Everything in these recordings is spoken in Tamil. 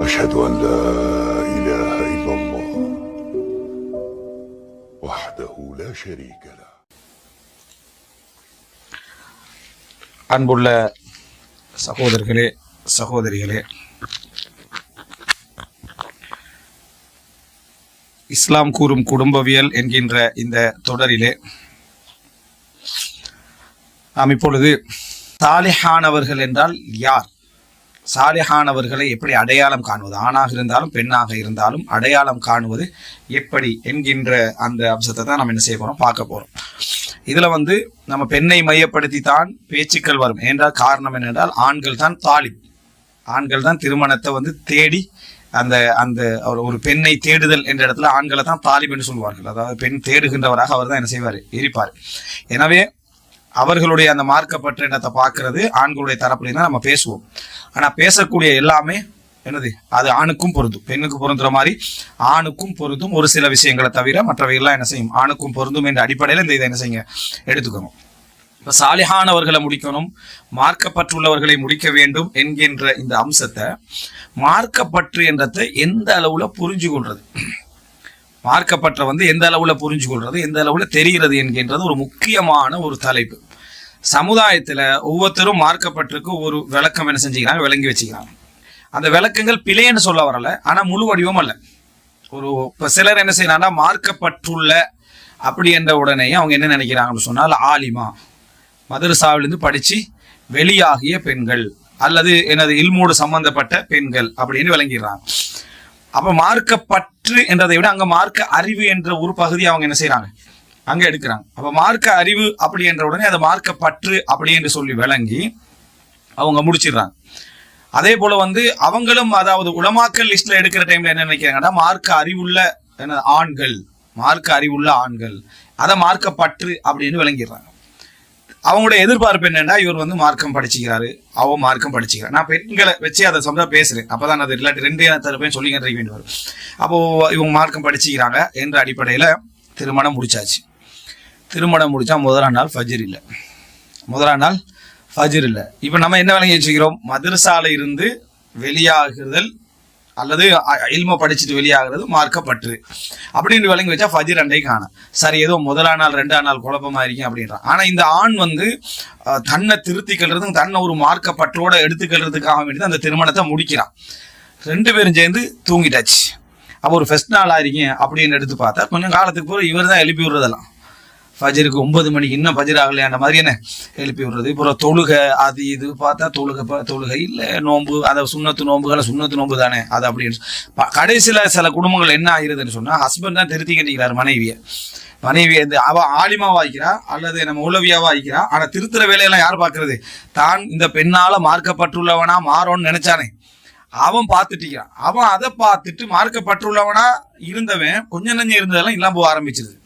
أشهد أن لا إله إلا الله وحده لا شريك له. அன்புள்ள சகோதரர்களே சகோதரிகளே, இஸ்லாம் கூறும் குடும்பவியல் என்கின்ற இந்த தொடரிலே நாம் இப்பொழுது சாலிஹானவர்கள் என்றால் யார், சாலிஹானவர்களை எப்படி அடையாளம் காணுவது, ஆணாக இருந்தாலும் பெண்ணாக இருந்தாலும் அடையாளம் காணுவது எப்படி என்கின்ற அந்த அம்சத்தை தான் நம்ம என்ன செய்ய போறோம், பார்க்க போறோம். இதுல நம்ம பெண்ணை மையப்படுத்தி தான் பேச்சுக்கள் வரும். என்றால் காரணம் என்னென்றால் ஆண்கள் தான் தாலிப், ஆண்கள் தான் திருமணத்தை தேடி அந்த அந்த ஒரு பெண்ணை தேடுதல் என்ற இடத்துல ஆண்களை தான் தாலிப் என்று சொல்வார்கள். அதாவது பெண் தேடுகின்றவராக அவர் தான் என்ன செய்வார், இருப்பார். எனவே அவர்களுடைய அந்த மார்க்கப்பற்ற எண்ணத்தை பார்க்கறது ஆண்களுடைய தரப்புல தான் நம்ம பேசுவோம். ஆனா பேசக்கூடிய எல்லாமே என்னது, அது ஆணுக்கும் பொருந்தும், பெண்ணுக்கு பொருந்துற மாதிரி ஆணுக்கும் பொருந்தும். ஒரு சில விஷயங்களை தவிர மற்றவையெல்லாம் என்ன செய்யும், ஆணுக்கும் பொருந்தும் என்ற அடிப்படையில் இந்த இதை என்ன செய்யுங்க, எடுத்துக்கணும். இப்ப சாலிஹானவர்களை முடிக்கணும், மார்க்கப்பற்றுள்ளவர்களை முடிக்க வேண்டும் என்கின்ற இந்த அம்சத்தை மார்க்கப்பற்று என்றதை எந்த அளவுல புரிஞ்சு கொள்றது, மார்க்கப்பற்ற எந்த அளவுல புரிஞ்சு கொள்றது, எந்த அளவுல தெரிகிறது என்கின்றது ஒரு முக்கியமான ஒரு தலைப்பு. சமுதாயத்துல ஒவ்வொருத்தரும் மார்க்கப்பற்றுக்கு ஒரு விளக்கம் என்ன செஞ்சுக்கிறாங்க, விளங்கி வச்சுக்கிறாங்க. அந்த விளக்கங்கள் பிழைன்னு சொல்ல வரல, ஆனா முழு வடிவம் அல்ல. இப்ப சிலர் என்ன செய்யறாங்கன்னா மார்க்கப்பற்றுள்ள அப்படி என்ற உடனே அவங்க என்ன நினைக்கிறாங்கன்னு சொன்னால் ஆலிமா, மதரசாவிலிருந்து படிச்சு வெளியாகிய பெண்கள் அல்லது எனது இல்மோடு சம்பந்தப்பட்ட பெண்கள் அப்படின்னு விளங்கிடுறாங்க. அப்ப மார்க்கப்பற்று என்றதை விட அங்க மார்க்க அறிவு என்ற ஒரு பகுதி அவங்க என்ன செய்யறாங்க, அங்க எடுக்கிறாங்க. அப்ப மார்க்க அறிவு அப்படி என்ற உடனே அதை மார்க்கப்பற்று அப்படி என்று சொல்லி விளங்கி அவங்க முடிச்சிடுறாங்க. அதே போல அவங்களும் அதாவது உலமாக்கல் லிஸ்ட்ல எடுக்கிற டைம்ல என்ன நினைக்கிறாங்கன்னா மார்க்க அறிவுள்ள ஆண்கள், மார்க்க அறிவுள்ள ஆண்கள், அதை மார்க்கப்பற்று அப்படின்னு விளங்கிடுறாங்க. அவங்களுடைய எதிர்பார்ப்பு என்னன்னா இவர் மார்க்கம் படிச்சுக்கிறாரு, அவன் மார்க்கம் படிச்சுக்கிறார். நான் பெண்களை வச்சு அதை சொந்த பேசுறேன், அப்பதான் அது இல்லாட்டி ரெண்டு தரப்பையும் சொல்லி வேண்டி வரும். அப்போ இவங்க மார்க்கம் படிச்சுக்கிறாங்க என்ற அடிப்படையில திருமணம் முடிச்சாச்சு. திருமணம் முடிச்சா முதலாம் நாள் ஃபஜ்ர் இல்லை, முதலாம் நாள் ஃபஜ்ர் இல்லை. இப்ப நம்ம என்ன விளங்கி வச்சுக்கிறோம், மதரசால இருந்து வெளியாகுதல் அல்லது இல்ம படிச்சுட்டு வெளியாகிறது மார்க்கப்பற்று அப்படின்னு விளங்கி வச்சா ஃபஜ்ர் அண்டை காணும். சரி, ஏதோ முதலாம் நாள் ரெண்டாம் நாள் குழப்பமா இருக்கீங்க அப்படின்றான். ஆனா இந்த ஆண் தன்னை திருத்திக்கிறது, தன்னை ஒரு மார்க்கப்பற்றோட எடுத்துக்கிறதுக்காக வேண்டி அந்த திருமணத்தை முடிக்கிறான். ரெண்டு பேரும் சேர்ந்து தூங்கிட்டாச்சு. அப்போ ஒரு ஃபர்ஸ்ட் நாள் ஆயிருக்கீங்க அப்படின்னு எடுத்து பார்த்தா கொஞ்சம் காலத்துக்கு போற இவர் தான் எழுப்பி விடுறதெல்லாம். ஃபஜருக்கு 9 மணிக்கு இன்னும் ஃபஜர் ஆகலையான மாதிரி என்ன எழுப்பி விடுறது. இப்போ தொழுகை அது இது பார்த்தா தொழுகை இல்லை, நோன்பு அதை சுண்ணத்து நோன்பு தானே அது அப்படின்னு. கடைசியில் சில குடும்பங்கள் என்ன ஆகிருதுன்னு சொன்னா ஹஸ்பண்ட் தான் திருத்தி கட்டிக்கிறார் மனைவியை அவ ஆலிமாவா ஆகிக்கிறா அல்லது நம்ம உளவியாவா ஆகிக்கிறா. ஆனா திருத்துற வேலையெல்லாம் யார் பார்க்கறது, தான் இந்த பெண்ணால மார்க்கப்பட்டுள்ளவனா மாறோன்னு நினைச்சானே அவன் பார்த்துட்டிக்கிறான். அவன் அதை பார்த்துட்டு மார்க்கப்பட்டுள்ளவனா இருந்தவன் கொஞ்சம் நஞ்சம் இருந்ததெல்லாம் இல்லாம போக ஆரம்பிச்சிருது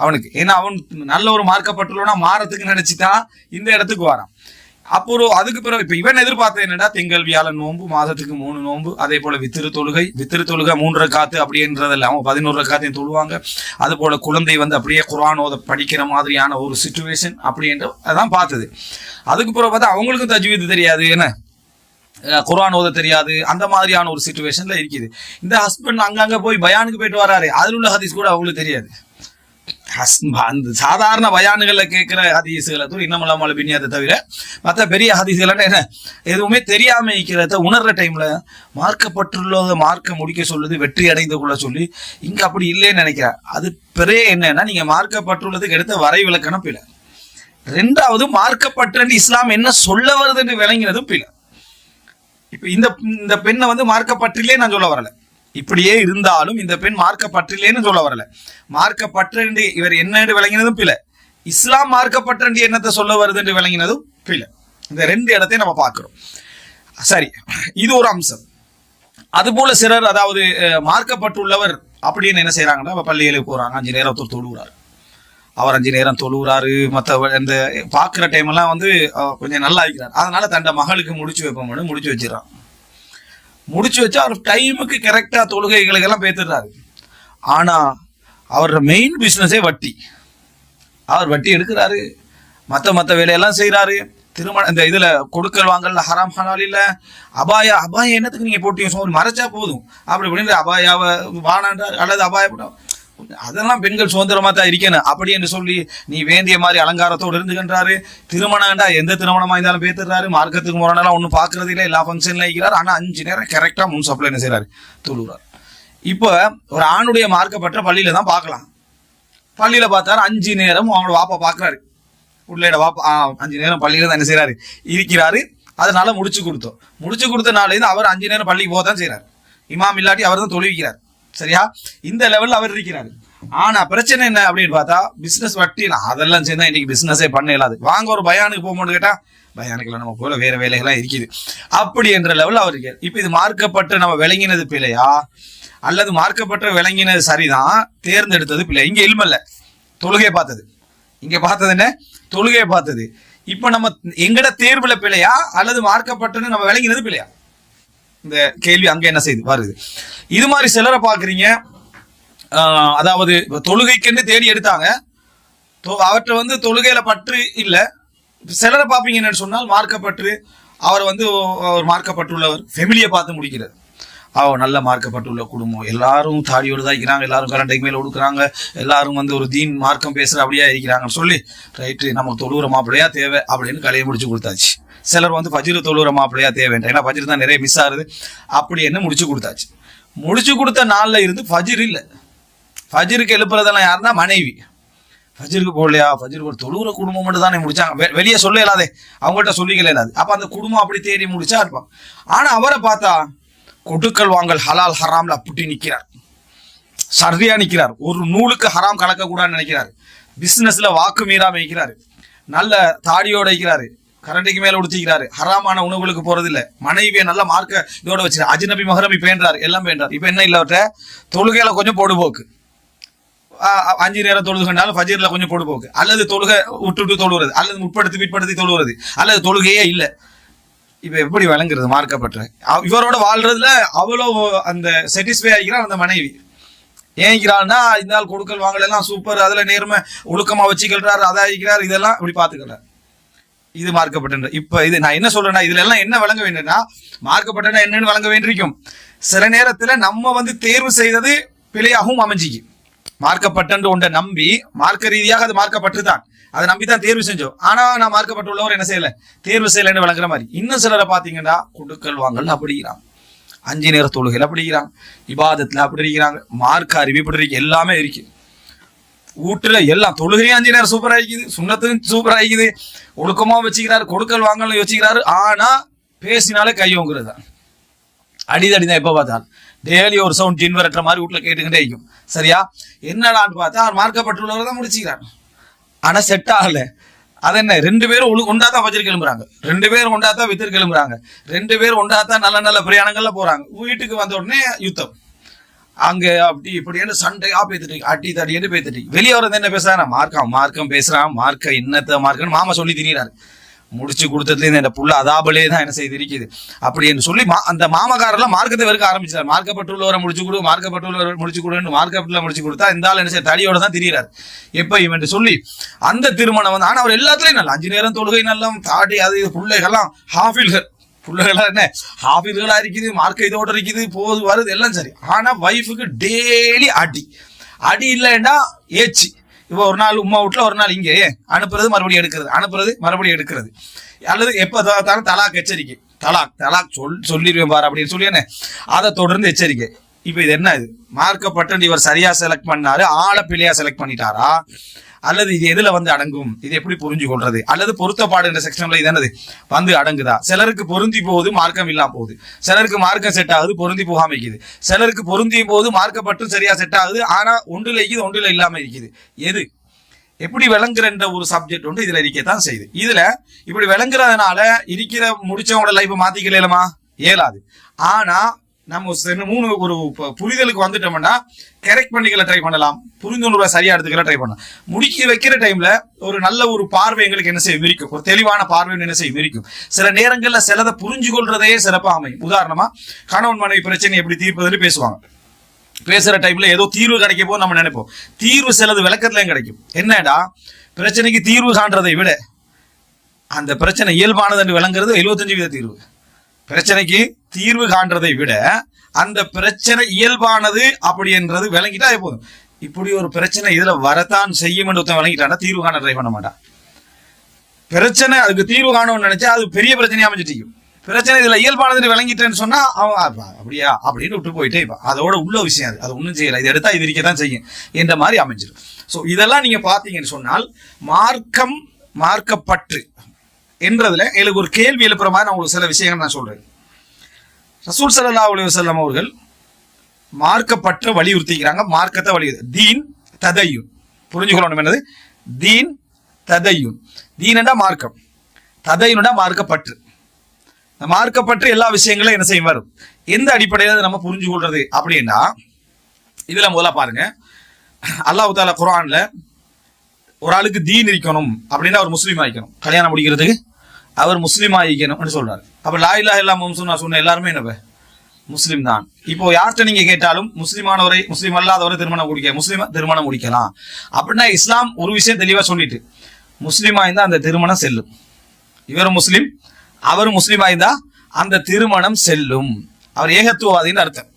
அவனுக்கு. ஏன்னா அவன் நல்ல ஒரு மார்க்கப்பட்டுள்ளவனா மாறத்துக்கு நினைச்சுதான் இந்த இடத்துக்கு வரான். அப்போ அதுக்கு பிறகு இப்ப இவன் எதிர்பார்த்த என்னடா திங்கள் வியாழன் நோன்பு, மாதத்துக்கு 3 நோன்பு, அதே போல வித்திரு தொழுகை 3 ரக்காத்து அப்படின்றதில்ல, அவங்க 11 ரக்காத்தையும் தொழுவாங்க. அது போல குழந்தை அப்படியே குர்ஆன் படிக்கிற மாதிரியான ஒரு சிச்சுவேஷன் அப்படின்ற அதான் பார்த்தது. அதுக்கு பிறகு பார்த்தா அவங்களுக்கும் தஜ்வீது தெரியாது, என்ன குர்ஆன் ஓத தெரியாது, அந்த மாதிரியான ஒரு சிச்சுவேஷன்ல இருக்குது. இந்த ஹஸ்பண்ட் அங்கங்க போய் பயானுக்கு போயிட்டு வராரு, அதில் உள்ள ஹதீஸ் கூட அவங்களுக்கு தெரியாது. அந்த சாதாரண பயானுகள்ல கேட்கிற ஹதீஸ்களை இன்னமல்லாம பின்னியத்தை தவிர மற்ற பெரிய ஹதீஸ்கள் என்ன எதுவுமே தெரியாம இருக்கிறத உணர்ற டைம்ல மார்க்கப்பட்டுள்ளத மார்க்க முடிக்க சொல்லுது, வெற்றி அடைந்து கொள்ள சொல்லி இங்க அப்படி இல்லைன்னு நினைக்கிறேன். அது பெரிய என்னன்னா நீங்க மார்க்கப்பட்டுள்ளதுக்கு எடுத்த வரை விளக்கணம் பிழை. ரெண்டாவது மார்க்கப்பற்ற இஸ்லாம் என்ன சொல்ல வருதுன்னு விளங்கினதும் பிழை. இப்ப இந்த பெண்ணை மார்க்கப்பற்றிலே நான் சொல்ல வரல, இப்படியே இருந்தாலும் இந்த பெண் மார்க்கப்பற்றிலேன்னு சொல்ல வரல. மார்க்கப்பற்று இவர் என்ன விளங்கினதும் பிழை, இஸ்லாம் மார்க்கப்பற்ற என்னத்தை சொல்ல வருது என்று விளங்கினதும் பிழை. இந்த ரெண்டு இடத்தையும் நம்ம பார்க்கிறோம். சரி, இது ஒரு அம்சம். அது போல சிலர் அதாவது மார்க்கப்பட்டுள்ளவர் அப்படின்னு என்ன செய்யறாங்கன்னா பள்ளிகளுக்கு போறாங்க, 5 நேரம் தொழுகிறாரு, அவர் 5 நேரம் தொழுகிறாரு, மற்ற இந்த பார்க்குற டைம் எல்லாம் கொஞ்சம் நல்லா இருக்கிறார். அதனால தன்னை மகளுக்கு முடிச்சு வைப்போம்னு முடிச்சு வச்சிடறான். முடிச்சு வச்சா அவர் டைமுக்கு கரெக்டா தொழுகைகளுக்கெல்லாம் பேத்துடுறாரு. ஆனா அவரோட மெயின் பிசினஸே வட்டி. அவர் வட்டி எடுக்கிறாரு, மற்ற வேலையெல்லாம் செய்யறாரு, திருமணம் இந்த இதுல கொடுக்கல் வாங்கல ஹராம் ஹலால் இல்ல, அபாயா என்னத்துக்கு நீங்க போட்டீங்க, மறைச்சா போதும் அப்படி இப்படின்ற அபாயாவை வானான்றார் அல்லது அபாய அதெல்லாம் பெண்கள் சுதந்திரமா தான் இருக்கணும் அப்படி என்று சொல்லி நீ வேண்டிய மாதிரி அலங்காரத்தோடு இருந்துகின்றாரு. திருமணம்டா எந்த திருமணமா இருந்தாலும் பேத்துறாரு, மார்க்கத்துக்கு முரணெல்லாம் ஒன்றும் பாக்குறது இல்லை, எல்லா ஃபங்க்ஷன்ல இருக்கிறார். ஆனா 5 நேரம் கரெக்டா முன் சப்ளை என்ன செய்யறாரு, தொழுகிறார். இப்ப ஒரு ஆணுடைய மார்க்கப்பட்ட பள்ளியில தான் பார்க்கலாம். பள்ளியில பார்த்தாரு 5 நேரம் அவங்களோட வாப்பா பாக்குறாரு, உள்ளேட வாப்பா 5 நேரம் பள்ளியில தான் என்ன செய்யறாரு இருக்கிறாரு. அதனால முடிச்சு கொடுத்தனால அவர் 5 நேரம் பள்ளிக்கு போதான் செய்யறாரு. இமாம் இல்லாட்டி அவர் தான் தொழுவிக்கிறார். சரியா, இந்த லெவல்ல அவர் இருக்கிறாரு. ஆனா பிரச்சனை என்ன அப்படின்னு பார்த்தா பிசினஸ் வட்டி அதெல்லாம் சேர்ந்தா இன்னைக்கு பிசினஸே பண்ண இயலாது. வாங்க ஒரு பயானுக்கு போகும்போது கேட்டா பயானுக்குல நம்ம போல வேற வேலைகள்லாம் இருக்குது அப்படி என்ற லெவல்ல அவர் இருக்காரு. இப்ப இது மார்க்கப்பட்டு நம்ம விளங்கினது பிழையா அல்லது மார்க்கப்பட்ட விளங்கினது சரிதான், தேர்ந்தெடுத்தது பிள்ளை. இங்க இல்மல்ல, தொழுகையை பார்த்தது. இங்க பார்த்தது என்ன, தொழுகையை பார்த்தது. இப்ப நம்ம எங்கட தேர்வுல பிழையா அல்லது மார்க்கப்பட்டு நம்ம விளங்கினது பிழையா, இந்த கேள்வி அங்க என்ன செய்து வருது. இது மாதிரி சிலரை பாக்குறீங்க, அதாவது தொழுகைக்குன்னு தேடி எடுத்தாங்க, அவற்றை தொழுகையில பற்று இல்ல. சிலரை பார்ப்பீங்க என்னன்னு சொன்னால் மார்க்கப்பற்று, அவர் ஒரு மார்க்கப்பட்டுள்ளவர், ஃபெமிலியை பார்த்து முடிக்கிறார். அவர் நல்ல மார்க்கப்பட்டுள்ள குடும்பம், எல்லாரும் தாடியோடு தான் இருக்கிறாங்க, எல்லாரும் கரண்டைக்கு மேல கொடுக்குறாங்க, எல்லாரும் ஒரு தீன் மார்க்கம் பேசுற அப்படியா இருக்கிறாங்கன்னு சொல்லி ரைட்டு நமக்கு தொழுகிற மாப்பிள்ளையா தேவை அப்படின்னு கலையை முடிச்சு கொடுத்தாச்சு. சிலர் ஃபஜ்ரு தொழுகிற மாப்பிள்ளையா தேவைன்ற, ஏன்னா ஃபஜ்ரு தான் நிறைய மிஸ் ஆகுது அப்படி என்ன முடிச்சு கொடுத்தாச்சு. முடிச்சு கொடுத்த நாள்ல இருந்து ஃபஜ்ர் இல்லை. ஃபஜ்ருக்கு எழுப்புறதெல்லாம் யாருன்னா மனைவி. ஃபஜ்ருக்கு போடலையா, ஃபஜ்ருக்கு ஒரு தொழுகிற குடும்பம் மட்டும் தானே முடிச்சாங்க, வெளியே சொல்ல இயலாதே, அவங்கள்ட்ட சொல்லிக்கல இல்லாது. அப்ப அந்த குடும்பம் அப்படி தேடி முடிச்சா இருப்பான். ஆனா அவரை பார்த்தா கொடுக்கல் வாங்கல் ஹலால் ஹராம்ல அப்படி நிக்கிறார், சரியா நிக்கிறார். ஒரு நூலுக்கு ஹராம் கலக்கக்கூடாதுன்னு நினைக்கிறாரு. பிசினஸ்ல வாக்கு மீறாம வைக்கிறாரு, நல்ல தாடியோட வைக்கிறாரு, கரண்டைக்கு மேல உடுத்திக்கிறாரு, ஹராமான உணவுகளுக்கு போறது இல்ல, மனைவியை நல்ல மார்க்க இதோட வச்சு அஜ்னபி மஹரமி பேன்றாரு, எல்லாம் பேன்றாரு. இப்ப என்ன இல்ல, தொழுகையில கொஞ்சம் பொடுபோக்கு, 5 நேரம் தொழுதுகண்டாலும் ஃபஜ்ர்ல கொஞ்சம் பொடுபோக்கு, அல்லது தொழுகை விட்டுட்டு தொழுகிறது, அல்லது முற்படுத்தி தொழுகிறது, அல்லது தொழுகையே இல்லை. இப்ப எப்படி விளங்குறது மார்க்கப்பட்ட இவரோட வாழ்றதுல அவ்வளோ அந்த சாட்டிஸ்ஃபை ஆகிக்கிறார் அந்த மனைவி. ஏங்கிறாள்னா இந்த நாள் கொடுக்கல் வாங்கல எல்லாம் சூப்பர், அதுல நேர்மை ஒழுக்கமா வச்சுக்கிறாரு, அதாகிக்கிறார், இதெல்லாம் இப்படி பாத்துக்கிறார். இது மார்க்கப்பட்ட. இப்ப இது நான் என்ன சொல்றேன்னா, இதுல எல்லாம் என்ன வழங்க வேண்டும்னா, மார்க்கப்பட்ட என்னன்னு வழங்க வேண்டியிருக்கும். சில நேரத்துல நம்ம தேர்வு செய்தது பிழையாகவும் அமைஞ்சிக்கு. மார்க்கப்பட்டு ஒன்றை நம்பி மார்க்க ரீதியாக அது மார்க்கப்பட்டுதான், அதை நம்பிதான் தேர்வு செஞ்சோம். ஆனா நான் மார்க்கப்பட்டுள்ளவர் என்ன செய்யல, தேர்வு செய்யலன்னு வழங்குற மாதிரி. இன்னும் சிலரை பாத்தீங்கன்னா கொடுக்கல் வாங்கல் அப்படிங்கிறாங்க, 5 நேர தொழுகையில் அப்படிங்கிறாங்க, இபாதத்துல அப்படி இருக்கிறாங்க, மார்க்க அறிவு இப்படி இருக்கு, எல்லாமே இருக்கு. வீட்டுல எல்லாம் தொழுகையும் 5 நேரம் சூப்பரா இருக்குது, சுண்ணத்தும் சூப்பரா இருக்குது, ஒழுக்கமா வச்சுக்கிறாரு, கொடுக்கல் வாங்கல் வச்சுக்கிறாரு. ஆனா பேசினாலே கையோங்கிறது தான், அடிதடிதான். எப்ப பார்த்தாலும் டெய்லி ஒரு சவுண்ட் ஜின் வரட்டுற மாதிரி வீட்டுல கேட்டுக்கிட்டே இருக்கும். சரியா, என்னடான்னு பார்த்தா அவர் மார்க்கப்பட்டுள்ளவர் தான் முடிச்சுக்கிறார். ஆனா செட் ஆகல. அது என்ன, 2 பேரும் ஒண்டாதான் ஃபஜ்ர் கிளம்புறாங்க, 2 பேரும் ஒண்டாதான் வித்தர் கிளம்புறாங்க, 2 பேரும் ஒண்டாதான் நல்ல நல்ல பிரயாணங்கள்ல போறாங்க. வீட்டுக்கு வந்த உடனே யுத்தம், அங்க அப்படி இப்படின்னு சண்டையா பேத்துட்டு அடி தடின்னு பேத்துட்டு வெளியே வரது என்ன பேசுறாங்க, மார்க்கம் பேசுறான், மார்க்க என்னத்த மார்க்கன்னு மாமா சொல்லி திரியிறாரு. முடிச்சு கொடுத்ததுல இந்த புள்ள அதாபலே தான் என்ன செய்து இருக்குது அப்படின்னு சொல்லி அந்த மாமக்காரெல்லாம் மார்க்கத்தை வெறுக்க ஆரம்பிச்சார். மார்க்கப்பட்டுள்ளவரை முடிச்சு கொடு, மார்க்கப்பட்டுள்ளவரை முடிச்சு கொடுன்னு மார்க்கப்பட்டுள்ள முடிச்சு கொடுத்தா இந்த ஆள் என்ன செய்ய தடியோட தான் திரியிறாரு எப்ப இவன் சொல்லி. அந்த திருமணம் ஆனா அவர் எல்லாத்துலயும் நல்லா 5 நேரம் தொழுகை நல்லா தாடி, அது பிள்ளைகள்லாம் ஹாஃபில்கள், பிள்ளைகளா என்ன ஹாஃபில்களா இருக்குது, மார்க்க இதோட இருக்குது, போது வருது எல்லாம் சரி. ஆனா வைஃபுக்கு டெய்லி அடி இல்லைன்னா ஏச்சி. இப்போ ஒரு நாள் உமா வீட்டுல ஒரு நாள் இங்கே அனுப்புறது மறுபடியும் எடுக்கிறது, அனுப்புறது மறுபடியும் எடுக்கிறது, அல்லது எப்ப தலாக் எச்சரிக்கை, தலாக் சொல்லிடுவேன் பாரு அப்படின்னு சொல்லி என்ன அதை தொடர்ந்து எச்சரிக்கை. இப்ப இது என்ன, இது மார்க்கப்பட்டு இவர் சரியா செலக்ட் பண்ணாரு, ஆளை பிள்ளையா செலக்ட் பண்ணிட்டாரா, அல்லது இது எதுல அடங்கும், இது எப்படி புரிஞ்சு கொள்றது, அல்லது பொருத்தப்பாடு என்ற செக்ஷன்ல இது என்னது அடங்குதா. சிலருக்கு பொருந்தி போகுது, மார்க்கம் இல்லாம போகுது, சிலருக்கு மார்க்கம் செட் ஆகுது, பொருந்தி போகாம இருக்குது, சிலருக்கு பொருந்தியும் போது மார்க்கப்பட்டு சரியா செட் ஆகுது, ஆனா ஒன்றுல இருக்குது ஒன்றுல இல்லாம இருக்குது. எது எப்படி விளங்குற ஒரு சப்ஜெக்ட் இதுல இருக்கத்தான் செய்யுது. இதுல இப்படி விளங்குறதுனால இருக்கிற முடிச்சவங்களோட லைஃப் மாத்திக்கலாமா, இயலாது. ஆனா நம்ம 3 ஒரு புரிதலுக்கு வந்துட்டோம்னா கரெக்ட் பண்ணிக்கல ட்ரை பண்ணலாம், புரிந்துணர்வை சரியா எடுத்துக்கல ட்ரை பண்ணலாம். முடிக்க வைக்கிற டைம்ல ஒரு நல்ல ஒரு பார்வை எங்களுக்கு என்ன செய்யும் இருக்கும், ஒரு தெளிவான பார்வை என்ன செய்யும் இருக்கும். சில நேரங்கள்ல சிலதை புரிஞ்சு கொள்றதே சிறப்பா அமையும். உதாரணமா கணவன் மனைவி பிரச்சனை எப்படி தீர்ப்பதுன்னு பேசுவாங்க. பேசுற டைம்ல ஏதோ தீர்வு கிடைக்க போது நம்ம நினைப்போம், தீர்வு சிலது விளக்கத்துலயும் கிடைக்கும். என்னடா பிரச்சனைக்கு தீர்வு காண்றதை விட அந்த பிரச்சனை இயல்பானது என்று விளங்குறது 75% தீர்வு. பிரச்சனைக்கு தீர்வு காண்றதை விட அந்த பிரச்சனை இயல்பானது அப்படி என்றது விளங்கிட்டா போதும். இப்படி ஒரு பிரச்சனை இதுல வரத்தான் செய்யும் என்று ஒருத்தன் விளங்கிட்டான்னா தீர்வு காண ட்ரை பண்ண மாட்டான். பிரச்சனை அதுக்கு தீர்வு காணும்னு நினைச்சா அது பெரிய பிரச்சனையா அமைஞ்சிட்டு பிரச்சனை இதுல இயல்பானது விளங்கிட்டேன்னு சொன்னா அவன் அப்படியா அப்படின்னு விட்டு போயிட்டே அதோட உள்ள விஷயம் அது ஒன்றும் செய்யல, இது எடுத்தா இது இருக்கதான் செய்யும் என்ற மாதிரி அமைஞ்சிடும். ஸோ இதெல்லாம் நீங்க பாத்தீங்கன்னு சொன்னால் மார்க்கப்பற்று என்றதுல எனக்கு ஒரு கேள்வி எழுப்புற மாதிரி நான் உங்களுக்கு சில விஷயங்கள் நான் சொல்றேன். ரசூல் ஸல்லல்லாஹு அலைஹி வஸல்லம் அவர்கள் மார்க்கப்பற்ற வலியுறுத்திக்கிறாங்க. மார்க்கத்தை வலியுறுத்தி தீன் ததையுன் புரிஞ்சுக்கணும். என்னது தீன் ததையுன்? தீனண்டா மார்க்கம், ததையுன்டா மார்க்கப்பற்று. மார்க்கப்பற்று எல்லா விஷயங்களும் என்ன செய்யும் வரும். எந்த அடிப்படையில் நம்ம புரிஞ்சு கொள்றது அப்படின்னா இதுல முதல்ல பாருங்க, அல்லாஹ் தஆலா குர்ஆன்ல ஒரு ஆளுக்கு தீன் இருக்கணும் அப்படின்னா அவர் முஸ்லீம் ஆகிக்கணும். கல்யாணம் முடிக்கிறதுக்கு அவர் முஸ்லீம் ஆகிக்கணும்னு சொல்றாரு. அப்ப லா இலாஹ இல்லல்லாஹ் சொன்ன எல்லாருமே என்ன முஸ்லீம் தான். இப்போ யார்கிட்ட நீங்க கேட்டாலும் முஸ்லீமானவரை முஸ்லீம் அல்லாதவரை திருமணம் முடிக்கலாம் அப்படின்னா இஸ்லாம் ஒரு விஷயம் தெளிவா சொல்லிட்டு முஸ்லீமா இருந்தா அந்த திருமணம் செல்லும். இவரும் முஸ்லீம் அவரும் முஸ்லீமா இருந்தா அந்த திருமணம் செல்லும். அவர் ஏகத்துவவாதின்னு அர்த்தம்.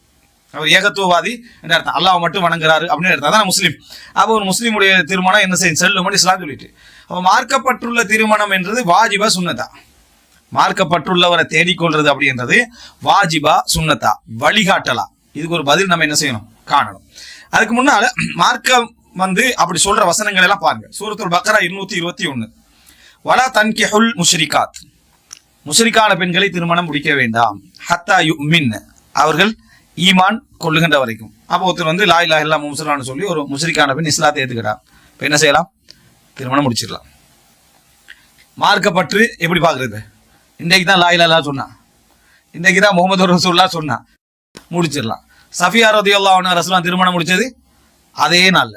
அவர் ஏகத்துவவாதி என்று அர்த்தம். அல்லாஹ் மட்டும் வணங்குறாரு அப்படின்னு அர்த்தம். அதான் முஸ்லீம். அப்போ ஒரு முஸ்லீமுடைய திருமணம் என்ன செய்யும் செல்லும் இஸ்லாம் சொல்லிட்டு. அப்போ மார்க்கப்பட்டுள்ள திருமணம் என்றது வாஜிபா சுன்னதா? மார்க்கப்பட்டுள்ளவரை தேடிக்கொள்றது அப்படின்றது வாஜிபா சுன்னதா வழிகாட்டலா? இதுக்கு ஒரு பதில் நம்ம என்ன செய்யணும் காணணும். அதுக்கு முன்னால மார்க்கம் அப்படி சொல்ற வசனங்கள் எல்லாம் பாருங்க. சூரத்துல் பக்ரா 221 வலா தன்கிஹுல் முஷ்ரிகாத், முஷ்ரிக்கான பெண்களை திருமணம் முடிக்க வேண்டாம். ஹத்தா யுமின், அவர்கள் ஈமான் கொள்ளுகின்ற வரைக்கும். அப்போ ஒருத்தர் லா இலாஹ இல்லல்லாஹ் முஹம்மதுன்னு சொல்லி ஒரு முஷ்ரிக்கான பெண் இஸ்லாத்தை ஏத்துக்கிட்டா இப்போ என்ன செய்யலாம்? திருமணம் முடிச்சிடலாம். மார்க்கப்பற்று எப்படி பாக்குறது? இன்றைக்கு தான் லா இலாஹ இல்லல்லாஹ் சொன்னா, இன்றைக்கு தான் முஹம்மது ரசூலுல்லாஹ் சொன்னா, முடிச்சிடலாம். சஃபியா ரலியல்லாஹு அன்ஹா ரசூலுல்லாஹ் திருமணம் முடிச்சது அதே நாள்ல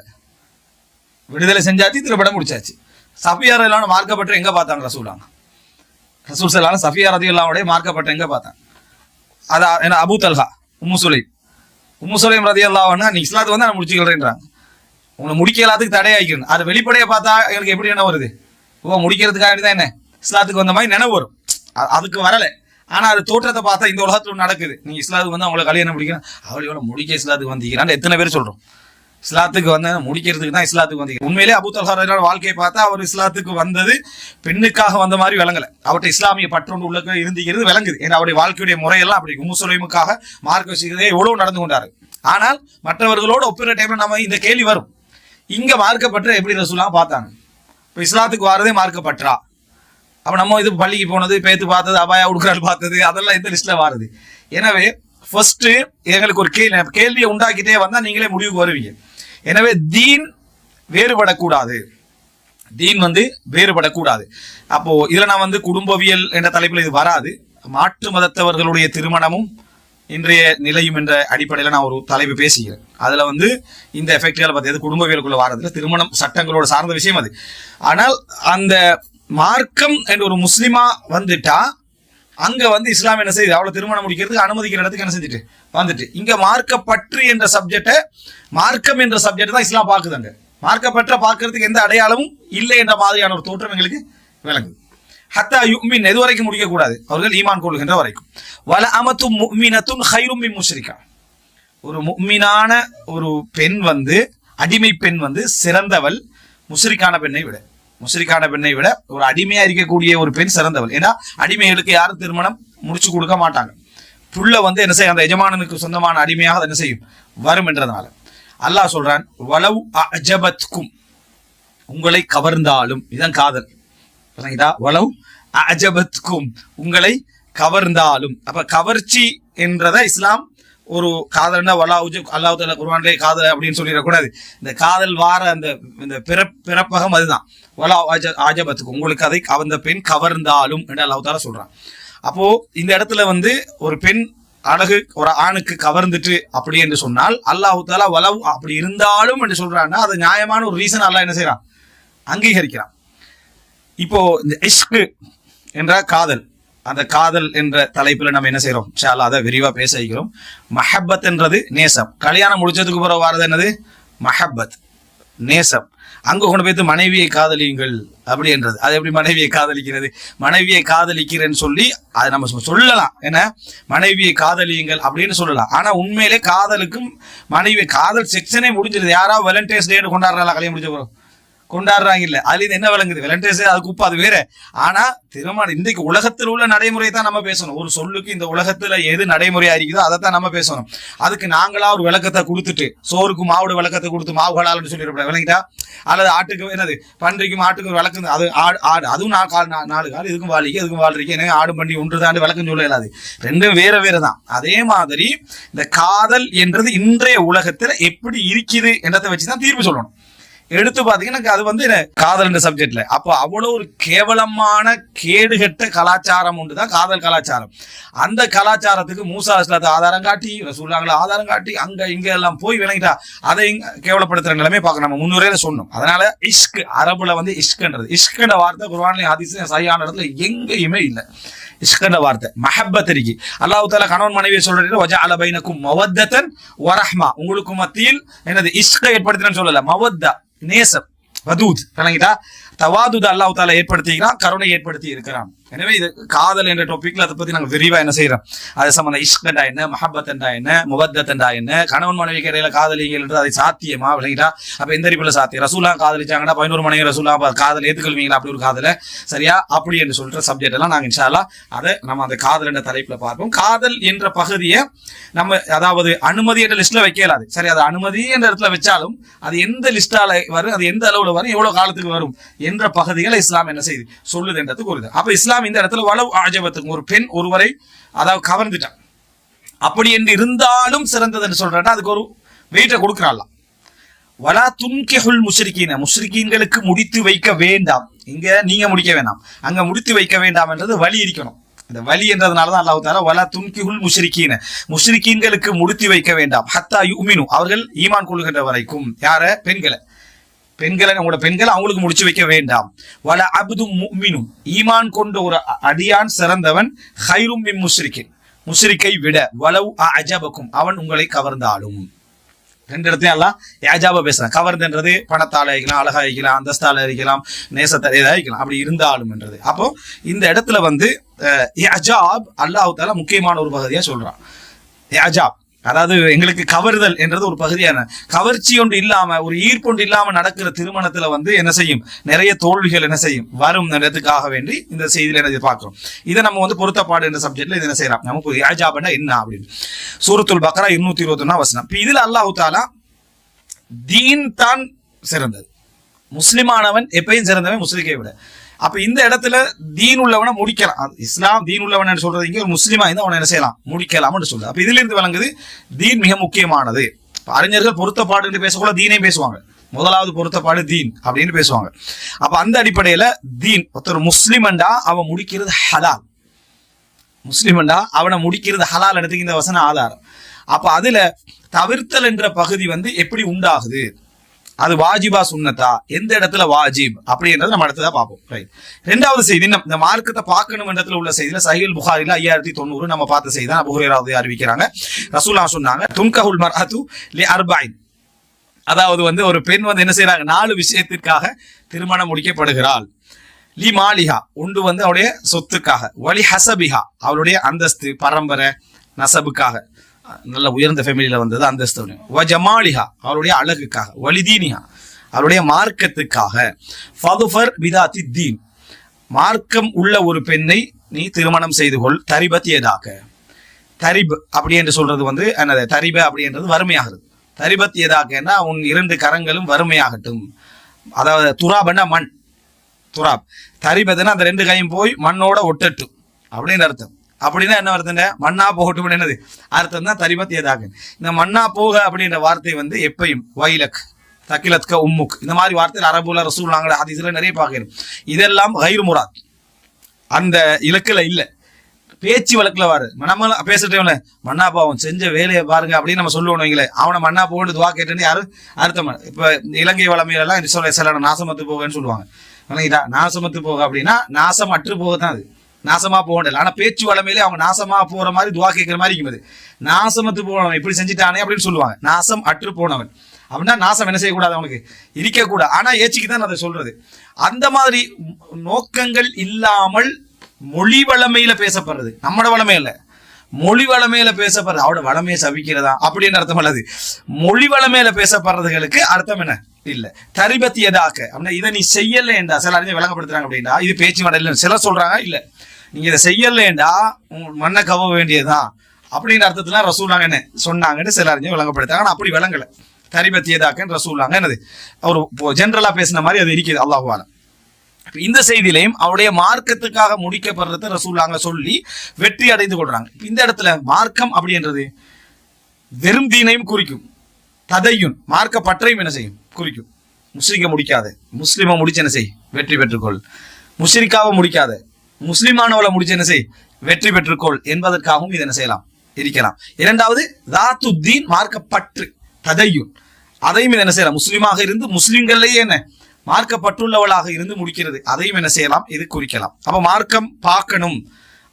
விடுதலை செஞ்சாச்சு, திருமணம் முடிச்சாச்சு. சஃபியா ரலியல்லாஹு மார்க்கப்பற்று எங்க பார்த்தாங்க ரசூலுல்லாஹ்? ரசூல் ஸல்லல்லாஹு அலைஹி சஃபியா ரலியல்லாஹு அன்ஹா மார்க்கப்பற்று எங்க பார்த்தாங்க? அதான் அபூ தல்ஹா உம்மு சுலைம் ரலியல்லாஹு அன்ஹா நீ இஸ்லாத்துக்கு நான் முடிச்சுக்கிறேன்றாங்க. உங்களை முடிக்க எல்லாத்துக்கு தடையாக்கணும். அது வெளிப்படையை பார்த்தா எனக்கு எப்படி என்ன வருது? முடிக்கிறதுக்காக தான் என்ன இஸ்லாத்துக்கு வந்த மாதிரி நினைவு வரும். அதுக்கு வரல. ஆனா அது தோற்றத்தை பார்த்தா இந்த உலகத்துல நடக்குது. நீங்க இஸ்லாத்துக்கு அவங்களை கல்யாணம் முடிக்கணும், அவளை முடிக்க இஸ்லாத்துக்கு வந்தீங்கன்னு எத்தனை பேர் சொல்றோம். இஸ்லாத்துக்கு முடிக்கிறதுக்கு தான் இஸ்லாத்துக்கு வந்தீங்க. உண்மையிலே அபூ தல்ஹா வாழ்க்கையை பார்த்தா அவர் இஸ்லாத்துக்கு வந்தது பெண்ணுக்காக வந்த மாதிரி விளங்கல. அவர்கிட்ட இஸ்லாமிய பற்றொன்று உள்ள இருந்திக்கிறது விளங்குது. ஏன்னா அவருடைய வாழ்க்கையுடைய முறையெல்லாம் அப்படி உம்மு சுலைமுக்காக மார்க்க விஷயங்களே எவ்வளவு நடந்து கொண்டாரு. ஆனால் மற்றவர்களோடு ஒப்பிடுற டைம்ல நம்ம இந்த கேள்வி வரும், இங்க மார்க்கப்பற்ற எப்படி ரசூலுல்லாஹ் பார்த்தாங்க? இப்போ இஸ்லாத்துக்கு வாரதே மார்க்கப்பற்றா? அப்ப நம்ம இது பள்ளிக்கு போனது, பேத்து பார்த்தது, அபாயா உடுக்கிறாள் பார்த்தது, அதெல்லாம் இந்த லிஸ்ட்ல வாருது. எனவே ஃபர்ஸ்ட் எங்களுக்கு ஒரு கேள்வியை உண்டாக்கிட்டே வந்தா நீங்களே முடிவுக்கு வருவீங்க. எனவே தீன் வேறுபடக்கூடாது, தீன் வேறுபடக்கூடாது. அப்போ இதுல நான் குடும்பவியல் என்ற தலைப்பில் இது வராது. மாற்று மதத்தவர்களுடைய திருமணமும் இன்றைய நிலையும் என்ற அடிப்படையில் நான் ஒரு தலைப்பு பேசுகிறேன். அதுல இந்த எஃபெக்ட்களை பத்தி குடும்பவியலுக்குள்ள வாரதுல திருமணம் சட்டங்களோட சார்ந்த விஷயம் அது. ஆனால் அந்த மார்க்கம் என்ற ஒரு முஸ்லிமா வந்துட்டா அங்க இஸ்லாம் என்ன செய்யுது? அவளை திருமணம் முடிக்கிறதுக்கு அனுமதிக்கிற இடத்துக்கு என்ன செஞ்சுட்டு வந்துட்டு இங்க மார்க்கப்பற்று என்ற சப்ஜெக்ட, மார்க்கம் என்ற சப்ஜெக்ட் தான் இஸ்லாம் பாக்குதாங்க. மார்க்கப்பற்ற பாக்குறதுக்கு எந்த அடையாளமும் இல்லை என்ற மாதிரியான ஒரு தோற்றம் எங்களுக்கு விளங்குது. ஹத்தா யுமின், எது வரைக்கும் முடிக்க கூடாது? அவர்கள் ஈமான் கொள்கின்ற வரைக்கும். வல அமத்து முஃமினத்துன் கைரும் மின் முஷ்ரிகா, ஒரு முஃமினான ஒரு பெண் அடிமை பெண் சிறந்தவள் முஷ்ரிக்கான பெண்ணை விட. முஷ்ரிக்கான பெண்ணை விட ஒரு அடிமையா இருக்கக்கூடிய ஒரு பெண் சிறந்தவள். ஏன்னா அடிமைகளுக்கு யாரும் திருமணம் முடிச்சு கொடுக்க மாட்டாங்க. புள்ள என்ன செய்யும்? அந்த எஜமானனுக்கு சொந்தமான அடிமையாக என்ன செய்யும்? வரும் என்றதுனால அல்லாஹ் சொல்றான், வலவ் அஜபத்கும், உங்களை கவர்ந்தாலும். இதுதான் காதல். வலவ் அஜபத்கும், உங்களை கவர்ந்தாலும். அப்ப கவர்ச்சி என்றத இஸ்லாம் ஒரு காதல்னா அல்லாஹ் தஆலா குர்ஆனிலே காதல் அப்படின்னு சொல்லிடக்கூடாது. இந்த காதல் வார அந்த பிறப்பகம் அதுதான். வலா ஆஜபத்துக்கு, உங்களுக்கு அதை அந்த பெண் கவர்ந்தாலும் என்று அல்லாஹ் தஆலா சொல்றான். அப்போ இந்த இடத்துல ஒரு பெண் அழகு ஒரு ஆணுக்கு கவர்ந்துட்டு அப்படி என்று சொன்னால் அல்லாஹ் தஆலா வலவ் அப்படி இருந்தாலும் என்று சொல்றான்னா அது நியாயமான ஒரு ரீசன் அல்லாஹ் என்ன செய்யறான்? அங்கீகரிக்கிறான். இப்போ இந்த இஷ்கு என்ற காதல், அந்த காதல் என்ற தலைப்புல நம்ம என்ன செய்யறோம்? இன்ஷா அல்லாஹ் அதை விரிவா பேச வைக்கிறோம். மஹப்பத் என்றது நேசம். கல்யாணம் முடிச்சதுக்கு பிறகு வாரது என்னது? மஹப்பத், நேசம். அங்க கொண்டு போய் மனைவியை காதலியுங்கள் அப்படின்றது. அது எப்படி மனைவியை காதலிக்கிறது? மனைவியை காதலிக்கிறேன்னு சொல்லி அதை நம்ம சொல்லலாம், என்ன மனைவியை காதலியுங்கள் அப்படின்னு சொல்லலாம். ஆனா உண்மையிலே காதலுக்கும் மனைவி காதல் செக்ஷனே முடிஞ்சிருது. யாராவது வேலண்டைன்ஸ் டே கொண்டாடுறாங்களா? கல்யாணம் முடிஞ்ச போறோம் கொண்டாடுறாங்க இல்ல, அதுல இருந்து என்ன விளங்குது? வேலண்டைன்ஸ் டே அது குப்பை, அது வேற. ஆனா திருமணம் இன்றைக்கு உலகத்தில் உள்ள நடைமுறை தான் நம்ம பேசணும். ஒரு சொல்லுக்கு இந்த உலகத்துல எது நடைமுறையா இருக்குதோ அதை தான் நம்ம பேசணும். அதுக்கு நாங்களா ஒரு விளக்கத்தை கொடுத்துட்டு சோறுக்கு மாவோட விளக்கத்தை கொடுத்து மாவு ஹலால்னு சொல்லிடக்கூடாது, விளங்கிட்டா? அல்லது ஆட்டுக்கு என்னது பன்றிக்கும் ஆட்டுக்கு விளக்கு, அது ஆடு அதுவும் 4 கால், இதுக்கும் வாழிக்கு அதுக்கும் வாழ்றிக்கு, எனக்கு ஆடு பண்ணி ஒன்றுதான் விளக்கம் சொல்ல இயலாது. ரெண்டும் வேற வேற தான். அதே மாதிரி இந்த காதல் என்றது இன்றைய உலகத்துல எப்படி இருக்குது என்றதை வச்சுதான் தீர்ப்பு சொல்லணும். எடுத்து பாத்தீங்கன்னா அது வந்து காதல் என்ற சப்ஜெக்ட்ல அப்போ அவ்வளவு ஒரு கேவலமான கேடுகட்ட கலாச்சாரம் ஒன்றுதான் காதல் கலாச்சாரம். அந்த கலாச்சாரத்துக்கு மூசா அலைஹிஸ்ஸலாத்தை ஆதாரம் காட்டி, ரசூலுல்லாஹ்வை ஆதாரம் காட்டி, அங்க இங்க எல்லாம் போய் விளங்கிட்டா அதை கேவலப்படுத்துற நிலைமை பார்க்க நம்ம முன்னுரையில சொன்னோம். அதனால இஷ்க், அரபுல வந்து இஷ்க்ன்றது, இஷ்க்ன்ற வார்த்தை குர்ஆன்லயும் ஹதீஸ்லயும் சரியான இடத்துல எங்கேயுமே இல்லை. இஷ்கன்ற வார்த்தை மஹப்பத் இருக்கு. அல்லாஹ் தஆலா கணவன் மனைவியை சொல்றது வஜஅல பைனக்கும் மவத்தன் வரஹ்மா, உங்களுக்கு மத்தியில் என்னது இஷ்கை ஏற்படுத்தினு சொல்லல, மவத்தா நேசம், வதூத், விளங்கிட்டா? தவாதுத அல்லாஹ் தஆலா ஏற்படுத்திக்கிறான், கருணை ஏற்படுத்தி இருக்கிறான். எனவே இது காதல் என்ற டாபிக்ல அதை பத்தி நாங்க விரிவா என்ன செய்யறோம், அது சம்பந்தம் இஷ்கண்டா என்ன, மஹப்பத் என்றா என்ன, முவத்தத்தண்டா என்ன, கணவன் மனைவிக்கு இடையில காதலிகள் என்று அதை சாத்தியமா, விளங்கிட்டா? அப்ப எந்த அடிப்படையில் சாத்தியம்? ரசூலா காதலிச்சாங்கன்னா 11 மனைவி ரசூலா காதல் ஏத்துக்கொள்வீங்களா? அப்படி ஒரு காதலை சரியா அப்படி என்று சொல்ற சப்ஜெக்ட் எல்லாம் நாங்க இன்ஷா அல்லாஹ் அதை நம்ம அந்த காதல் என்ற தலைப்புல பார்ப்போம். காதல் என்ற பகுதியை நம்ம அதாவது அனுமதி என்ற லிஸ்ட்ல வைக்கலாது, சரி? அது அனுமதி என்ற இடத்துல வச்சாலும் அது எந்த லிஸ்டால வரும், அது எந்த அளவுல வரும், எவ்வளவு காலத்துக்கு வரும் என்ற பகுதிகளை இஸ்லாம் என்ன செய்யுது சொல்லுதுன்றது கூறுது. அப்ப இஸ்லாம் இந்த இடத்துல வலவ் ஆஜபத்துக்கு, ஒரு பெண் ஒருவரை அதாவது கவர்ந்துட்டான் அப்படி என்று இருந்தாலும் சிறந்தது என்று சொல்றா, அதுக்கு ஒரு வெயிட்ட கொடுக்கிறாள். வலா துன்கிஹுல் முஷ்ரிகீன, முஷ்ரிகீன்களுக்கு முடித்து வைக்க வேண்டாம். இங்க நீங்க முடிக்க வேண்டாம், அங்க முடித்து வைக்க வேண்டாம் என்றது வலி இருக்கணும். இந்த வலி என்றதுனாலதான் அல்லாஹ் தஆலா வலா துன்கிஹுல் முஷ்ரிகீன, முஷ்ரிகீன்களுக்கு முடித்து வைக்க வேண்டாம், ஹத்தா யுமினு, அவர்கள் ஈமான் கொள்கின்ற வரைக்கும். யார? பெண்களை, உங்களோட பெண்கள் அவங்களுக்கு முடிச்சு வைக்க வேண்டாம். வல அப்து முஃமினும், ஈமான் கொண்ட ஒரு அடியான் சிறந்தவன், ஹைரும் மின் முஷ்ரிகின், முஷ்ரிக்கை விட, வலவ் அஜபக்கும், அவன் உங்களை கவர்ந்தாலும். ரெண்டு இடத்தையும் எல்லாம் ஏஜாபா பேசுறான். கவர்ந்துன்றது பணத்தால அழிக்கலாம், அழகா அழிக்கலாம், அந்தஸ்தால அழிக்கலாம், நேசத்தை ஏதாவது அழிக்கலாம், அப்படி இருந்தாலும் என்றது. அப்போ இந்த இடத்துல வந்து ஏஜாப் அல்லாஹ் தஆலா முக்கியமான ஒரு பகுதியா சொல்றான். ஏஜாப் அதாவது எங்களுக்கு கவர்தல் என்றது ஒரு பகுதியான கவர்ச்சி ஒன்று இல்லாம, ஒரு ஈர்ப்பொன்று இல்லாம நடக்கிற திருமணத்துல வந்து என்ன செய்யும், நிறைய தோல்விகள் என்ன செய்யும் வரும் என்றதுக்காக வேண்டி இந்த செய்தியில என்ன பார்க்கிறோம். இதை நம்ம வந்து பொருத்தப்பாடு என்ற சப்ஜெக்ட்ல இது என்ன செய்யலாம், நமக்கு ஏஜாப்னா என்ன அப்படின்னு சூரத்துல் பக்ரா 221 வசனம். இப்ப இதுல அல்லாஹ் தஆலா தீன் தான் சிறந்தது, முஸ்லிமானவன் எப்பயும் சிறந்தவன் முஸ்லிக்கை விட. அப்ப இந்த இடத்துல தீன் உள்ளவனை முடிக்கலாம், இஸ்லாம் தீன் உள்ளவன் சொல்றது இங்க ஒரு முஸ்லிமா இருந்தா அவனை என்ன செய்யலாம், முடிக்கலாம்னு சொல்லுது. அப்ப இதுல இருந்து விளங்குது தீன் மிக முக்கியமானது. அறிஞர்கள் பொருத்தப்பாடு என்று பேசக்கூட தீனே பேசுவாங்க, முதலாவது பொருத்தப்பாடு தீன் அப்படின்னு பேசுவாங்க. அப்ப அந்த அடிப்படையில தீன், ஒருத்தர் முஸ்லிமண்டா அவன் முடிக்கிறது ஹலால், முஸ்லிமண்டா அவனை முடிக்கிறது ஹலால் இடத்துக்கு இந்த வசன ஆதாரம். அப்ப அதுல தவிர்த்தல் என்ற பகுதி வந்து எப்படி உண்டாகுது, அது வாஜிபா சுன்னத்தா, எந்த இடத்துல வாஜிப் அப்படின்றது நம்ம அடுத்ததா பார்ப்போம். ரைட். ரெண்டாவது செய்தி, இந்த மார்க்கத்தை பார்க்கணும் இடத்துல உள்ள செய்தியில சஹீஹுல் புகாரில 5090 நம்ம பார்த்த செய்தி தான். அபூ ஹுரைரா அறிவிக்கிறாங்க, ரசூலுல்லாஹ் சொன்னாங்க, துன்கஹுல் மர்அத்து லி அர்பஇன், அதாவது வந்து ஒரு பெண் வந்து என்ன செய்யறாங்க, 4 விஷயத்திற்காக திருமணம் முடிக்கப்படுகிறாள். லி மாலிஹா, ஒன்று வந்து அவருடைய சொத்துக்காக, வலி ஹசபிஹா, அவருடைய அந்தஸ்து பரம்பரை நசபுக்காக, நல்ல உயர்ந்த ஃபேமிலியில வந்தது அந்தஸ்து, வஜமாலிஹா, அவருடைய அழகுக்காக, வலிதீனிஹா, அவருடைய மார்க்கத்துக்காக, ஃபதுஃபர் பிதாத்தி தீன், மார்க்கம் உள்ள ஒரு பெண்ணை நீ திருமணம் செய்து கொள், தரிபத் ஏதாக, தரிப் அப்படி என்று சொல்றது வந்து என்னது, தரிப அப்படின்றது வறுமையாகிறது, தரிபத் ஏதாக்கன்னா உன் 2 கரங்களும் வறுமையாகட்டும், அதாவது துராபன்னா மண், துராப், தரிபத்துனா அந்த 2 கையும் போய் மண்ணோட ஒட்டட்டும் அப்படின்னு அர்த்தம். அப்படின்னா என்ன அர்த்தம், மண்ணா போகட்டும் என்னது அர்த்தம் தான் தரிபத் ஏதாக. இந்த மண்ணா போக அப்படின்ற வார்த்தை வந்து எப்பயும் வைலக் தக்கிலத்க உம்முக், இந்த மாதிரி வார்த்தையில் அரபுல ரசூலுல்லாஹ் ஹதீஸ்ல நிறைய பார்க்கிறோம். இதெல்லாம் கைரு முராத், அந்த இலக்குல இல்ல, பேச்சு வழக்குல வாரு. நம்ம பேசுறேன் மண்ணா பாவம் செஞ்ச வேலையை பாருங்க அப்படின்னு நம்ம சொல்லுவோம் வைங்களே, அவனை மண்ணா போகணும் துவா கேட்டுன்னு யாரும் அர்த்தம். இப்ப இலங்கை வளமையிலாம் சொல்ல சில நாசமத்து போகன்னு சொல்லுவாங்க, நாசமத்து போக அப்படின்னா நாசம் அற்று போக தான் அது, நாசமா போகல. ஆனா பேச்சு வளமையிலே அவங்க நாசமா போற மாதிரி துவா கேட்கிற மாதிரி இருக்குது. நாசமத்து போனவன் இப்படி செஞ்சுட்டானே அப்படின்னு சொல்லுவாங்க. நாசம் அற்று போனவன் அப்படின்னா நாசம் என்ன செய்யக்கூடாது, அவனுக்கு இருக்கக்கூடாது. ஆனா ஏச்சிக்கு தான் அதை சொல்றது. அந்த மாதிரி நோக்கங்கள் இல்லாமல் மொழி வளமையில பேசப்படுறது, நம்மட வளமை இல்லை, மொழி வளமையில பேசப்படுறது. அவட வளமையை சபிக்கிறதா அப்படின்னு அர்த்தம் அல்லது மொழி வளமையில பேசப்படுறதுகளுக்கு அர்த்தம் என்ன இல்ல. தரிபத்தியதாக்க அப்படின்னா இதை நீ செய்யலேண்டா, சில அறிஞர் விளங்கப்படுத்துறாங்க அப்படின்னா இது பேச்சு வடல. சிலர் சொல்றாங்க இல்ல நீங்க இதை செய்யலேண்டா மண்ணை கவ வேண்டியதுதான் அப்படின்ற அர்த்தத்துல ரசூலாங்க என்ன சொன்னாங்கன்னு சில அறிஞர் விளங்கப்படுத்தாங்க. ஆனா அப்படி விளங்கல. தரிபத்தியதாக்கன்னு ரசூலாங்க என்னது ஒரு ஜென்ரலா பேசின மாதிரி அது இருக்குது. அல்லாஹ்வால இந்த செய்தியிலையும் அவருடைய மார்க்கத்துக்காக முடிக்கப்படுறத ரசூலாங்க சொல்லி வெற்றி அடைந்து கொள்றாங்க. இந்த இடத்துல மார்க்கம் அப்படின்றது வெறும் தீனையும் குறிக்கும், ததையும் மார்க்க பற்றையும் என்ன செய்யும் குறிக்கும். முஸ்லிக்க முடிக்காத முஸ்லிமை முடிச்சு என்ன செய் வெற்றி பெற்றுக்கொள், முஸ்லிக்காவை முடிக்காத முஸ்லிமானவளை முடிச்சு என்ன செய் வெற்றி பெற்றுக்கொள் என்பதற்காகவும் இது என்ன செய்யலாம் இருக்கலாம். இரண்டாவது தாத்துத்தீன் மார்க்கப்பற்று ததையும், அதையும் என்ன செய்யலாம் முஸ்லிமாக இருந்து முஸ்லிம்கள்லேயே என்ன மார்க்கப்பட்டுள்ளவளாக இருந்து முடிக்கிறது, அதையும் என்ன செய்யலாம் இது குறிக்கலாம். அப்ப மார்க்கம் பார்க்கணும்,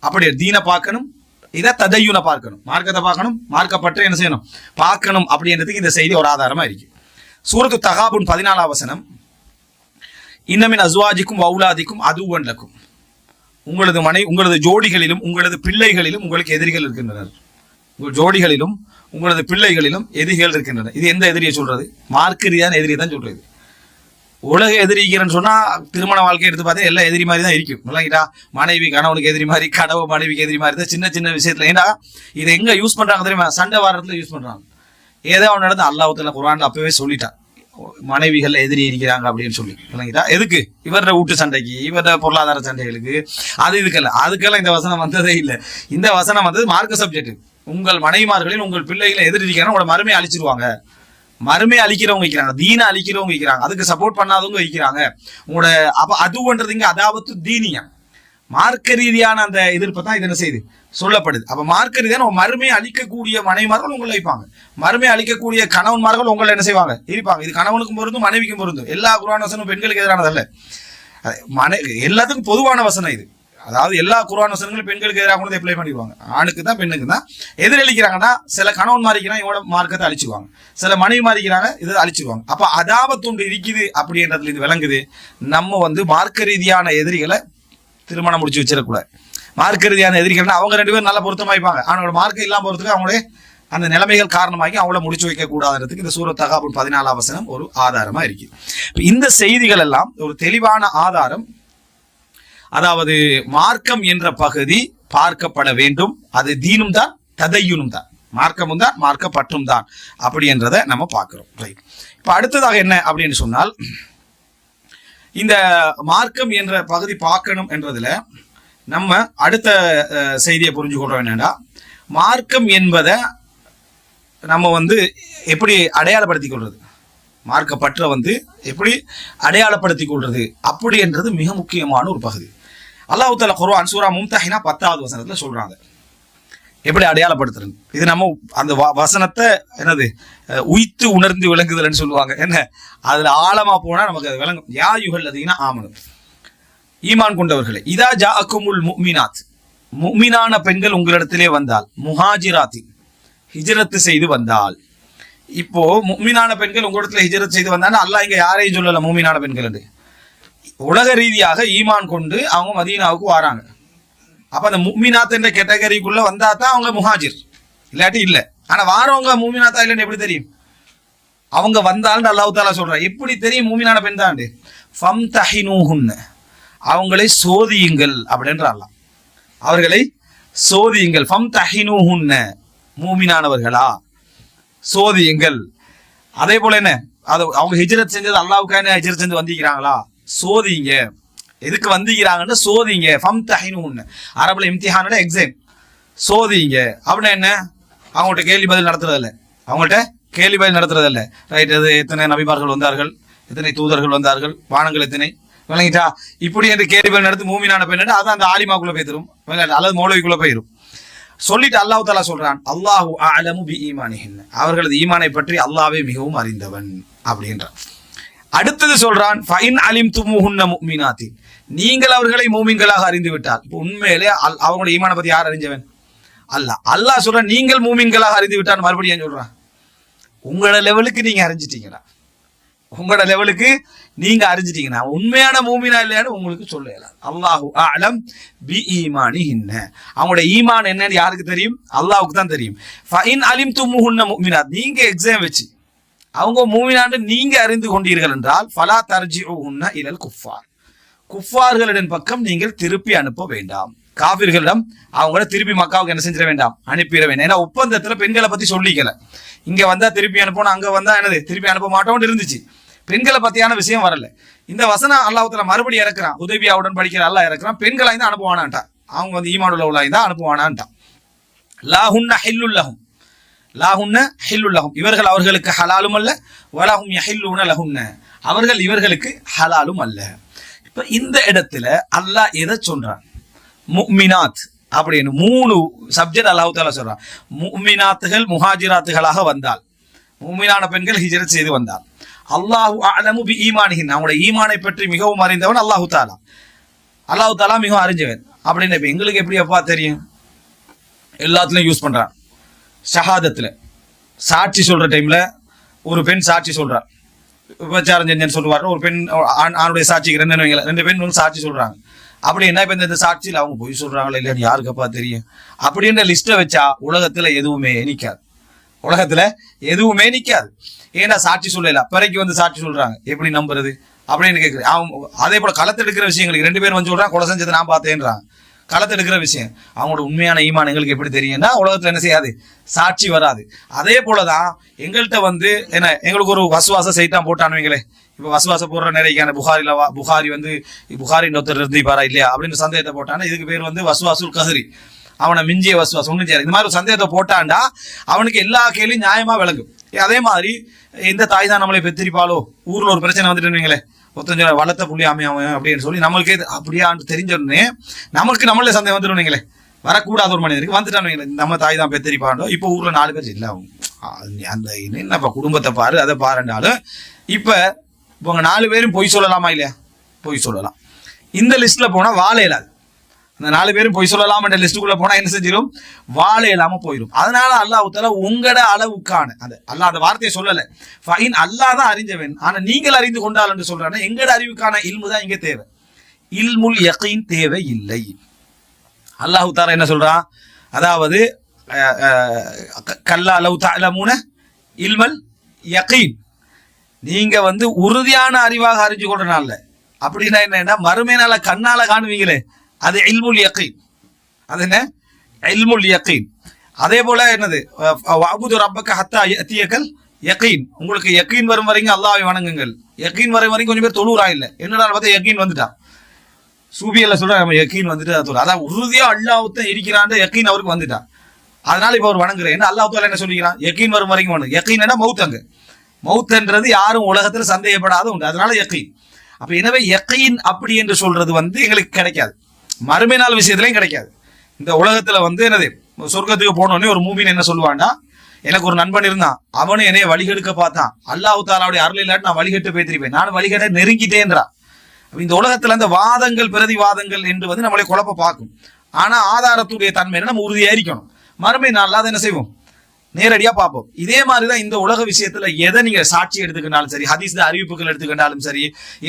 அப்படி தீனை பார்க்கணும், இதை ததையுனை பார்க்கணும், மார்க்கத்தை பார்க்கணும், மார்க்கப்பற்று என்ன செய்யணும் பார்க்கணும் அப்படின்றதுக்கு இந்த செய்தி ஒரு ஆதாரமா இருக்கு. சூரத்து தகாபுன் 14ஆம் வசனம், இன்னமின் அஸ்வாஜிக்கும் வௌலாதிக்கும் அதுவன் லக்கும், உங்களது உங்களது ஜோடிகளிலும் உங்களது பிள்ளைகளிலும் உங்களுக்கு எதிரிகள் இருக்கின்றனர். உங்கள் ஜோடிகளிலும் உங்களது பிள்ளைகளிலும் எதிரிகள் இருக்கின்றன. இது எந்த எதிரியை சொல்றது? மார்க்க ரீதியான எதிரியை தான் சொல்றது. உலக எதிரிக்கிறன்னு சொன்னா திருமண வாழ்க்கை எடுத்து பார்த்தா எல்லாம் எதிரி மாதிரி தான் இருக்கும். இல்லைங்களா? மனைவி கணவனுக்கு எதிரி மாதிரி, கனவு மனைவிக்கு எதிரி மாதிரி தான் சின்ன சின்ன விஷயத்துல. ஏன்னா இதை எங்க யூஸ் பண்றாங்க தெரியுமா? சண்டை வாரத்துல யூஸ் பண்றாங்க. ஏதோ ஒன்று நடந்து அல்லாஹ் தஆலா குர்ஆன்ல அப்பவே சொல்லிட்டான், மனைவிகள் எதிரி இருக்கிறாங்க அப்படின்னு சொல்லி. இல்லைங்களா? எதுக்கு? இவர வீட்டு சண்டைக்கு, இவர பொருளாதார சண்டைகளுக்கு, அது அதுக்கெல்லாம் இந்த வசனம் வந்ததே இல்லை. இந்த வசனம் வந்தது மார்க்க சப்ஜெக்ட். உங்கள் மனைவிமார்களில் உங்கள் பிள்ளைகளை எதிரி இருக்கிறாங்க, உங்களோட மறுமையை அழிச்சிருவாங்க. மறுமையை அழிக்கிறவங்க வைக்கிறாங்க, தீனை அழிக்கிறவங்க வைக்கிறாங்க, அதுக்கு சப்போர்ட் பண்ணாதவங்க வைக்கிறாங்க உங்களோட. அப்ப அதுன்றது இங்க அதாவது தீனியா மார்க்க ரீதியான அந்த எதிர்ப்பு தான் இது என்ன செய்யுது சொல்லப்படுது. அப்ப மார்க்க ரீதியான மறுமையை அழிக்கக்கூடிய மனைவிமார்கள் உங்களை வைப்பாங்க, மறுமையை அழிக்கக்கூடிய கணவன்மார்கள் உங்களை என்ன செய்வாங்க இருப்பாங்க. இது கணவனுக்கும் பொருந்தும் மனைவிக்கும் பொருந்தும். எல்லா குர்ஆன் வசனமும் பெண்களுக்கு எதிரானதல்ல, எல்லாத்துக்கும் பொதுவான வசனம் இது. அதாவது எல்லா குர்ஆன் வசனங்களும் பெண்களுக்கு எதிராக கூட அப்ளை பண்ணிடுவாங்க. ஆணுக்கு தான் பெண்ணுக்கு தான். எதிரளிக்கிறாங்கன்னா சில கணவன் மாறிக்கிறாங்க, இவனோட மார்க்கத்தை அழிச்சுவாங்க, சில மனைவி மாறிக்கிறாங்க, இதை அழிச்சுவாங்க. அப்ப அதாபத்துண்டு இருக்குது அப்படின்றதுல இது விளங்குது. நம்ம மார்க்க ரீதியான எதிரிகளை திருமணம் முடிச்சு வச்சிடக்கூடாது. மார்க்க ரீதியான எதிரிகள்னா அவங்க ரெண்டு பேரும் நல்லா பொருத்தமாயிப்பாங்க, அவனோட மார்க்கம் இல்லாம போறதுக்கு அவங்களுடைய அந்த நிலைமைகள் காரணமாகி அவங்கள முடிச்சு வைக்க கூடாதுன்றதுக்கு இந்த சூரத் தகாபுன் 14ஆம் வசனம் ஒரு ஆதாரமா இருக்கு. இந்த செய்திகள் எல்லாம் ஒரு தெளிவான ஆதாரம். அதாவது மார்க்கம் என்ற பகுதி பார்க்கப்பட வேண்டும், அது தீனும் தான் ததையுனும் தான், மார்க்கமும் தான் மார்க்கப்பற்றும் தான் அப்படி என்றதை நம்ம பார்க்கிறோம். ரைட். இப்ப அடுத்ததாக என்ன அப்படின்னு சொன்னால், இந்த மார்க்கம் என்ற பகுதி பார்க்கணும் என்றதுல நம்ம அடுத்த செய்தியை புரிஞ்சுக்கொள்றோம். என்னன்னா, மார்க்கம் என்பதை நம்ம எப்படி அடையாளப்படுத்திக் கொள்றது, மார்க்கப்பற்ற எப்படி அடையாளப்படுத்திக் கொள்றது அப்படி என்றது மிக முக்கியமான ஒரு பகுதி. அல்லாஹ் தஆலா குர்ஆன் சூரா மும்தஹினா 10வது வசனத்துல சொல்றாங்க எப்படி அடையாளப்படுத்துறது. இது நம்ம அந்த வசனத்தை என்னது உய்த்து உணர்ந்து விளங்குதல்னு சொல்லுவாங்க. என்ன அதுல ஆழமா போனா நமக்கு அது விளங்கும். யா யுஹல்லதீன ஆமனு, ஈமான் கொண்டவர்களே, இதா ஜாஅக்குமுல் முஃமினாத், முஃமினான பெண்கள் உங்களிடத்திலே வந்தால், முஹாஜிராத்தி ஹிஜ்ரத் செய்து வந்தால். இப்போ முஃமினான பெண்கள் உங்களிடத்துல ஹிஜ்ரத் செய்து வந்தால் அல்லாஹ் இங்க யாரையும் சொல்லல முஃமினான பெண்கள் என்று. உலக ரீதியாக ஈமான் கொண்டு அவங்க மதீனாவுக்கு வராங்க. அப்ப அந்த முஃமினாத் என்ற கேட்டகரிக்குள்ள வந்தா தான் அவங்க முஹாஜிர், இல்லாட்டி இல்லை. ஆனா வாரவங்க முஃமினாத்தா இல்லைன்னு எப்படி தெரியும்? அவங்க வந்தாலும் அல்லாஹ் தஆலா சொல்றான். எப்படி தெரியும் முஃமினான பெண் தான்? ஃபம்தஹினூஹுன்ன, அவங்களை சோதியுங்கள் அப்படின்ற அல்லாஹ். அவர்களை சோதியுங்கள். ஃபம்தஹினூஹுன்ன, முஃமினானவர்களா சோதியுங்கள். அதே போல என்ன, அது அவங்க ஹிஜ்ரத் செஞ்சது அல்லாஹ்வுக்கான ஹிஜ்ரத் செஞ்சு வந்திருக்கிறாங்களா சோதிங்க. எதுக்கு வந்திருக்கிறாங்கன்னு சோதிங்க. ஃபம்தஹினூஹுன்ன அரபுல இம்திஹானோட எக்ஸாம், சோதிங்க. அப்படின்னா என்ன? அவங்கள்ட்ட கேள்வி பதில் நடத்துறதில்ல, அவங்கள்ட்ட கேள்வி பதில் நடத்துறதில்ல. ரைட். அது எத்தனை நபிமார்கள் வந்தார்கள், எத்தனை தூதர்கள் வந்தார்கள், வானங்கள் எத்தனை, விளங்கிட்டா? இப்படி என்று கேள்வி பதில் நடத்து மூமினான பெண் அதான் அந்த ஆலிமாக்குள்ள போய்த்திரும் அல்லது மௌலவிக்குள்ள போயிரும். சொல்லிட்டு அல்லாஹ் தஆலா சொல்றான், அல்லாஹு அஅலமு பி ஈமானிஹின், அவர்களது ஈமானை பற்றி அல்லாஹ்வே மிகவும் அறிந்தவன் அப்படின்றான். அடுத்தது சொல்றான், ஃபஇன் அலிம்துமுஹுன்ன முஃமினாத்தின், நீங்கள் அவர்களை மூமின்களாக அறிந்து விட்டால், இப்போ உண்மையிலே அவங்களோட ஈமான பத்தி யார் அறிஞ்சவன்? அல்லாஹ். அல்லாஹ் சொல்ற நீங்கள் மூமின்களாக அறிந்து விட்டால் மறுபடியும் ஏன் சொல்றான்? உங்களோட லெவலுக்கு நீங்க அறிஞ்சிட்டீங்களா? உங்களோட லெவலுக்கு நீங்க அறிஞ்சிட்டீங்கன்னா உண்மையான மூமினா இல்லையான்னு உங்களுக்கு சொல்லலாம். அல்லாஹு அலம் பி ஈமானிஹின்ன, அவங்களோட ஈமான் என்னன்னு யாருக்கு தெரியும்? அல்லாஹ்வுக்கு தான் தெரியும். ஃபஇன் அலிம்துமுஹுன்ன முஃமினாத், நீங்க எக்ஸாம் வச்சு அவங்க மூமினான்னு நீங்க அறிந்து கொண்டீர்கள் என்றால் ஃபலா தர்ஜிஉஹுன்ன இலல் குஃபார், குஃபார்களின் பக்கம் நீங்கள் திருப்பி அனுப்ப வேண்டாம். காபிர்களிடம் அவங்கள திருப்பி மக்காவுக்கு என்ன செஞ்சிட வேண்டாம், அனுப்பிட வேண்டாம். ஏன்னா ஒப்பந்தத்துல பெண்களை பத்தி சொல்லிக்கல. இங்க வந்தா திருப்பி அனுப்பணும், அங்க வந்தா என்னது திருப்பி அனுப்ப மாட்டோம்னு இருந்துச்சு. பெண்களை பத்தியான விஷயம் வரல. இந்த வசனம் அல்லாஹ்வுத்தாலா மறுபடியும் இறக்குறான். உதவியாவுடன் படிக்கிற அல்லாஹ் இறக்குறான். பெண்களை தான் அனுப்புவானான்ட்டான். அவங்க வந்து ஈமானுள்ள உள்ளாய் தான் அனுப்புவானான்ட்டான். லாஹுன்ன ஹில்லுல்லஹும், லாஹுன்ன ஹில்லுல்லஹும், இவர்கள் அவர்களுக்கு ஹலாலும் அல்ல, வலஹும் யஹில்லுன லஹுன்ன, அவர்கள் இவர்களுக்கு ஹலாலும் அல்ல. இப்ப இந்த இடத்துல அல்லாஹ் எதை சொல்றான்? முஃமினாத் அப்படின்னு 3 சப்ஜெக்ட் அல்லாஹ் தஆலா சொல்றான். முஃமினாத்துகள் முஹாஜிராத்துகளாக வந்தால், முஃமினான பெண்கள் ஹிஜ்ரத் செய்து வந்தால், அல்லாஹு அலமு பி ஈமானிஹின், அவங்களோட ஈமானை பற்றி மிகவும் அறிந்தவன் அல்லாஹு தஆலா. அல்லாஹு தஆலா மிகவும் அறிஞ்சவன் அப்படின்னு எங்களுக்கு எப்படி அப்பா தெரியும்? எல்லாத்துலயும் யூஸ் பண்றான். ஷஹாதத்துல சாட்சி சொல்ற டைம்ல ஒரு பெண் சாட்சி சொல்றான், விபச்சாரம் செஞ்சேன்னு சொல்லுவாரு. ஒரு பெண் ஆணுடைய சாட்சிக்கு 2 பெண் வந்து சாட்சி சொல்றாங்க. அப்படின்னா இப்ப இந்த சாட்சியில் அவங்க பொய் சொல்றாங்களா இல்லையான்னு யாருக்கப்பா தெரியும்? அப்படின்ற லிஸ்ட்டை வச்சா உலகத்துல எதுவுமே நிக்காது. உலகத்துல எதுவுமே நிக்காது. ஏன்னா சாட்சி சொல்லல, பிறகு வந்து சாட்சி சொல்றாங்க, எப்படி நம்புறது அப்படின்னு கேட்குறது. அவங்க அதே போல களத்தெடுக்கிற விஷயங்களுக்கு 2 பேர் வந்து சொல்றாங்க, கொலை செஞ்சதை நான் பார்த்தேன்றாங்க. களத்தெடுக்கிற விஷயம் அவங்களோட உண்மையான ஈமான் எங்களுக்கு எப்படி தெரியும்னா உலகத்துல என்ன செய்யாது, சாட்சி வராது. அதே போலதான் எங்கள்கிட்ட வந்து என்ன, எங்களுக்கு ஒரு வசுவாச சைட்டான் போட்டானுவீங்களே. இப்போ வசுவாச போடுற நிறைய புகாரி வந்து புகாரின் ஒருத்தர் இருந்துப்பாரா இல்லையா அப்படின்னு சந்தேகத்தை போட்டானா, இதுக்கு பேர் வந்து வசுவாசுல் கஹரி, அவனை மிஞ்சிய வசுவாசம் ஒன்றும் செய்யாது. இந்த மாதிரி ஒரு சந்தேகத்தை போட்டான்டா அவனுக்கு எல்லா கேள்வியும் நியாயமா விளங்கும். அதே மாதிரி எந்த தாய் தான் நம்மளை பெத்திரிப்பாலோ, ஊர்ல ஒரு பிரச்சனை வந்துட்டு ஒருத்தஞ்ச வளர்த்த புள்ளி அமையாம அப்படின்னு சொல்லி நம்மளுக்கே அப்படியா தெரிஞ்சோடனே நமக்கு நம்மளே சந்தேகம் வந்துடுவீங்களே. வரக்கூடாத ஒரு மனிதருக்கு வந்துட்டானுங்களே, நம்ம தாய் தான் பெத்திரிப்பாண்டோ. இப்போ ஊர்ல 4 பேர் இல்லை, அவங்க அந்த என்னப்பா குடும்பத்தை பாரு அதை பாருண்டாலும் இப்ப இவங்க 4 பேரும் பொய் சொல்லலாமா இல்லையா? பொய் சொல்லலாம். இந்த லிஸ்ட்ல போனா வாழ இயலாது. அந்த 4 பேரும் பொய் சொல்லலாம் என்ற லிஸ்டுக்குள்ள போனா என்ன செஞ்சிடும், வாழ இல்லாம போயிடும். அதனால அல்லாஹ் தஆலா உங்களோட அளவுக்கான அந்த அல்லாஹ் அந்த வார்த்தையை சொல்லல. ஃபைன் அல்லாஹ் தான் அறிஞ்சவன், ஆனா நீங்கள் அறிந்து கொண்டால் என்று சொல்றானே, எங்களோட அறிவுக்கான இல்மு தான் இங்க தேவை. இல்முல் யகீன் தேவை இல்லை. அல்லாஹ் தஆலா என்ன சொல்றான்? அதாவது கல்லா லவ் தஅலமூன இல்மல் யகீன், நீங்க வந்து உறுதியான அறிவாக அறிஞ்சு கொண்டனால. அப்படின்னா என்னன்னா மறுமையினால கண்ணால காணுவீங்களே, அது இல்முல் யகீன். அது என்ன? இல்முல் யகீன். அதே போல என்னது, வஅபுது ரப்பக ஹத்தா யஅதியகல் யகீன், உங்களுக்கு யகீன் வரும் வரைக்கும் அல்லாஹ்வை வணங்குங்கள். யகீன் வரும் வரைக்கும் கொஞ்சம் பேர் தொழுறா இல்ல, என்னடா பார்த்தா யகீன் வந்துட்டான். சூபியல்ல சொல்ற நம்ம யகீன் வந்துட்டு அதான் உறுதியா அல்லாஹ்வுதான் இருக்கிறான், யகீன் அவருக்கு வந்துட்டான். அதனால இப்ப அவர் வணங்குறேன். என்ன அல்லாஹ் தஆலா என்ன சொல்லிக்கிறான்? யகீன் வரும் வரைக்கும் வணங்கு. யகீன்னா மௌத்தங்க, மௌத்ன்றது யாரும் உலகத்துல சந்தேகப்படாத உண்டு. அதனால யகீன். அப்ப எனவே யகீன் அப்படி என்று சொல்றது வந்து எங்களுக்கு கிடைக்காது, மறுமை நாள் விஷயத்துலயும் கிடைக்காது. இந்த உலகத்துல வந்து என்னது, சொர்க்கத்துக்கு போனோடனே ஒரு மூமின் என்ன சொல்லுவான்னா, எனக்கு ஒரு நண்பன் இருந்தான், அவனு என்னைய வழிகெடுக்க பார்த்தான், அல்லாஹ் தஆலாவுடைய அருள் இல்லாட்டி நான் வழிகெட்டு போய்த்திருப்பேன், நான் வழிகெட்ட நெருங்கிட்டேன்றான். இந்த உலகத்துல அந்த வாதங்கள் பிரதிவாதங்கள் என்று வந்து நம்மளை குழப்ப பார்க்கும். ஆனா ஆதாரத்துடைய தன்மை நம்ம உறுதியா இருக்கணும். மறுமை நாள்ல அதை என்ன செய்வோம், நேரடியா பார்ப்போம். இதே மாதிரிதான் இந்த உலக விஷயத்துல எதை நீங்க சாட்சி எடுத்துக்கிட்டாலும் சரி, ஹதீஸ்ல அறிவிப்புகள் எடுத்துக்கிட்டாலும் சரி,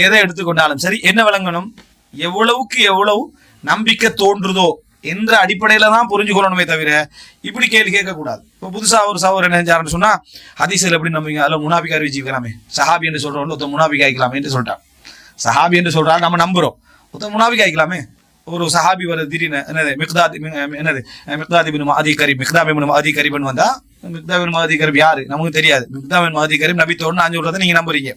எதை எடுத்துக்கொண்டாலும் சரி, என்ன விளங்கணும், எவ்வளவுக்கு எவ்வளவு நம்பிக்கை தோன்றுதோ என்ற அடிப்படையில தான் புரிஞ்சு கொள்ளணுமே தவிர இப்படி கேள்வி கேட்க கூடாது. இப்போ புதுசா ஒரு சகோதரர் என்ன செஞ்சாருன்னு சொன்னா, ஹதீஸ்ல எப்படி நம்புவீங்க, அதுல முனாபிக் அறிவிச்சுக்கலாமே, சஹாபி என்று சொல்றவங்க ஒருத்தர் முனாபிக் ஆயிக்கலாமே என்று சொல்லிட்டான். சஹாபி என்று சொல்றாரு, நம்ம நம்புறோம், ஒருத்தர் முனாபிக் ஆயிக்கலாமே. ஒரு சஹாபி வர திடீர்னு என்னது மிக்தாத் இப்னு மஅதி கரீப், மிக்தாம் இப்னு மஅதி கரீப்னு வந்தா, மிக்தாம் இப்னு மஅதி கரீப் யாரு நமக்கு தெரியாது. மிக்தாம் இப்னு மஅதி கரீப் நபி தோன்னு நான் சொல்றதை நீங்க நம்புறீங்க.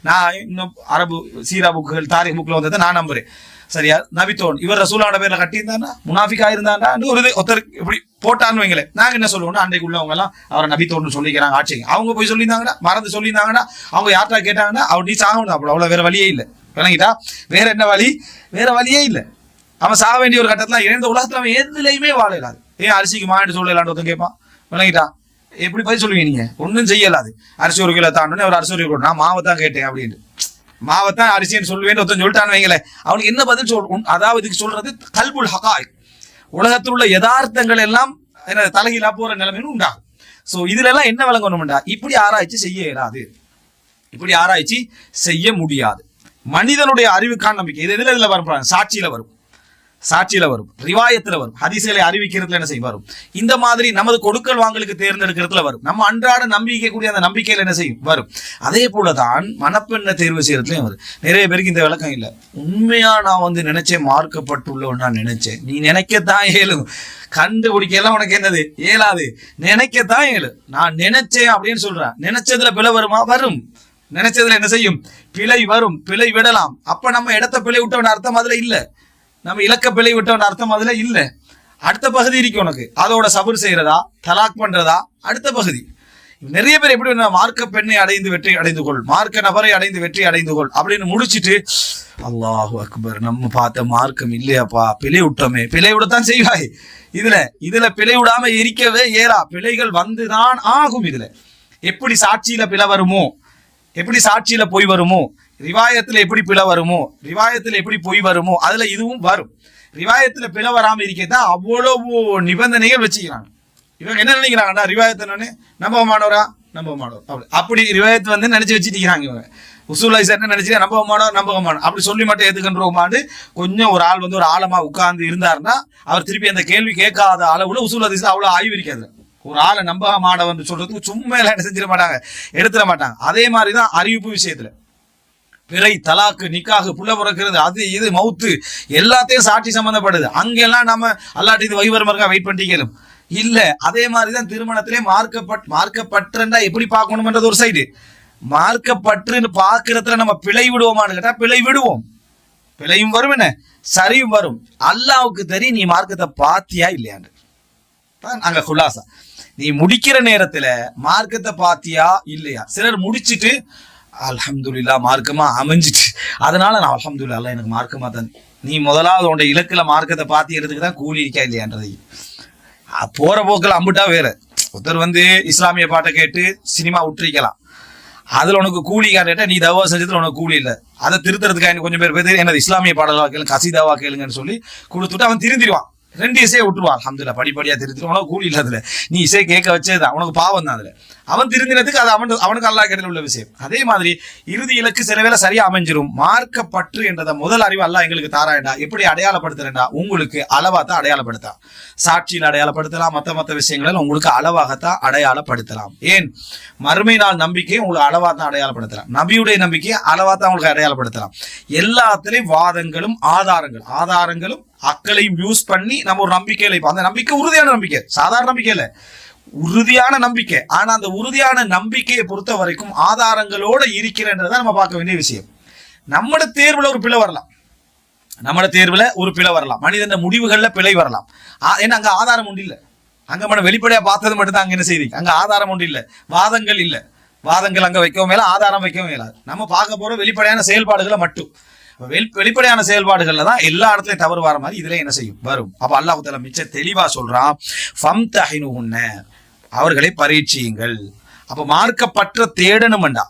நான் இன்னும் அரபு சீரா புக்குகள் தாரிக் புக்ல வந்ததை நான் நம்புறேன். சரியா? நபித்தோன் இவர் ரசூலான பேர்ல கட்டியிருந்தானா, முனாஃபிகா இருந்தாண்டா ஒரு ஒருத்தர் இப்படி போட்டான்னு வைங்களேன். நாங்க என்ன சொல்லுவோம்னா, அன்றைக்கு உள்ளவங்க எல்லாம் அவரை நபித்தோன்னு சொல்லிக்கிறாங்க, ஆட்சிங்க அவங்க போய் சொல்லியிருந்தாங்கன்னா, மறந்து சொல்லியிருந்தாங்கன்னா, அவங்க யார்ட்டா கேட்டாங்கன்னா அவர் நீ சாகணும், அப்போ அவ்வளவு வேற வழியே இல்லை. விளங்கிட்டா? வேற என்ன வழி, வேற வழியே இல்லை. அவன் சாக வேண்டிய ஒரு கட்டத்துல இணைந்த உலகத்துல அவன் எதுலையுமே வாழலாது. ஏன் அரிசிக்கு மாட்டு சொல்லலான்னு ஒருத்தன் கேட்பான். விளங்கிட்டா? எப்படி போய் சொல்லுவீங்க நீங்க, ஒன்றும் செய்யலாது. அரிசி 1 கிலோ தாண்டோன்னு அவர் அரிசி 1 கிலோ, நான் மாவை தான் கேட்டேன் அப்படின்னு. மாவைத்தான் அரிசின்னு சொல்லுவேன்னு ஒருத்தன் சொல்லிட்டான்னு வைங்களேன், அவனுக்கு என்ன பதில் அதாவது இதுக்கு சொல்றது கல்புல் ஹகாய், உலகத்தில் உள்ள யதார்த்தங்கள் எல்லாம் என்ன தலைகீழா போற நிலைமைன்னு உண்டாகும். சோ இதுல எல்லாம் என்ன விளங்கணும்டா, இப்படி ஆராய்ச்சி செய்ய இயலாது, இப்படி ஆராய்ச்சி செய்ய முடியாது. மனிதனுடைய அறிவுக்கான நம்பிக்கை இது எதுல வரும்? சாட்சியில வரும், சாட்சியில வரும், ரிவாயத்துல வரும், ஹதீஸ்களை அறிவிக்கிறதுல என்ன செய்யும் வரும். இந்த மாதிரி நமது கொடுக்கல் வாங்கலுக்கு தேர்ந்தெடுக்கிறதுல வரும், நம்ம அன்றாட நம்பிக்கை கூடிய அந்த நம்பிக்கையில என்ன செய்யும் வரும். அதே போலதான் மனப்பெண்ணை தேர்வு செய்யறதுலயும் வரும். நிறைய பேருக்கு இந்த விளக்கம் இல்லை. உண்மையா நான் நினைச்சேன் மார்க்கப்பட்டுள்ளவன் நான் நினைச்சேன். நீ நினைக்கத்தான் இயலும், கண்டுபிடிக்க எல்லாம் உனக்கு என்னது இயலாது, நினைக்கத்தான் இயலு. நான் நினைச்சேன் அப்படின்னு சொல்றேன், நினைச்சதுல பிழை வருமா? வரும். நினைச்சதுல என்ன செய்யும்? பிழை வரும், பிழை விடலாம். அப்ப நம்ம இடத்த பிழை விட்டவன் அர்த்தம் அதுல இல்ல, நம்ம இலக்க பிழை விட்டவன் அர்த்தம் அதுல இல்ல. அடுத்த பகுதி இருக்கு உனக்கு, அதோட சபர் செய்யறதா தலாக் பண்றதா அடுத்த பகுதி. நிறைய பேர் எப்படி மார்க்க பெண்ணை அடைந்து வெற்றி அடைந்து கொள், மார்க்க நபரை அடைந்து வெற்றி அடைந்து கொள் அப்படின்னு முடிச்சுட்டு அல்லாஹு அக்பர் நம்ம பார்த்த மார்க்கம் இல்லையாப்பா, பிழை விட்டோமே. பிழை விடத்தான் செய்வாய். இதுல பிழை விடாம இருக்கவே ஏறா, பிழைகள் வந்துதான் ஆகும். இதுல எப்படி சாட்சியில பிழை வருமோ, எப்படி சாட்சியில பொய் வருமோ, ரிவாயத்துல எப்படி பிழை வருமோ, ரிவாயத்துல எப்படி பொய் வருமோ, அதுல இதுவும் வரும். ரிவாயத்துல பிழை வராம இருக்கதான் அவ்வளவு நிபந்தனைகள் வச்சுக்கிறாங்க. இவங்க என்ன நினைக்கிறாங்கன்னா ரிவாயத்தை நம்பமானவரா நம்பமானவர் அப்படி ரிவாயத்தை நினைச்சு வச்சுக்கிறாங்க. இவங்க உசூலாய் சார் நினைச்சு நம்பகமான அப்படி சொல்லி மட்டும் ஏத்துக்கின்றோமான்னு கொஞ்சம் ஒரு ஆள் ஒரு ஆழமா உட்கார்ந்து இருந்தாருன்னா அவர் திருப்பி அந்த கேள்வி கேட்காத அளவுல உசூல் ஹதீஸ்ல அவ்வளவு ஆய்வு இருக்காது. ஒரு ஆளை நம்பகமானவன் சொல்றதுக்கு சும்மா எல்லாம் என்ன செஞ்சிட மாட்டாங்க, எடுத்துட மாட்டாங்க. அதே மாதிரிதான் அறிவிப்பு விஷயத்துல பிறை தலாக்கு நிக்காக புள்ள பிறக்கிறது அது இது மவுத்து எல்லாத்தையும் சாட்சி சம்பந்தப்படுது. அங்கெல்லாம் நம்ம அல்லாட்டி இது வைவரமருக்கா வெயிட் பண்ணிக்கலும் இல்ல. அதே மாதிரிதான் திருமணத்திலே மார்க்கப்பற்றா எப்படி பார்க்கணும்ன்றது ஒரு சைடு, மார்க்கப்பற்றுன்னு பார்க்கறதுல நம்ம பிழை விடுவோமான்னு கேட்டா பிழை விடுவோம், பிழையும் வரும் என்ன சரியும் வரும். அல்லாவுக்கு தெரியும் நீ மார்க்கத்தை பாத்தியா இல்லையான்னு. அங்க குலாசா நீ முடிக்கிற நேரத்துல மார்க்கத்தை பாத்தியா இல்லையா. சிலர் முடிச்சுட்டு அல்ஹம்துலில்லாஹ் மார்க்கமா அமைஞ்சிட்டு அதனால நான் அல்ஹம்துலில்லாஹ் எனக்கு மார்க்கமா தான். நீ முதலாவது உன்னுடைய இலக்குல மார்க்கத்தை பாத்திக்கிறதுக்கு தான் கூலி இருக்கா இல்லையான்றது. போற போக்கில் அம்புட்டா வேற. ஒருத்தர் இஸ்லாமிய பாட்டை கேட்டு சினிமா விட்டுருக்கலாம், அதுல உனக்கு கூலி கேட்டா நீ தவா செஞ்சதுல உனக்கு கூலி இல்லை. அதை திருத்துறதுக்காக கொஞ்சம் பேர் எனது இஸ்லாமிய பாடலா கேளுங்க கசிதாவா கேளுங்கன்னு சொல்லி கொடுத்துட்டு அவன் திருந்திடுவான். 2 இசையை விட்டுருவான். அல்ஹம்துலில்லாஹ் படிப்படியா திருத்திட்டு உனக்கு கூலி இல்லை, அதுல நீ இசை கேட்க வச்சதுதான் உனக்கு பாவம் தான். அதுல அவன் திருந்தினதுக்கு அது அவனுக்கு அல்லாஹ் கேட்டதில் உள்ள விஷயம். அதே மாதிரி இறுதி இலக்கு சில வேளை சரியா அமைஞ்சிரும். மார்க்கப்பற்று என்றத முதல் அறிவு அல்லாஹ் எங்களுக்கு தாராயண்டா. எப்படி அடையாளப்படுத்துறேன்டா, உங்களுக்கு அளவாத்தான் அடையாளப்படுத்தலாம், சாட்சியில் அடையாளப்படுத்தலாம், மற்ற விஷயங்களில் உங்களுக்கு அளவாகத்தான் அடையாளப்படுத்தலாம். ஏன் மறுமை நாள் நம்பிக்கையை உங்களுக்கு அளவாத்தான் அடையாளப்படுத்தலாம், நபியுடைய நம்பிக்கையை அளவாத்தான் உங்களுக்கு அடையாளப்படுத்தலாம். எல்லாத்திலையும் வாதங்களும் ஆதாரங்களும் அக்களையும் யூஸ் பண்ணி நம்ம ஒரு நம்பிக்கையில அந்த நம்பிக்கை உறுதியான நம்பிக்கை, சாதாரண நம்பிக்கை இல்ல, உறுதியான நம்பிக்கை. ஆனா அந்த உறுதியான நம்பிக்கையை பொறுத்த வரைக்கும் ஆதாரங்களோட இருக்கிறன்றதான் நம்ம பார்க்க வேண்டிய விஷயம். நம்மட தேர்வுல ஒரு பிழை வரலாம், மனிதன் முடிவுகள்ல பிழை வரலாம். ஏன்னா அங்க ஆதாரம் ஒன்று இல்லை, அங்க நம்ம வெளிப்படையா பார்த்தது மட்டும் தான் அங்க என்ன செய்தி, அங்க ஆதாரம் ஒன்று இல்லை, வாதங்கள் இல்லை. வாதங்கள் அங்க வைக்கவும் மேல, ஆதாரம் வைக்கவும் மேலாது. நம்ம பார்க்க போற வெளிப்படையான செயல்பாடுகளை மட்டும். வெளிப்படையான செயல்பாடுகள்ல தான் எல்லா இடத்துலயும் தவறு வர மாதிரி இதுல என்ன செய்யும் வரும். அப்ப அல்லாஹ் தஆலா மிச்ச தெளிவா சொல்றான், ஃபம்தஹினுஹுன்ன, அவர்களை பரீட்சியுங்கள். அப்ப மார்க்கப்பற்ற தேடணும்டா,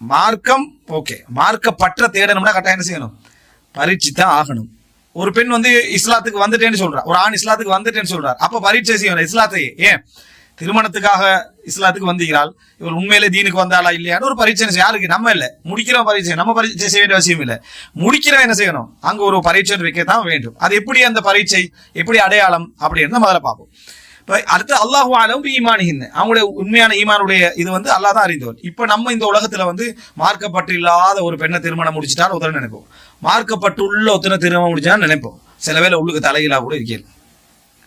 மார்க்கம் ஓகே, மார்க்கப்பற்ற தேடணும்னா கட்டாயம் என்ன செய்யணும், பரீட்சித்தான் ஆகணும். ஒரு பெண் இஸ்லாத்துக்கு வந்துட்டேன்னு சொல்றா, ஒரு ஆண் இஸ்லாத்துக்கு வந்துட்டேன்னு சொல்றார், அப்ப பரீட்சை செய்யணும் இஸ்லாத்தையே. ஏன் திருமணத்துக்காக இஸ்லாத்துக்கு வந்தீர்கள், இவர் உண்மையிலே தீனுக்கு வந்தாலா இல்லையான்னு ஒரு பரீட்சை யாருக்கு, நம்ம இல்லை முடிக்கிறோம் பரீட்சை, நம்ம பரீட்சை செய்ய வேண்டிய அவசியம் இல்லை, முடிக்கிறவன் என்ன செய்யணும், அங்க ஒரு பரீட்சை வைக்கத்தான் வேண்டும். அது எப்படி அந்த பரீட்சை, எப்படி அடையாளம் அப்படின்னு முதல்ல பார்ப்போம். அடுத்து அல்லாஹு அலம் ஈமானிஹின், அவங்களுடைய உண்மையான ஈமானுடைய இது அல்லாஹ் தான் அறிந்தவர். இப்ப நம்ம இந்த உலகத்துல மார்க்கப்பட்டு இல்லாத ஒரு பெண்ணை திருமணம் முடிச்சுட்டாலும் ஒருத்தர் நினைப்போம், மார்க்கப்பட்டு உள்ள ஒருத்தனை திருமணம் முடிச்சான்னு நினைப்போம். சில வேளை உள்ளுக்கு தலையிலா கூட இருக்கேன்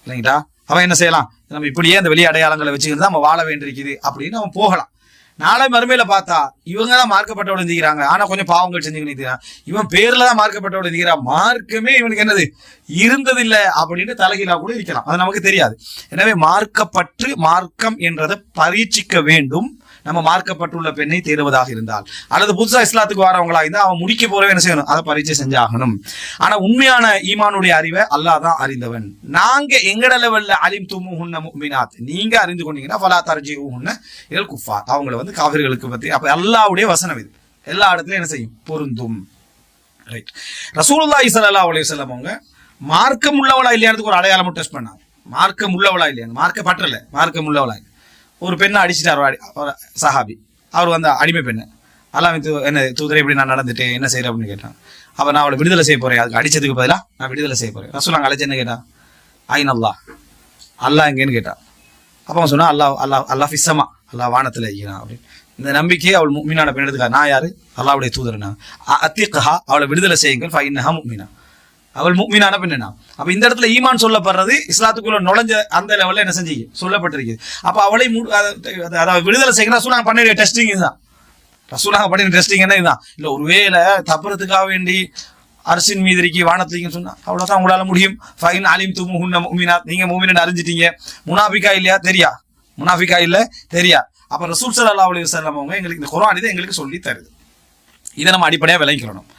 இல்லைங்களா. அவன் என்ன செய்யலாம், நம்ம இப்படியே அந்த வெளி அடையாளங்களை வச்சுக்கிட்டு நம்ம வாழ வேண்டியிருக்குது அப்படின்னு அவன் போகலாம். நாளை மறுமையில பார்த்தா இவங்க தான் மார்க்கப்பட்டோட இருந்துக்கிறாங்க, ஆனா கொஞ்சம் பாவங்கள் செஞ்சுக்கிறான், இவன் பேர்ல தான் மார்க்கப்பட்டோட இருக்கிறான், மார்க்கமே இவனுக்கு என்னது இருந்ததில்லை அப்படின்னு தலைகீழா கூட இருக்கலாம், அது நமக்கு தெரியாது. எனவே மார்க்கப்பற்று மார்க்கம் என்றதை பரீட்சிக்க வேண்டும். நம்ம மார்க்கப்பட்டுள்ள பெண்ணை தேடுவதாக இருந்தால், அல்லது புதுசா இஸ்லாத்துக்கு வரவங்களா இருந்தால் அவன் முடிக்க போறவே என்ன செய்யணும், அதை பரீட்சை செஞ்சாகணும். ஆனா உண்மையான ஈமானுடைய அறிவை அல்லாஹ் தான் அறிந்தவன். நாங்க எங்கட லெவல்ல அலிம் துமுஹுன்ன முஃமினாத், நீங்க அறிந்து கொண்டீங்கன்னா ஃபலா தர்ஜிஹுன்ன இலல் குஃபார், அவங்கள காஃபிர்களுக்கு பத்தி. அப்ப அல்லாஹ்வுடைய வசனம் இது, எல்லா இடத்துலயும் என்ன செய்யும், பொருந்தும். ரைட். ரசூலுல்லாஹி ஸல்லல்லாஹு அலைஹி வஸல்லம் அவங்க மார்க்கம் உள்ளவளா இல்லையானதுக்கு ஒரு அடையாளம் டெஸ்ட் பண்ணாங்க. மார்க்கம் உள்ளவளா இல்லையா, மார்க்க பற்றல, மார்க்கம் உள்ளவளா. ஒரு பெண்ணை அடிச்சிட்டார் சஹாபி, அவர் வந்து அடிமை பெண்ணு. அல்லாஹ் என்ன தூதரை இப்படி நான் நடந்துட்டேன், என்ன செய்யறேன் அப்படின்னு கேட்டான். அப்ப நான் அவளை விடுதலை செய்ய போறேன், அதுக்கு அடிச்சதுக்கு பதிலா நான் விடுதலை செய்ய போறேன். ரசூலுல்லாஹ் அழைச்சு என்ன கேட்டா, ஐன் அல்லாஹ், அல்லாஹ் எங்கேன்னு கேட்டா. அப்ப அவன் சொன்னா அல்லாஹ் அல்லாஹ் அல்லாஹ் ஃபிஸ்ஸமா, அல்லாஹ் வானத்துல இருக்கிறான் அப்படின்னு. இந்த நம்பிக்கையை அவள் முஃமினான பெண் எடுத்துக்கா. நான் யாரு, அல்லாஹ்வுடைய தூதர்னா. அத்திகஹா, அவளை விடுதலை செய்யுங்கள், ஃபஇன்னஹா முஃமினா, அவள் முஃமினான பெண்ணா. அப்ப இந்த இடத்துல ஈமான் சொல்லப்படுறது இஸ்லாத்துக்குள்ள நுழைஞ்ச அந்த லெவல்ல என்ன செஞ்சு சொல்லப்பட்டிருக்கு. அப்ப அவளை அதாவது விடுதலை செய்கிற ரசூலுல்லாஹ் பண்ணிய டெஸ்டிங் இதுதான். ரசூலுல்லாஹ் பண்ணின டெஸ்டிங் என்ன இதுதான். இல்ல ஒருவேளை தப்புறதுக்காக வேண்டி அரசின் மீது இருக்கி வானத்துலீங்கன்னு சொன்னா அவ்வளவுதான் உங்களால முடியும். ஃபைன் அலிம்துமுஹுன்ன முஃமினாத், நீங்க முஃமினன் அறிஞ்சிட்டீங்க. முனாஃபிகா இல்லையா தெரியா, முனாஃபிகா இல்ல தெரியா. அப்ப ரசூல் ஸல்லல்லாஹு அலைஹி வஸல்லம் அவங்க எங்களுக்கு இந்த குர்ஆன் இதை எங்களுக்கு சொல்லி தருது. இதை நம்ம அடிப்படையா விளங்கிக்கணும்.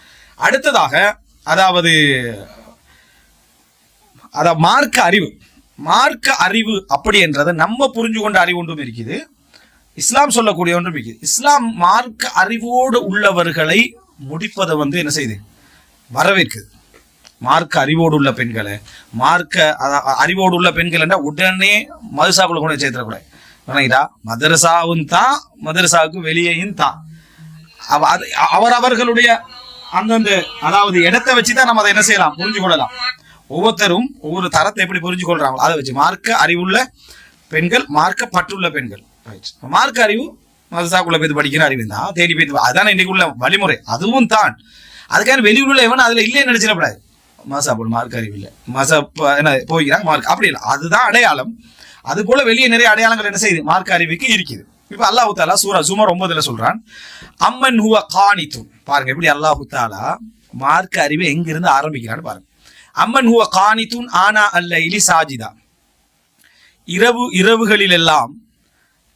அடுத்ததாக அதாவது மார்க்க அறிவு. மார்க்க அறிவு அப்படி என்றதை நம்ம புரிஞ்சு கொண்ட அறிவு ஒன்றும் இருக்குது, இஸ்லாம் சொல்லக்கூடிய ஒன்றும் இருக்குது. இஸ்லாம் மார்க்க அறிவோடு உள்ளவர்களை முடிப்பதை வந்து என்ன செய்யுது, வரவேற்குது. மார்க்க அறிவோடு உள்ள பெண்களை, மார்க்க அறிவோடு உள்ள பெண்கள் என்றால் உடனே மதரசாக்குள்ள கொண்டு சேர்த்துடக்கூடாது. மதரசாவும் தான், மதரசாவுக்கு வெளியேயும் தான். அவர்களுடைய அந்தந்த அதாவது இடத்தை வச்சுதான் நம்ம அதை என்ன செய்யலாம், புரிஞ்சு கொள்ளலாம். ஒவ்வொருத்தரும் ஒவ்வொரு தரத்தை எப்படி புரிஞ்சு கொள்றாங்களோ அதை வச்சு மார்க்க அறிவுள்ள பெண்கள், மார்க்க பற்றுள்ள பெண்கள். மார்க்க அறிவு மதரசாக்குள்ள போய் படிக்கிற அறிவு தான், தேடி போய் அதான இன்னைக்கு உள்ள வழிமுறை, அதுவும் தான். அதுக்கான வெளியுள்ள எவன் அதுல இல்லையே நினைச்சிடப்படாது. மசாப் மார்க்க அறிவு இல்லை, மசாப் என்ன போய்க்கிறாங்க மார்க், அப்படி இல்லை, அதுதான் அடையாளம். அது போல வெளியே நிறைய அடையாளங்கள் என்ன செய்யுது, மார்க்க அறிவுக்கு இருக்குது. இப்ப அல்லாஹ் தஆலா சூரா ஜுமர் 9ல சொல்றான், அம்மன் ஹுவ கானித்துன். பாருங்க எப்படி அல்லாஹ் தஆலா மார்க்க அறிவை எங்கிருந்து ஆரம்பிக்கிறான்னு பாருங்க. அம்மன் ஹுவ கானித்துன் ஆனா அல்லைலி சாஜிதா, இரவுகளில் எல்லாம்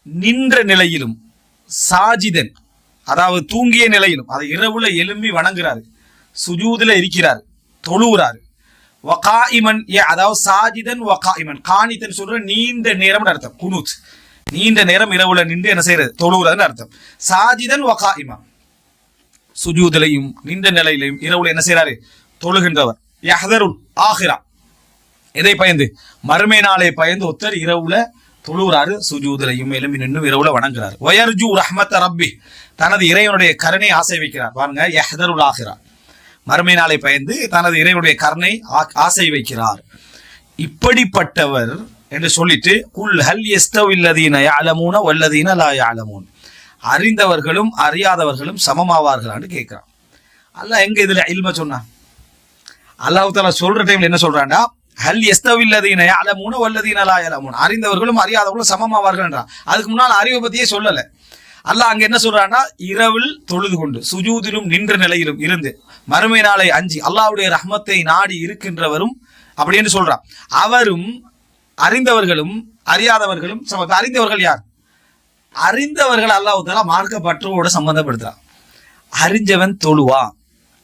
நின்ற நிலையிலும், சாஜிதன் அதாவது தூங்கிய நிலையிலும், அதை இரவுல எழும்பி வணங்குறாரு, சுஜூதுல இருக்கிறார், தொழுகிறாரு. வகாயிமன், அதாவது சாஜிதன் வகாயிமன், காணித்தன் சொல்ற நீண்ட நேரம் அர்த்தம். குனூத் நீண்ட நேரம் இரவுல நின்று என்ன செய்யறது, தொழுகிறதுன்னு அர்த்தம். சாஜிதன் வகாயிமா, சுஜூதிலையும் நின்ற நிலையிலையும் இரவுல என்ன செய்யறாரு, தொழுகின்றவர். யஹ்தருல் ஆஹிரா, எதை பயந்து, மறுமை நாளை பயந்து ஒருத்தர் இரவுல தொழுகிறாரு, சுஜூதிலையும் எழும்பி நின்று இரவுல வணங்குறாரு. வயர்ஜு ரஹ்மத் ரப்பி, தனது இறைவனுடைய கருணை ஆசை வைக்கிறார். பாருங்க, யஹ்தருல் ஆஹிரா, மறுமை நாளை பயந்து தனது இறைவனுடைய கருணை ஆசை வைக்கிறார். இப்படிப்பட்டவர் என்று சொல்லிட்டு குல் ஹல் யஸ்தவில்லதீன யஅலமூன வல்லதீன லா யஅலமூன், அறிந்தவர்களும் அறியாதவர்களும் சமமாவார்களான்னு கேட்கிறான். அல்லாஹ் எங்க இதுல இல்ம சொன்னான்? அல்லாஹ் தஆலா சொல்ற டைம்ல என்ன சொல்றான்டா, ஹல் யஸ்தவில்லதீன யஅலமூன வல்லதீன லா யஅலமூன், அறிந்தவர்களும் அறியாதவர்களும் சமமாவார்கள்ன்றான். அதுக்கு முன்னால் அறிவை பத்தியே சொல்லல. அல்லாஹ் அங்க என்ன சொல்றான்னா, இரவில் தொழுது கொண்டு சுஜூதிலும் நின்ற நிலையிலும் இருந்து மறுமை நாளை அஞ்சி அல்லாஹ்வுடைய ரஹ்மத்தை நாடி இருக்கின்றவரும் அப்படின்னு சொல்றான். அவரும் அறிந்தவர்களும் அறியாதவர்களும் அறிந்தவர்கள் யார்? அறிந்தவர்கள் அல்லாஹ் தஆலா மார்க்க பற்றோட சம்பந்தப்படுத்துறான். அறிஞ்சவன் தொழுவான்,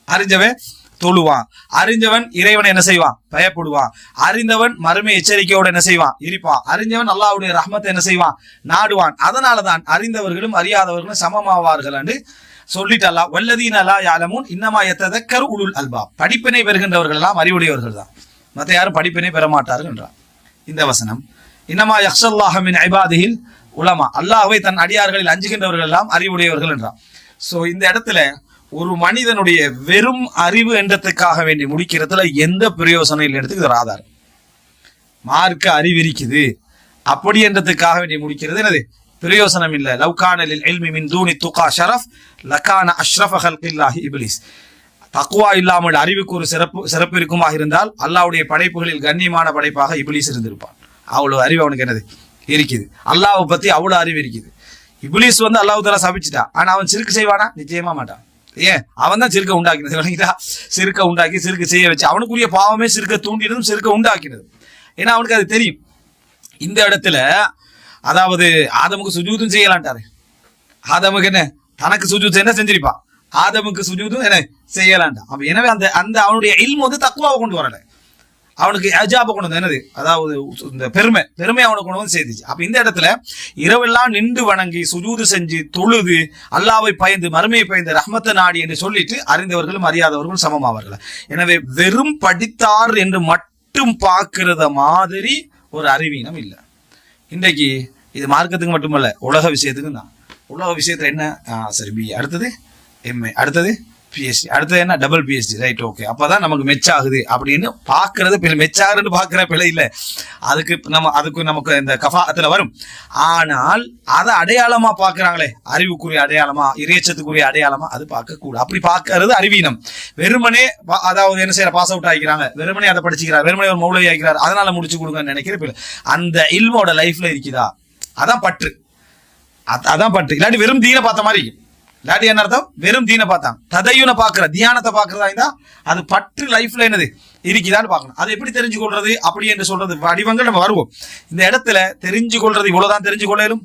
அறிஞ்சவன் தொழுவான், அறிஞ்சவன் இறைவனை என்ன செய்வான், பயப்படுவான், அறிந்தவன் மறுமை எச்சரிக்கையோடு என்ன செய்வான், இருப்பான், அறிஞ்சவன் அல்லாஹ்வுடைய ரஹ்மத்தை என்ன செய்வான், நாடுவான். அதனாலதான் அறிந்தவர்களும் அறியாதவர்களும் சமமாவார்கள் என்று சொல்லிட்டு அல்லாஹ் வல்லதீன லா யஅலமூன் இன்னமா யததக்கரு உலுல் அல்பாப், படிப்பினை பெறுகின்றவர்கள் எல்லாம் அறிவுடையவர்கள் தான், மற்ற யாரும் படிப்பினை பெற மாட்டார்கள் என்றார் இந்த வசனம். இன்னமா யக்ஷல்லாஹ மின் இபாதிஹில் உலமா, அல்லாஹ்வை தன் அடியார்களில் அஞ்சுகின்றவர்கள் எல்லாம் அறிவுடையவர்கள் என்றார். சோ இந்த இடத்துல ஒரு மனிதனுடைய வெறும் அறிவு என்றதுக்காக வேண்டி முடிக்கிறதுல எந்த பிரயோசனம் இல்லை என்றதுக்கு இது ஆதாரம். மார்க்க அறிவு இருக்குது அப்படி என்றதுக்காக வேண்டி முடிக்கிறது என்னது, பிரயோசனம் இல்லை. லவ்கான லில் இல்மி மின் தூனி துகா ஷரஃப் லகான அஷ்ரஃப ஹல்கில்லாஹி இப்லீஸ், தக்வா இல்லாமல் அறிவுக்கு ஒரு சிறப்பு இருக்குமாக இருந்தால் அல்லாஹ்வுடைய படைப்புகளில் கண்ணியமான படைப்பாக இப்லீஸ் இருந்திருப்பான். அவ்வளவு அறிவு அவனுக்கு என்னது இருக்குது, அல்லாஹ்வை பத்தி அவ்வளவு அறிவு இருக்குது. இப்லீஸ் வந்து அல்லாஹ் தஆலா சபிச்சுட்டா, ஆனா அவன் சிறுக்கு செய்வானா, நிச்சயமா மாட்டான். ஏன், அவன் தான் சிறுக்க உண்டாக்கினது, சிறுக்க உண்டாக்கி சிறுக்கு செய்ய வச்சு அவனுக்குரிய பாவமே சிறுக்க தூண்டினதும் சிறுக்க உண்டாக்கினது. ஏன்னா அவனுக்கு அது தெரியும். இந்த இடத்துல அதாவது ஆதமுக்கு சுஜூதும் செய்யலான்ட்டாரு. ஆதமுக்கு என்ன, தனக்கு சுஜூத் என்ன செஞ்சிருப்பான், ஆதமுக்கு சுஜூதும் என்ன செய்யலான்டா. அப்ப எனவே அந்த அந்த அவனுடைய இல்மு வந்து தக்வாவை கொண்டு வரல. அவனுக்கு அஜாப கொண்டு வந்து என்னது, அதாவது இந்த பெருமை அவனுக்கு கொண்டு வந்து சேர்த்துச்சு. அப்ப இந்த இடத்துல இரவெல்லாம் நின்று வணங்கி சுஜூது செஞ்சு தொழுது அல்லாவை பயந்து மறுமையை பயந்து ரஹ்மத்தை நாடி என்று சொல்லிட்டு அறிந்தவர்களும் அறியாதவர்களும் சமமாவார்கள். எனவே வெறும் படித்தார் என்று மட்டும் பார்க்கிறத மாதிரி ஒரு அறிவீனம் இல்லை. இன்றைக்கு இது மார்க்கத்துக்கு மட்டுமல்ல, உலக விஷயத்துக்கும் தான். உலக விஷயத்துல என்ன, சரி பி, அடுத்தது எம்ஏ, அடுத்தது பிஎஸ்சி, அடுத்தது என்ன டபுள் பிஎஸ்சி, ரைட் ஓகே, அப்பதான் நமக்கு மெச்சாகுது அப்படின்னு பாக்குறது மெச்சாகுன்னு பாக்குற பிழை இல்லை. அதுக்கு நமக்கு இந்த கஃபாத்துல வரும். ஆனால் அதை அடையாளமா பாக்குறாங்களே, அறிவுக்குரிய அடையாளமா இறைச்சத்துக்குரிய அடையாளமா, அது பார்க்க கூட அப்படி பார்க்கறது அறிவீனம். வெறுமனே அதாவது என்ன செய்யற பாஸ் அவுட் ஆகிக்கிறாங்க, வெறுமனே அதை படிச்சுக்கிறார், வெறுமனே ஒரு மௌலவி ஆகிக்கிறார், அதனால முடிச்சு கொடுங்கன்னு நினைக்கிற பிள்ளை. அந்த இல்மோட லைஃப்ல இருக்குதா, அதான் பற்று. அதான் பற்று. இல்லாட்டி வெறும் தீன பார்த்த மாதிரி இல்லாட்டி என்ன அர்த்தம், வெறும் தீனை பார்த்தாங்க. ததையுனை பார்க்கிற தியானத்தை பார்க்கறதா இருந்தா அது பற்று லைஃப்ல என்னது இருக்குதான்னு பார்க்கணும். அது எப்படி தெரிஞ்சு கொள்றது அப்படி என்று சொல்றது வடிவங்கள் நம்ம வருவோம். இந்த இடத்துல தெரிஞ்சு கொள்றது இவ்வளவுதான் தெரிஞ்சு கொள்ளும்.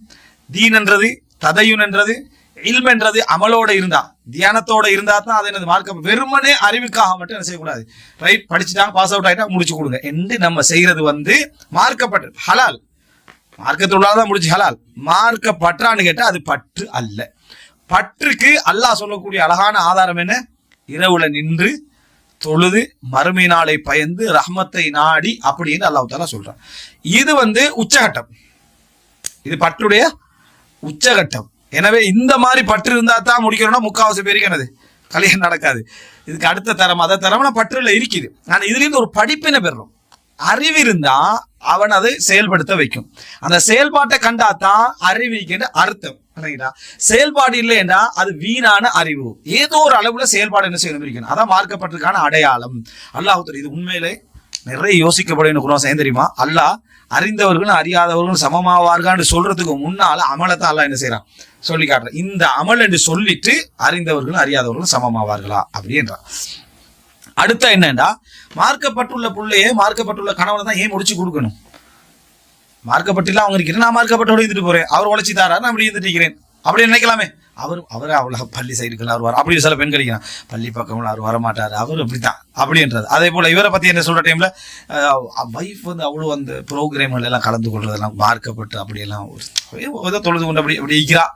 தீன் என்றது ததையுன் என்றது இல்ம் என்றது அமலோட இருந்தா தியானத்தோட இருந்தா தான் அது என்னது மார்க்கம். வெறுமனே அறிவுக்காக மட்டும் என்ன செய்யக்கூடாது, ரைட் படிச்சுட்டாங்க பாஸ் அவுட் ஆயிட்டா முடிச்சு கொடுங்க என்று நம்ம செய்யறது மார்க்கப்பட்டு ஹலால், மார்க்கத்துள்ளாதான் முடிச்சு ஹலால். மார்க்கப்பற்றான்னு கேட்டா அது பற்று அல்ல. பற்றுக்கு அல்லாஹ் சொல்லக்கூடிய அழகான ஆதாரம் என்ன, இரவுல நின்று தொழுது மறுமை நாளை பயந்து ரஹ்மத்தை நாடி அப்படின்னு அல்லாஹ் தஆலா சொல்றான். இது உச்சகட்டம், இது பற்றுடைய உச்சகட்டம். எனவே இந்த மாதிரி பற்று இருந்தா தான் முடிக்கணும்னா முக்காவாசி பேருக்கு என்னது கல்யாணம் நடக்காது. இதுக்கு அடுத்த தரம் அதை தரம்னா பற்றுல இருக்குது. ஆனா இதுல இருந்து ஒரு படிப்பினை பெறுறோம். அறிவு இருந்தா அவன் அதை செயல்படுத்த வைக்கும். அந்த செயல்பாட்டை கண்டாதான் அறிவிக்கின்ற அர்த்தம். செயல்பாடு இல்லை என்றா அது வீணான அறிவு. ஏதோ ஒரு அளவுல செயல்பாடு என்ன செய்யணும் இருக்கணும். அதான் மார்க்கப்பட்டிருக்கான அடையாளம். அல்லாஹ் இது உண்மையிலே நிறைய யோசிக்கப்படும் குணம் தெரியுமா. அல்லாஹ் அறிந்தவர்களும் அறியாதவர்களும் சமமாவார்கள் சொல்றதுக்கு முன்னால அமலத்தை அல்லாஹ் என்ன செய்யறான் சொல்லி காட்டுற. இந்த அமல் என்று சொல்லிட்டு அறிந்தவர்களும் அறியாதவர்களும் சமமாவார்களா அப்படின்றான். அடுத்த என்னன்னா, மார்க்கப்பட்டுள்ள பிள்ளையே மார்க்கப்பட்டுள்ள கணவனை தான் ஏன் முடிச்சு கொடுக்கணும். மார்க்கப்பட்டுலாம் அவங்க இருக்கிறேன், நான் மார்க்கப்பட்டோட இருந்துட்டு போறேன், அவர் உழைச்சி தாரா, நான் அப்படி இருந்துட்டு இருக்கிறேன் அப்படி நினைக்கலாமே. அவர் அவ்வளோ பள்ளி சைடுக்குள்ள வருவார் அப்படி சில பெண் கிடைக்கிறான், பள்ளி பக்கம்ல அவர் வரமாட்டார், அவர் அப்படித்தான் அப்படின்றது. அதே போல இவரை பத்தி என்ன சொல்ற டைம்ல வைஃப் அவ்வளோ அந்த ப்ரோக்ராம்கள் எல்லாம் கலந்து கொள்றதெல்லாம் மார்க்கப்பட்டு அப்படியெல்லாம் தொழுது கொண்டு அப்படி அப்படி இருக்கிறா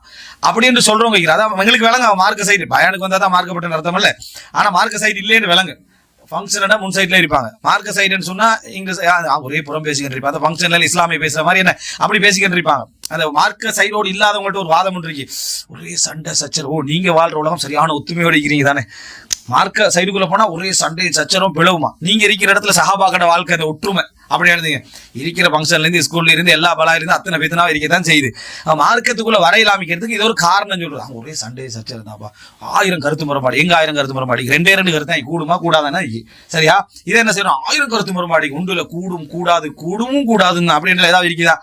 அப்படி என்று சொல்றவங்க இருக்கிறா. அதான் எங்களுக்கு விளங்க மார்க்க சைடு பயானுக்கு வந்தா தான் மார்க்கப்பட்டு அர்த்தம் இல்லை. ஆனா மார்க்க சைடு இல்லைன்னு விளங்கு. ஃபங்க்ஷன் முன் சைட்ல இருப்பாங்க. மார்க்க சைடுன்னு சொன்னா இங்க ஒரே புறம் பேசிக்கிட்டு இருப்பாங்க. அந்த ஃபங்க்ஷன்ல இஸ்லாமிய பேசுற மாதிரி என்ன அப்படி பேசிக்கிட்டு இருப்பாங்க. அந்த மார்க்க சைடோடு இல்லாதவங்கள்ட்ட ஒரு வாதம் இருக்கு, ஒரே சண்டை சச்சரவு. நீங்க வாழ்ற உலகம் சரியான ஒத்துமையோடு இருக்கிறீங்க தானே, மார்க்க சைடுக்குள்ள போனா ஒரே சண்டை சச்சரவும் பிளவுமா. நீங்க இருக்கிற இடத்துல சஹாபாக்கட வாழ்க்கை அந்த ஒற்றுமை அப்படி எழுதுங்க. இருக்கிற ஃபங்க்ஷன்ல இருந்து ஸ்கூல்ல இருந்து எல்லா பலா இருந்து அத்தனை பேத்தனா இருக்கதான் செய்யுது. மார்க்கத்துக்குள்ள வர இல்லாமிக்கிறதுக்கு இது ஒரு காரணம் சொல்றது. அவங்க ஒரே சண்டை சச்சரவு தான்ப்பா, 1000 கருத்து முறைப்பாடு. எங்க 1000 கருத்து முறைப்பாடு? 2 கருத்து கூடுமா கூடாதானா சரியா? இதை என்ன செய்யணும், 1000 கருத்து முறைப்பாடு உண்டுல கூடும் கூடாது கூடும் கூடாதுன்னு அப்படின்னு ஏதாவது இருக்குதா?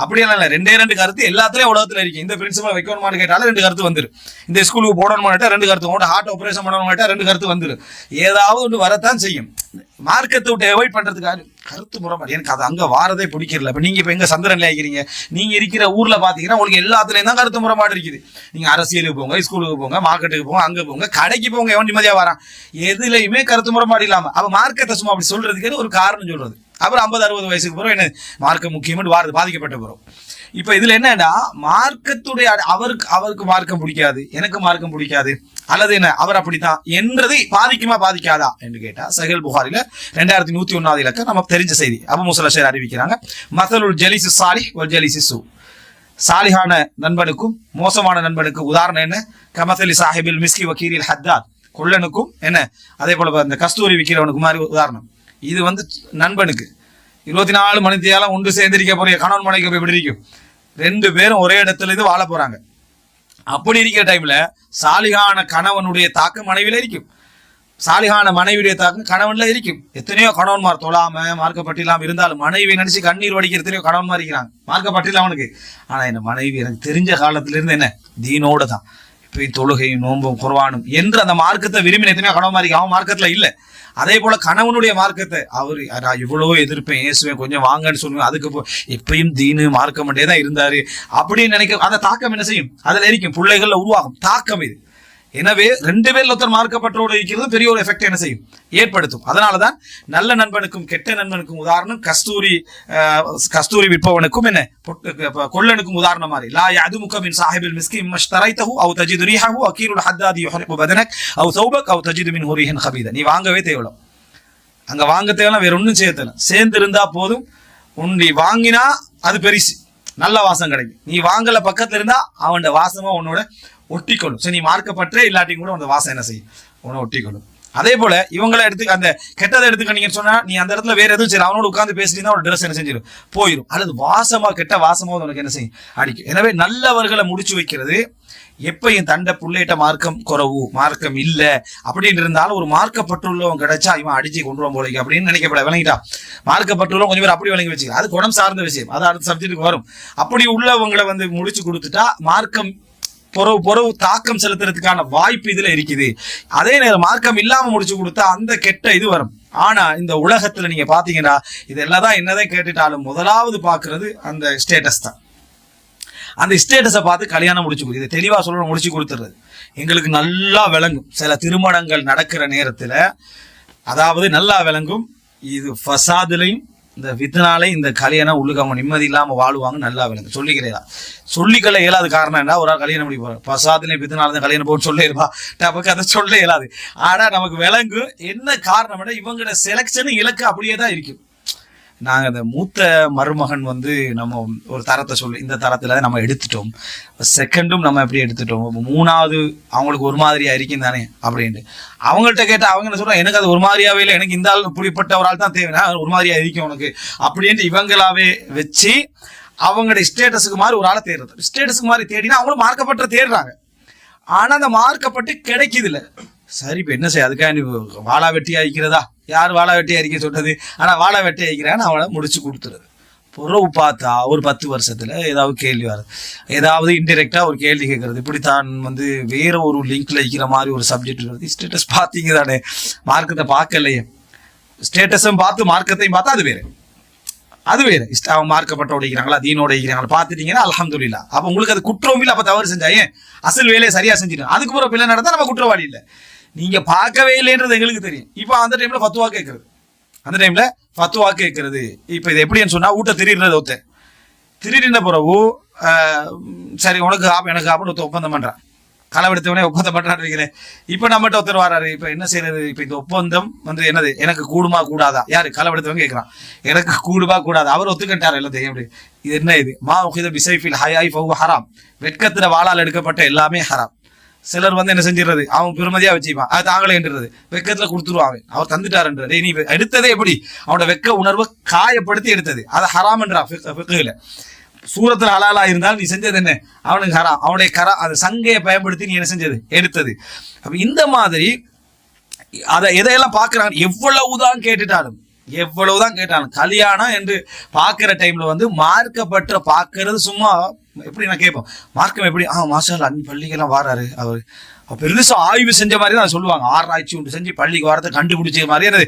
அப்படியெல்லாம் இல்லை. 2 கருத்து எல்லாத்துலயும் உலகத்துல இருக்கு. இந்த பிரின்சிபல் வைக்கணுமான்னு கேட்டாலும் 2 கருத்து வந்துடும். இந்த ஸ்கூலுக்கு போடணும்னு கேட்டா 2 கருத்து, உங்களோட ஹார்ட் ஆபரேஷன் பண்ணணும் கேட்டா 2 கருத்து வந்துடும். ஏதாவது ஒன்று வரத்தான் செய்யும். மார்க்கத்தை விட்டு அவாய்ட் பண்றதுக்காக கருத்து முறைப்பாடு எனக்கு அது அங்க வாரதே பிடிக்கல. இப்ப நீங்க இப்ப எங்க சந்திரன்ல ஆகிறீங்க, நீங்க இருக்கிற ஊர்ல பாத்தீங்கன்னா உங்களுக்கு எல்லாத்துலயும் தான் கருத்து முறைப்பாடு இருக்குது. நீங்க அரசியலுக்கு போங்க, ஸ்கூலுக்கு போங்க, மார்க்கெட்டுக்கு போங்க, அங்க போங்க, கடைக்கு போங்க, எவன் நிம்மதியா வரான். எதுலையுமே கருத்து முறைப்பாடு இல்லாம அவ மார்க்கத்தை சும்மா அப்படி சொல்றதுக்கு ஒரு காரணம் சொல்றது. அப்புறம் 50-60 வயசுக்கு போறோம் என்ன மார்க்கம் முக்கியம்னு வாரது பாதிக்கப்பட்ட போறோம். இப்ப இதுல என்னன்னா, மார்க்கத்துடைய அவருக்கு மார்க்கம் பிடிக்காது, எனக்கு மார்க்கம் பிடிக்காது, அல்லது என்ன அவர் அப்படித்தான் என்றது பாதிக்குமா பாதிக்காதா என்று கேட்டா, சஹீஹ் புகாரில 2101 இலக்கம் நமக்கு தெரிஞ்ச செய்தி. அபூ மூஸா அல்-அஷ்அரி அறிவிக்கிறாங்க, மஸலுல் ஜலீஸி ஸாலிஹ் வல் ஜலீஸி ஸூ. சாலிஹான நண்பனுக்கும் மோசமான நண்பனுக்கும் உதாரணம் என்ன, கமஸலி ஸாஹிபில் மிஸ்கி வகீரில் ஹத்தாத். கொள்ளனுக்கும் என்ன அதே போல இந்த கஸ்தூரி விக்கிறவனுக்கு மாதிரி உதாரணம். இது நண்பனுக்கு 24 மணி தேலம் ஒன்று சேர்ந்திருக்க போறிய கணவன் மனைவி எப்படி இருக்கும், 2 பேரும் ஒரே இடத்துல இது வாழ போறாங்க. அப்படி இருக்கிற டைம்ல சாலிகான கணவனுடைய தாக்கம் மனைவியில இருக்கும், சாலிகான மனைவியுடைய தாக்கம் கணவன்ல இருக்கும். எத்தனையோ கணவன்மார் தொழாம மார்க்கப்பட்டில்லாம இருந்தாலும் மனைவி நினைச்சு கண்ணீர் வடிக்கிற எத்தனையோ கணவன்மார் இருக்கிறாங்க மார்க்கப்பட்டில்ல அவனுக்கு. ஆனா என்ன மனைவி எனக்கு தெரிஞ்ச காலத்துல இருந்து என்ன தீனோட தான் இப்ப தொழுகையும் நோம்பும் குர்ஆனும் என்று அந்த மார்க்கத்தை விரும்பின எத்தனையோ கணவன்மார் இருக்கு. அவன் மார்க்கத்துல இல்ல. அதே போல கணவனுடைய மார்க்கத்தை அவரு நான் இவ்வளவோ எதிர்ப்பேன், ஏசுவேன், கொஞ்சம் வாங்கன்னு சொல்லுவேன், அதுக்கு எப்பயும் தீனு மார்க்கமண்டே தான் இருந்தாரு அப்படின்னு நினைக்க அந்த தாக்கம் என்ன செய்யும், அதுல இருக்கும் பிள்ளைகள்ல உருவாகும் தாக்கம். எனவே 2 பேர்ல ஒருத்தர் மார்க்கப்பட்டோடு இருக்கிறது பெரிய ஒரு எஃபெக்ட் என்ன செய்யும், ஏற்படுத்தும். அதனாலதான் நல்ல நண்பனுக்கும் கெட்ட நண்பனுக்கும் உதாரணம் கஸ்தூரி விற்பவனுக்கும் என்ன கொள்ளனுக்கும் உதாரணம் மாதிரி. லா யதுமுக மின் சாஹிபில் மிஸ்கி மஷ்தரைதஹு அவ் தஜிது ரீஹஹு அகீருல் ஹத்தாதி யுஹரிகு பதனக் அவ் சௌபக் அவ் தஜிது மின் ஹுரிஹன் கபீதா. நீ வாங்கவே தேவலாம், அங்க வாங்க தேவலாம், வேற ஒன்றும் செய்யல, சேர்ந்து இருந்தா போதும். நீ வாங்கினா அது பெரிசு, நல்ல வாசம் கிடைக்கும். நீ வாங்கல பக்கத்துல இருந்தா அவனோட வாசமா உன்னோட ஒட்டிக்கொள்ளும். சரி, நீ மார்க்கப்பட்டே இல்லாட்டியும் கூட அந்த வாசம் என்ன செய்யும், உன்னை ஒட்டிக்கொள்ளும். அதே போல இவங்களை எடுத்து அந்த கெட்டதை எடுத்துக்கீங்கன்னு சொன்னா நீ அந்த இடத்துல வேற எதுவும் சரி அவனோட உட்கார்ந்து பேசிட்டீங்கன்னா ஒரு ட்ரெஸ் என்ன செஞ்சிடும், போயிடும். அல்லது வாசமா கெட்ட வாசமா உனக்கு என்ன செய்யும், அடிக்கும். எனவே நல்லவர்களை முடிச்சு வைக்கிறது எப்பயும் தண்டை புள்ளையிட்ட மார்க்கம் குறவு, மார்க்கம் இல்ல அப்படின்னு இருந்தாலும் ஒரு மார்க்கப்பட்டுள்ளவன் கிடைச்சா இவன் அடிச்சு கொண்டு வரும் போல அப்படின்னு நினைக்கப்பட விளங்கிட்டா. மார்க்கப்பட்டுள்ளவன் கொஞ்சம் பேர் அப்படி விளங்கி வச்சு, அது குணம் சார்ந்த விஷயம், அது அடுத்த சப்ஜெக்டுக்கு வரும். அப்படி உள்ளவங்களை முடிச்சு கொடுத்துட்டா மார்க்கம் பொறவு தாக்கம் செலுத்துறதுக்கான வாய்ப்பு இதுல இருக்குது. அதே நேரம் மார்க்கம் இல்லாம முடிச்சு கொடுத்தா அந்த கெட்ட இது வரும். ஆனா இந்த உலகத்துல நீங்க பாத்தீங்கன்னா இதெல்லாம் தான் என்னதான் கேட்டுட்டாலும் முதலாவது பாக்குறது அந்த ஸ்டேட்டஸ் தான். அந்த ஸ்டேட்டஸை பார்த்து கல்யாணம் முடிச்சு கொடுத்து, இதை தெளிவா சொல்ல முடிச்சு கொடுத்துறது எங்களுக்கு நல்லா விளங்கும். சில திருமணங்கள் நடக்கிற நேரத்துல அதாவது நல்லா விளங்கும், இது ஃபசாதுலையும் இந்த வித்னாலே இந்த கல்யாணம் உள்ளுக்கு அவங்க நிம்மதி இல்லாம வாழுவாங்க. நல்லா விளங்கு சொல்லிக்கிறேன், சொல்லிக்கல இயலாது. காரணம் என்ன, ஒரு ஆள் கல்யாணம் பண்ணி போறாரு, ஃபசாதுலையும் வித்னால கல்யாணம் போன்னு சொல்லிருப்பா, நமக்கு அதை சொல்ல இயலாது. ஆனா நமக்கு விளங்கு என்ன காரணம், இவங்களோட செலக்ஷன் இலக்கு அப்படியே தான் இருக்கும். நாங்கள் அந்த மூத்த மருமகன் நம்ம ஒரு தரத்தை சொல்லி இந்த தரத்தில் நம்ம எடுத்துட்டோம், செகண்டும் நம்ம எப்படி எடுத்துட்டோம், 3வது அவங்களுக்கு ஒரு மாதிரியா இருக்கும் தானே அப்படின்ட்டு அவங்கள்ட்ட கேட்டால் அவங்க என்ன சொல்கிறாங்க, எனக்கு அது ஒரு மாதிரியாவே இல்லை, எனக்கு இந்த ஆள் இப்படிப்பட்ட ஒரு ஆள் தான் தேவைன்னா ஒரு மாதிரியா இருக்கும் உனக்கு அப்படின்ட்டு இவங்களாவே வச்சு அவங்களுடைய ஸ்டேட்டஸுக்கு மாதிரி ஒரு ஆளை தேடுறது. ஸ்டேட்டஸுக்கு மாதிரி தேடினா அவங்களும் மார்க்கப்பட்ட தேடுறாங்க. ஆனால் அந்த மார்க்கப்பட்டு கிடைக்குது இல்லை. சரி, இப்போ என்ன செய்ய, அதுக்காக நீ வாழா வெட்டி அழிக்கிறதா, யார் வாழா வெட்டி அழிக்க சொல்றது, ஆனால் வாழா வெட்டி அழிக்கிறான்னு அவளை முடிச்சு கொடுத்துருது. புறவு பார்த்தா ஒரு 10 வருஷத்துல ஏதாவது கேள்வி வருது, ஏதாவது இன்டெரக்டா ஒரு கேள்வி கேட்கறது, இப்படித்தான் வேற ஒரு லிங்க்ல வைக்கிற மாதிரி ஒரு சப்ஜெக்ட் வருது. ஸ்டேட்டஸ் பார்த்தீங்க தானே, மார்க்கத்தை பார்க்கலையே, ஸ்டேட்டஸும் பார்த்து மார்க்கத்தையும் பார்த்தா அது வேறு. அவன் மார்க்கப்பட்டோட இருக்கிறாங்களா, தீனோட இருக்கிறாங்களா பார்த்துட்டீங்கன்னா அல்ஹம்துலில்லாஹ். அப்போ உங்களுக்கு அது குற்றம் இல்லை, அப்போ தவறு செஞ்சா ஏன் அசல் வேலையை சரியா செஞ்சுட்டோம், அதுக்கு பிறகு பிள்ளை நடந்தா நம்ம குற்றவாளி இல்லை. நீங்க பார்க்கவே இல்லைன்றது எங்களுக்கு தெரியும். இப்போ அந்த டைம்ல ஃபத்வா கேட்கறது, இப்போ இது எப்படின்னு சொன்னா ஊட்ட திரிடுறது, ஒருத்தன் திரிடின பிறகு சரி உனக்கு எனக்கு ஒருத்தர் ஒப்பந்தம் பண்றான், களவெடுத்தவனே ஒப்பந்தம் பண்றான்னு வைக்கிறேன். இப்போ நம்மகிட்ட ஒருத்தர் வராரு, இப்போ என்ன செய்யறது, இப்போ இந்த ஒப்பந்தம் என்னது, எனக்கு கூடுமா கூடாதா, யாரு களவெடுத்தவங்க கேட்கறான், எனக்கு கூடுமா கூடாதா, அவர் ஒத்துக்கிட்டார் எல்லாத்தையும். எப்படி இது என்ன, இது மா உஹித பிசைஃபில் ஹயாய் ஃபஹு ஹராம், வெட்கத்துல வாளால் எடுக்கப்பட்ட எல்லாமே ஹராம். சிலர் என்ன செஞ்சிடறது, அவன் பெருமதியா வச்சுப்பான், அது தாங்களே என்றது வெக்கத்துல கொடுத்துருவாங்க, அவர் தந்துட்டாருன்றது. நீ எடுத்ததே எப்படி, அவனோட வெக்க உணர்வை காயப்படுத்தி எடுத்தது, அதை ஹராம்ன்றா ஃபிக்ஹ்ல. சூரத்துல ஹலாலா இருந்தாலும் நீ செஞ்சது என்ன, அவனுக்கு ஹராம், அவனுடைய அந்த சங்கையை பயன்படுத்தி நீ என்ன செஞ்சது, எடுத்தது. அப்ப இந்த மாதிரி அதை எதையெல்லாம் பாக்குறாங்க, எவ்வளவுதான் கேட்டாலும் கல்யாணம் என்று பாக்குற டைம்ல மார்க்கப்பட்ட பாக்குறது சும்மா எப்படி நான் கேட்போம், மார்க்கம் எப்படி, மாஷா அல்லாஹ் பள்ளிக்கெல்லாம் வாராரு, அவர் பெருசா ஆய்வு செஞ்ச மாதிரி தான் சொல்லுவாங்க, ஆராய்ச்சி உண்டு செஞ்சு பள்ளிக்கு வாரத்தை கண்டுபிடிச்ச மாதிரி என்னது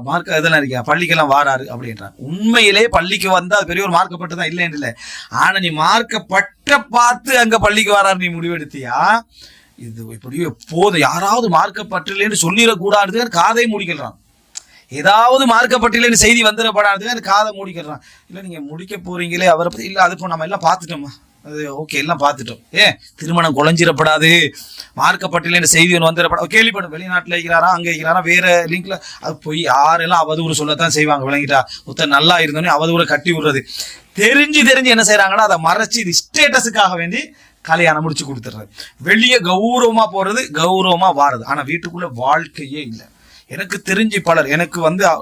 மார்க்க இதெல்லாம் இருக்கா, பள்ளிக்கெல்லாம் வாராரு அப்படின்றாங்க. உண்மையிலே பள்ளிக்கு வந்தா அது பெரிய ஒரு மார்க்கப்பட்டு தான் இல்லைன்னு இல்லை. ஆனா நீ மார்க்கப்பட்ட பார்த்து அங்க பள்ளிக்கு வாராரு நீ முடிவெடுத்தியா, இது இப்படியோ போதும், யாராவது மார்க்கப்பட்டில்லைன்னு சொல்லிடக்கூடாது காதை மூடிக்கிறான், ஏதாவது மார்க்கப்பட்டில்லைன்னு செய்தி வந்துடப்படாது காதை மூடிக்கிறான். இல்லை நீங்க முடிக்க போறீங்களே அவரை பத்தி, இல்லை அது இப்போ நம்ம எல்லாம் பார்த்துட்டோமா, அது ஓகே எல்லாம் பார்த்துட்டோம், திருமணம் குலைஞ்சிடப்படாது, மார்க்கப்பட்டில்லைன்னு செய்தி ஒன்று வந்துடப்படாது, கேள்விப்படும் வெளிநாட்டில் இருக்கிறாரா அங்கே இருக்கிறாரா வேற லிங்க்ல, அது போய் யாரெல்லாம் அவதூறு சொல்லத்தான் செய்வாங்க, விளங்கிட்டா, ஒருத்தர் நல்லா இருந்தோன்னே அவதூறை கட்டி விடுறது, தெரிஞ்சு என்ன செய்யறாங்கன்னா அதை மறைச்சு இது ஸ்டேட்டஸுக்காக வேண்டி கல்யாணம் முடிச்சு கொடுத்துடுறது, வெளியே கௌரவமா போறது கௌரவமா வாருது, ஆனா வீட்டுக்குள்ள வாழ்க்கையே இல்லை. எனக்கு தெரிஞ்சு பலர் எனக்கு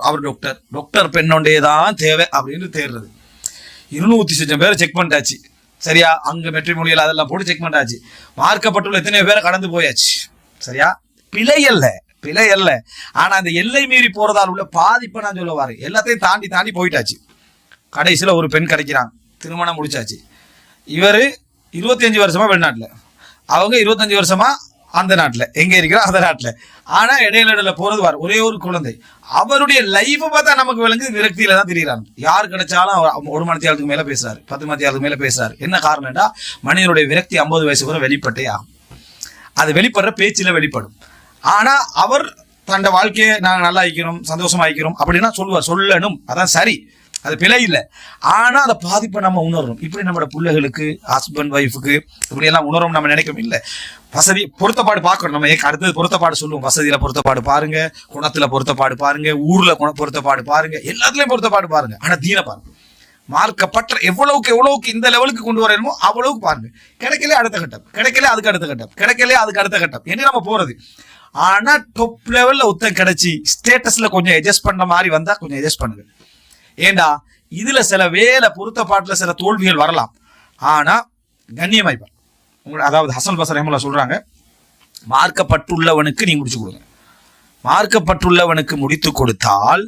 அவர் டாக்டர் பெண்ணோண்டேதான் தேவை அப்படின்னு தேடுறது, 200 பேரை செக் பண்ணிட்டாச்சு, சரியா, அங்க மெட்ரிமோனியல் அதெல்லாம் போட்டு செக் பண்ணிட்டாச்சு, மார்க்கப்பட்டுள்ள எத்தனையோ பேரை கடந்து போயாச்சு, சரியா, பிழை அல்ல. ஆனா அந்த எல்லை மீறி போறதால் உள்ள பாதிப்பை நான் சொல்ல வாரு, எல்லாத்தையும் தாண்டி போயிட்டாச்சு. கடைசியில ஒரு பெண் கிடைக்கிறாங்க, திருமணம் முடிச்சாச்சு, இவரு 25 வருஷமா வெளிநாட்டுல, அவங்க 25 வருஷமா அந்த நாட்டுல, எங்க இருக்கிற அந்த நாட்டுல. ஆனா இடையில போறது ஒரே ஒரு குழந்தை, அவருடைய லைஃப் பார்த்தா நமக்கு விளங்கு விரக்தியில தான் தெரியுறாங்க. யார் கிடைச்சாலும் 1 மணித்தியாலத்துக்கு மேல பேசுறாரு, 10 மணித்தியாலத்துக்கு மேல பேசுறாரு. என்ன காரணம்னா மனிதனுடைய விரக்தி 50 வயசு வரை வெளிப்பட்டே ஆகும். அது வெளிப்படுற பேச்சில் வெளிப்படும். ஆனா அவர் தன் வாழ்க்கையை நாங்கள் நல்லா ஆயிக்கிறோம், சந்தோஷமா ஆயிக்கிறோம் அப்படின்னா சொல்லுவார், சொல்லணும், அதான் சரி, அது பிழை இல்லை. ஆனா அதை பாதிப்பை நம்ம உணரணும். இப்படி நம்மளோட பிள்ளைகளுக்கு, ஹஸ்பண்ட் ஒய்ஃபுக்கு இப்படி எல்லாம் உணரும் நம்ம நினைக்கணும். இல்லை, வசதி பொருத்தப்பாடு பார்க்கணும். நம்ம அடுத்தது பொருத்தப்பாடு சொல்லுவோம். வசதியில பொருத்தப்பாடு பாருங்க, குணத்துல பொருத்தப்பாடு பாருங்க, ஊர்ல பொருத்தப்பாடு பாருங்க, எல்லாத்துலயும் பொருத்தப்பாடு பாருங்க. ஆனா தீன பாருங்க, மார்க்கப்பற்ற எவ்வளவுக்கு இந்த லெவலுக்கு கொண்டு வரணுமோ அவ்வளவுக்கு பாருங்க. கிடைக்கல அடுத்த கட்டம், கிடைக்கல அதுக்கு அடுத்த கட்டம், கிடைக்கல அதுக்கு அடுத்த கட்டம் என்று நம்ம போறது. ஆனா டாப் லெவல்ல ஒருத்தன் கிடைச்சி ஸ்டேட்டஸ்ல கொஞ்சம் அட்ஜஸ்ட் பண்ண மாதிரி வந்தா கொஞ்சம் அட்ஜஸ்ட் பண்ணுங்க. ஏண்டா இதுல சில வேலை பொருத்தப்பாட்டுல சில தோல்விகள் வரலாம். ஆனா கண்ணியமாய்ப்பான். அதாவது ஹசன் பஸ்ரி ரஹ்மத்துல்லாஹி சொல்றாங்க, மார்க்கப்பட்டுள்ளவனுக்கு நீ முடிச்சு கொடுங்க. மார்க்கப்பட்டுள்ளவனுக்கு முடித்து கொடுத்தால்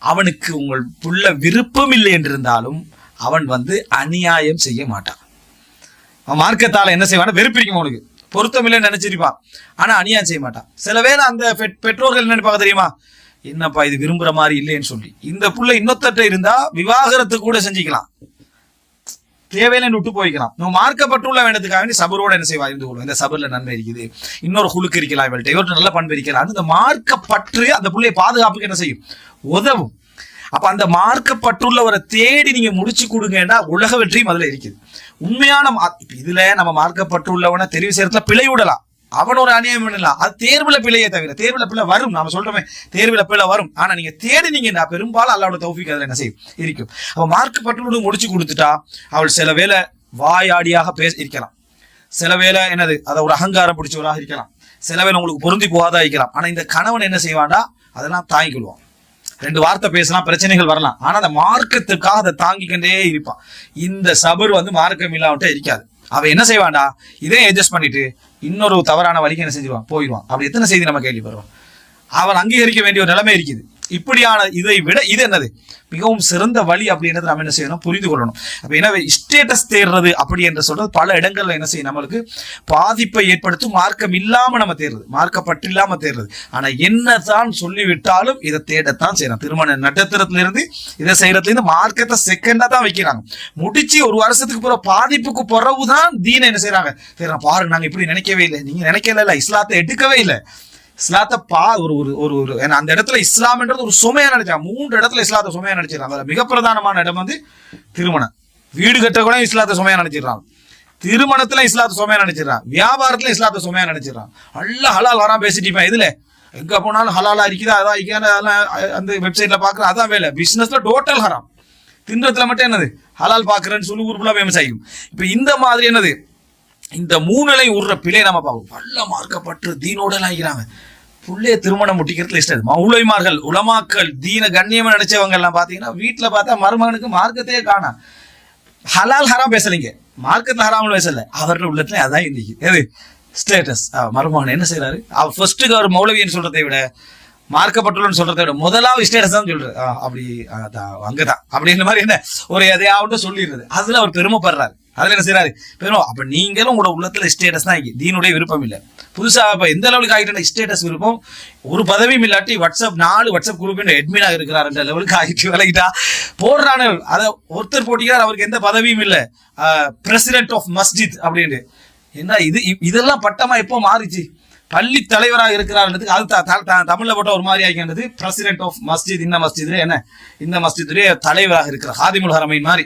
அவனுக்கு உங்கள் புள்ள விருப்பம் இல்லை என்றிருந்தாலும் அவன் அநியாயம் செய்ய மாட்டான். அவன் மார்க்கத்தால என்ன செய்வான், வெறுப்பிரிக்கும், அவனுக்கு பொருத்தம் இல்லைன்னு நினைச்சிருப்பான், ஆனா அநியாயம் செய்ய மாட்டான். சில வேளை அந்த பெற்றோர்கள் என்ன நினைப்பாங்க தெரியுமா, என்னப்பா இது விரும்புற மாதிரி இல்லைன்னு சொல்லி இந்த புள்ள இன்னொத்தட்ட இருந்தா விவாகரத்து கூட செஞ்சுக்கலாம், தேவையில்லைன்னு விட்டு போய்க்கலாம். நம்ம மார்க்கப்பட்டுள்ள வேண்டதுக்காக வேண்டி சபரோட என்ன செய்வா இருந்து கொள்ளும். இந்த சபர்ல நன்மை இருக்குது, இன்னொரு குழுக்கு இருக்கலாம், இவள்கிட்ட இவர்கிட்ட நல்ல பண்பு இருக்கலாம். இந்த மார்க்கப்பற்று அந்த பிள்ளையை பாதுகாப்புக்கு என்ன செய்யும், உதவும். அப்ப அந்த மார்க்கப்பட்டுள்ளவரை தேடி நீங்க முடிச்சு கொடுங்கன்னா உலக வெற்றியும் அதுல இருக்குது. உண்மையான இதுல நம்ம மார்க்கப்பட்டுள்ளவனை தெரிவு செய்யறதுல பிழை விடலாம், அவன் ஒரு அநியாயம் பண்ணலாம், அது தேர்வுல பிழையே தவிர. தேர்வுல பிள்ளை வரும், நாம சொல்றோமே தேர்வுல பிள்ளை வரும். ஆனா நீங்க தேடினீங்கன்னா பெரும்பாலும் அல்லாஹ்வோட தௌஃபீக் அதுல என்ன செய்யும், இருக்கும். அவ மார்க்கப்பட்டுள்ளவனுக்கு முடிச்சு கொடுத்துட்டா அவள் சில வேளை வாயாடியாக இருக்கலாம், சில வேளை என்னது அதை ஒரு அகங்காரம் பிடிச்சவராக இருக்கலாம், சில வேளை உங்களுக்கு பொருந்தி போகாதா இருக்கலாம். ஆனா இந்த கணவன் என்ன செய்வான்டா, அதெல்லாம் தாங்கிக்கொள்வான். 2 வார்த்தை பேசலாம், பிரச்சனைகள் வரலாம், ஆனா அந்த மார்க்கத்துக்காக அதை தாங்கிக்கிட்டே இருப்பான். இந்த சபர் மார்க்கம் இல்லாமட்டே இருக்காது. அவன் என்ன செய்வான்டா, இதே அட்ஜஸ்ட் பண்ணிட்டு இன்னொரு தவறான வழிக்கு என்ன செஞ்சிருவான், போயிடுவான். அப்படி எத்தனை செய்தி நம்ம கேள்விப்படுறோம். அவன் அங்கீகரிக்க வேண்டிய ஒரு நிலைமை இருக்குது. இப்படியான இதை விட இது என்னது மிகவும் சிறந்த வழி அப்படின்றது நம்ம என்ன செய்யணும், புரிந்து கொள்ளணும். அப்ப எனவே ஸ்டேட்டஸ் தேர்றது அப்படி என்று சொல்றது பல இடங்கள்ல என்ன செய்யும், நம்மளுக்கு பாதிப்பை ஏற்படுத்தும். மார்க்கம் இல்லாம நம்ம தேர்றது, மார்க்கப்பட்டு இல்லாம தேர்றது. ஆனா என்னதான் சொல்லிவிட்டாலும் இதை தேடத்தான் செய்யணும். திருமண நட்சத்திரத்துல இருந்து இதை செய்யறதுல இருந்து மார்க்கத்தை செகண்டா தான் வைக்கிறாங்க. முடிச்சு ஒரு வருஷத்துக்கு பிறகு பாதிப்புக்கு பிறகுதான் தீன என்ன செய்யறாங்க, பாருங்க நாங்க இப்படி நினைக்கவே இல்லை, நீங்க நினைக்கல, இஸ்லாத்தை எடுக்கவே இல்லை. இஸ்லாத்தை ஒரு அந்த இடத்துல இஸ்லாம்ன்றது ஒரு சுமையா நினைச்சாங்க. 3 இடத்துல இஸ்லாத்தை சுமையா நினைச்சிடறாங்க. மிக பிரதானமான இடம் திருமணம். வீடு கட்ட கூட இஸ்லாத்தை சுமையா நினைச்சிடறாங்க, திருமணத்துல இஸ்லாத்தை சுமையா நினைச்சிடறான், வியாபாரத்துல இஸ்லாத்தை சுமையா நினைச்சிடறான். நல்லா ஹலால் ஹராம் பேசிட்டு இதுல எங்க போனாலும் ஹலாலா இருக்குதா, அதான் இருக்காது, அந்த வெப்சைட்ல பாக்குற அதான் வேலை. பிசினஸ்ல டோட்டல் ஹராம், தின்றத்துல மட்டும் என்னது ஹலால் பாக்குறேன்னு சொல்லி ஊருக்குள்ள ஃபேமஸ் ஆகிக்கும். இப்ப இந்த மாதிரி என்னது இந்த 3 உருற பிழை நம்ம பார்ப்போம். நல்ல மார்க்கப்பட்டு தீனோட ஆகிறாங்க, புள்ளைய திருமணம் முட்டிக்கிறதுல இஷ்டம். மௌலைமார்கள், உலமாக்கள், தீன கண்ணியமா நினைச்சவங்க எல்லாம் பாத்தீங்கன்னா வீட்டுல பார்த்தா மருமகனுக்கு மார்க்கத்தையே காணா. ஹலால் ஹராம் பேசலைங்க, மார்க்கத்துல ஹராமல் பேசல, அவர்கள் உள்ளத்துல அதான் இன்னைக்கு எது ஸ்டேட்டஸ். மருமகன் என்ன செய்யறாரு, அவர் ஃபர்ஸ்ட்டுக்கு அவர் மௌலவின்னு சொல்றதை விட மார்க்கப்பட்டுள்ளன்னு சொல்றதை விட முதலாவது ஸ்டேட்டஸ் தான் சொல்றாரு. அப்படி அங்கதான் அப்படின்ற மாதிரி என்ன ஒரு எதையாவது சொல்லிடுறது, அதுல அவர் பெருமைப்படுறாரு. அதுல என்ன செய்யறாரு, பெரும். அப்ப நீங்களும் உங்களோட உள்ளத்துல ஸ்டேட்டஸ் தான், தீனுடைய விருப்பம் இல்லை. புதுசா இப்ப எந்த லெவலுக்கு ஆகிட்டு ஸ்டேட்டஸ் விருப்பம், ஒரு பதவியும் இல்லாட்டி வாட்ஸ்அப் 4 வாட்ஸ்அப் குரூப் எட்மினாக இருக்கிறார் என்ற லெவலுக்கு ஆகிட்டு விலகிட்டா போடுறான. அதை ஒருத்தர் போட்டிக்கிறார், அவருக்கு எந்த பதவியும் இல்லை, பிரசிடென்ட் ஆஃப் மஸ்ஜித் அப்படின்னு. என்ன இதெல்லாம் பட்டமா எப்போ மாறிச்சு, பள்ளி தலைவராக இருக்கிறார்ன்றதுக்கு அது தமிழ்ல போட்ட ஒரு மாதிரி ஆகின்றது. பிரசிடென்ட் ஆஃப் மஸ்ஜித், இந்த மஸ்ஜித்ல என்ன இந்த மஸ்ஜித்லயே தலைவராக இருக்கிற ஹாதிமுல் ஹரமைன் மாதிரி.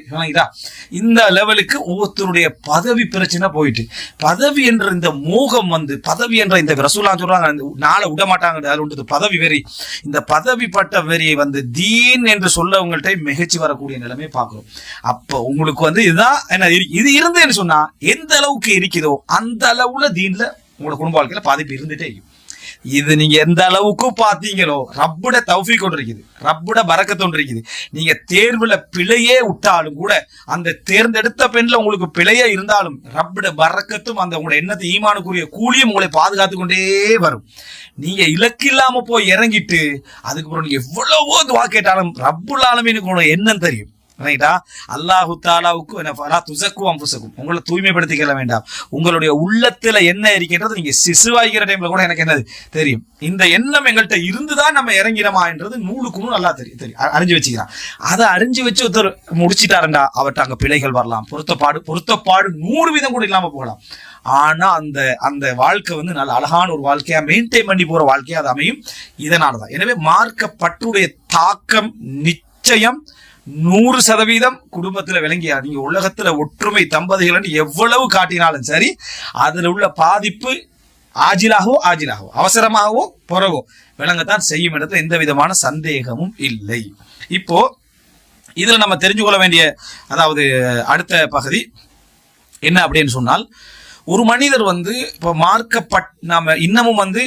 இந்த லெவலுக்கு ஒவ்வொருத்தருடைய பதவி பிரச்சனை போயிட்டு, பதவி என்ற இந்த மோகம் பதவி என்ற இந்த ரசூலுல்லாஹ் சொல்றாங்க நாளை விட மாட்டாங்க, அது பதவி வெறி. இந்த பதவி பட்ட வெறியை தீன் என்று சொல்லவங்கள்ட்ட மிகச்சி வரக்கூடிய நிலைமை பார்க்கிறோம். அப்ப உங்களுக்கு இதுதான் என்ன இது இருந்தேன்னு சொன்னா எந்த அளவுக்கு இருக்குதோ அந்த அளவுல தீன்ல உங்களோட குடும்ப வாழ்க்கையில பாதிப்பு இருந்துட்டே இருக்கும். இது நீங்க எந்த அளவுக்கு பாத்தீங்களோ ரப்புட தௌஃபீக் கொண்டு இருக்குது, ரப்புட பரக்கத்தொன்று இருக்குது. நீங்க தேர்வுல பிழையே விட்டாலும் கூட அந்த தேர்ந்தெடுத்த பெண்ல உங்களுக்கு பிழையே இருந்தாலும் ரப்புட பரக்கத்தும் அந்த உங்களோட எண்ணத்தை ஈமானுக்குரிய கூலியும் உங்களை பாதுகாத்து கொண்டே வரும். நீங்க இலக்கு இல்லாம போய் இறங்கிட்டு அதுக்கப்புறம் நீங்க எவ்வளவோ துவா கேட்டாலும் ரப்புல் ஆலமீனுக்கு உங்களுக்கு என்னன்னு தெரியும். ரைட்டா, அல்லாஹு தாலாவுக்கு உங்களை தூய்மைப்படுத்திக்கல வேண்டாம். உங்களுடைய உள்ளத்துல என்ன இருக்கின்றது நீங்க சிசுவாகிற டைம்ல கூட எனக்கு என்னது தெரியும். இந்த எண்ணம் எங்கள்கிட்ட இருந்துதான் நம்ம இறங்கிறோமா என்றது 100க்கு நல்லா தெரியும் அறிஞ்சு வச்சுக்கிறான். அதை அறிஞ்சு வச்சு ஒருத்தர் முடிச்சிட்டாருண்டா அவர்கிட்ட அங்க பிழைகள் வரலாம், பொருத்தப்பாடு 100% கூட இல்லாம போகலாம். ஆனா அந்த அந்த வாழ்க்கை வந்து நல்ல அழகான ஒரு வாழ்க்கையா மெயின்டைன் பண்ணி போற வாழ்க்கையா அது அமையும். இதனாலதான். எனவே மார்க்கப்பற்றுடைய தாக்கம் நிச்சயம் 100% குடும்பத்துல விளங்கியா. நீங்க உலகத்துல ஒற்றுமை தம்பதிகள் எவ்வளவு காட்டினாலும் சரி, அதுல உள்ள பாதிப்பு ஆஜிலாகவோ அவசரமாகவோ புறவோ விளங்கத்தான் செய்யும் இடத்துல எந்த விதமான சந்தேகமும் இல்லை. இப்போ இதுல நம்ம தெரிஞ்சு கொள்ள வேண்டிய அதாவது அடுத்த பகுதி என்ன அப்படின்னு சொன்னால், ஒரு மனிதர் வந்து இப்போ நம்ம இன்னமும் வந்து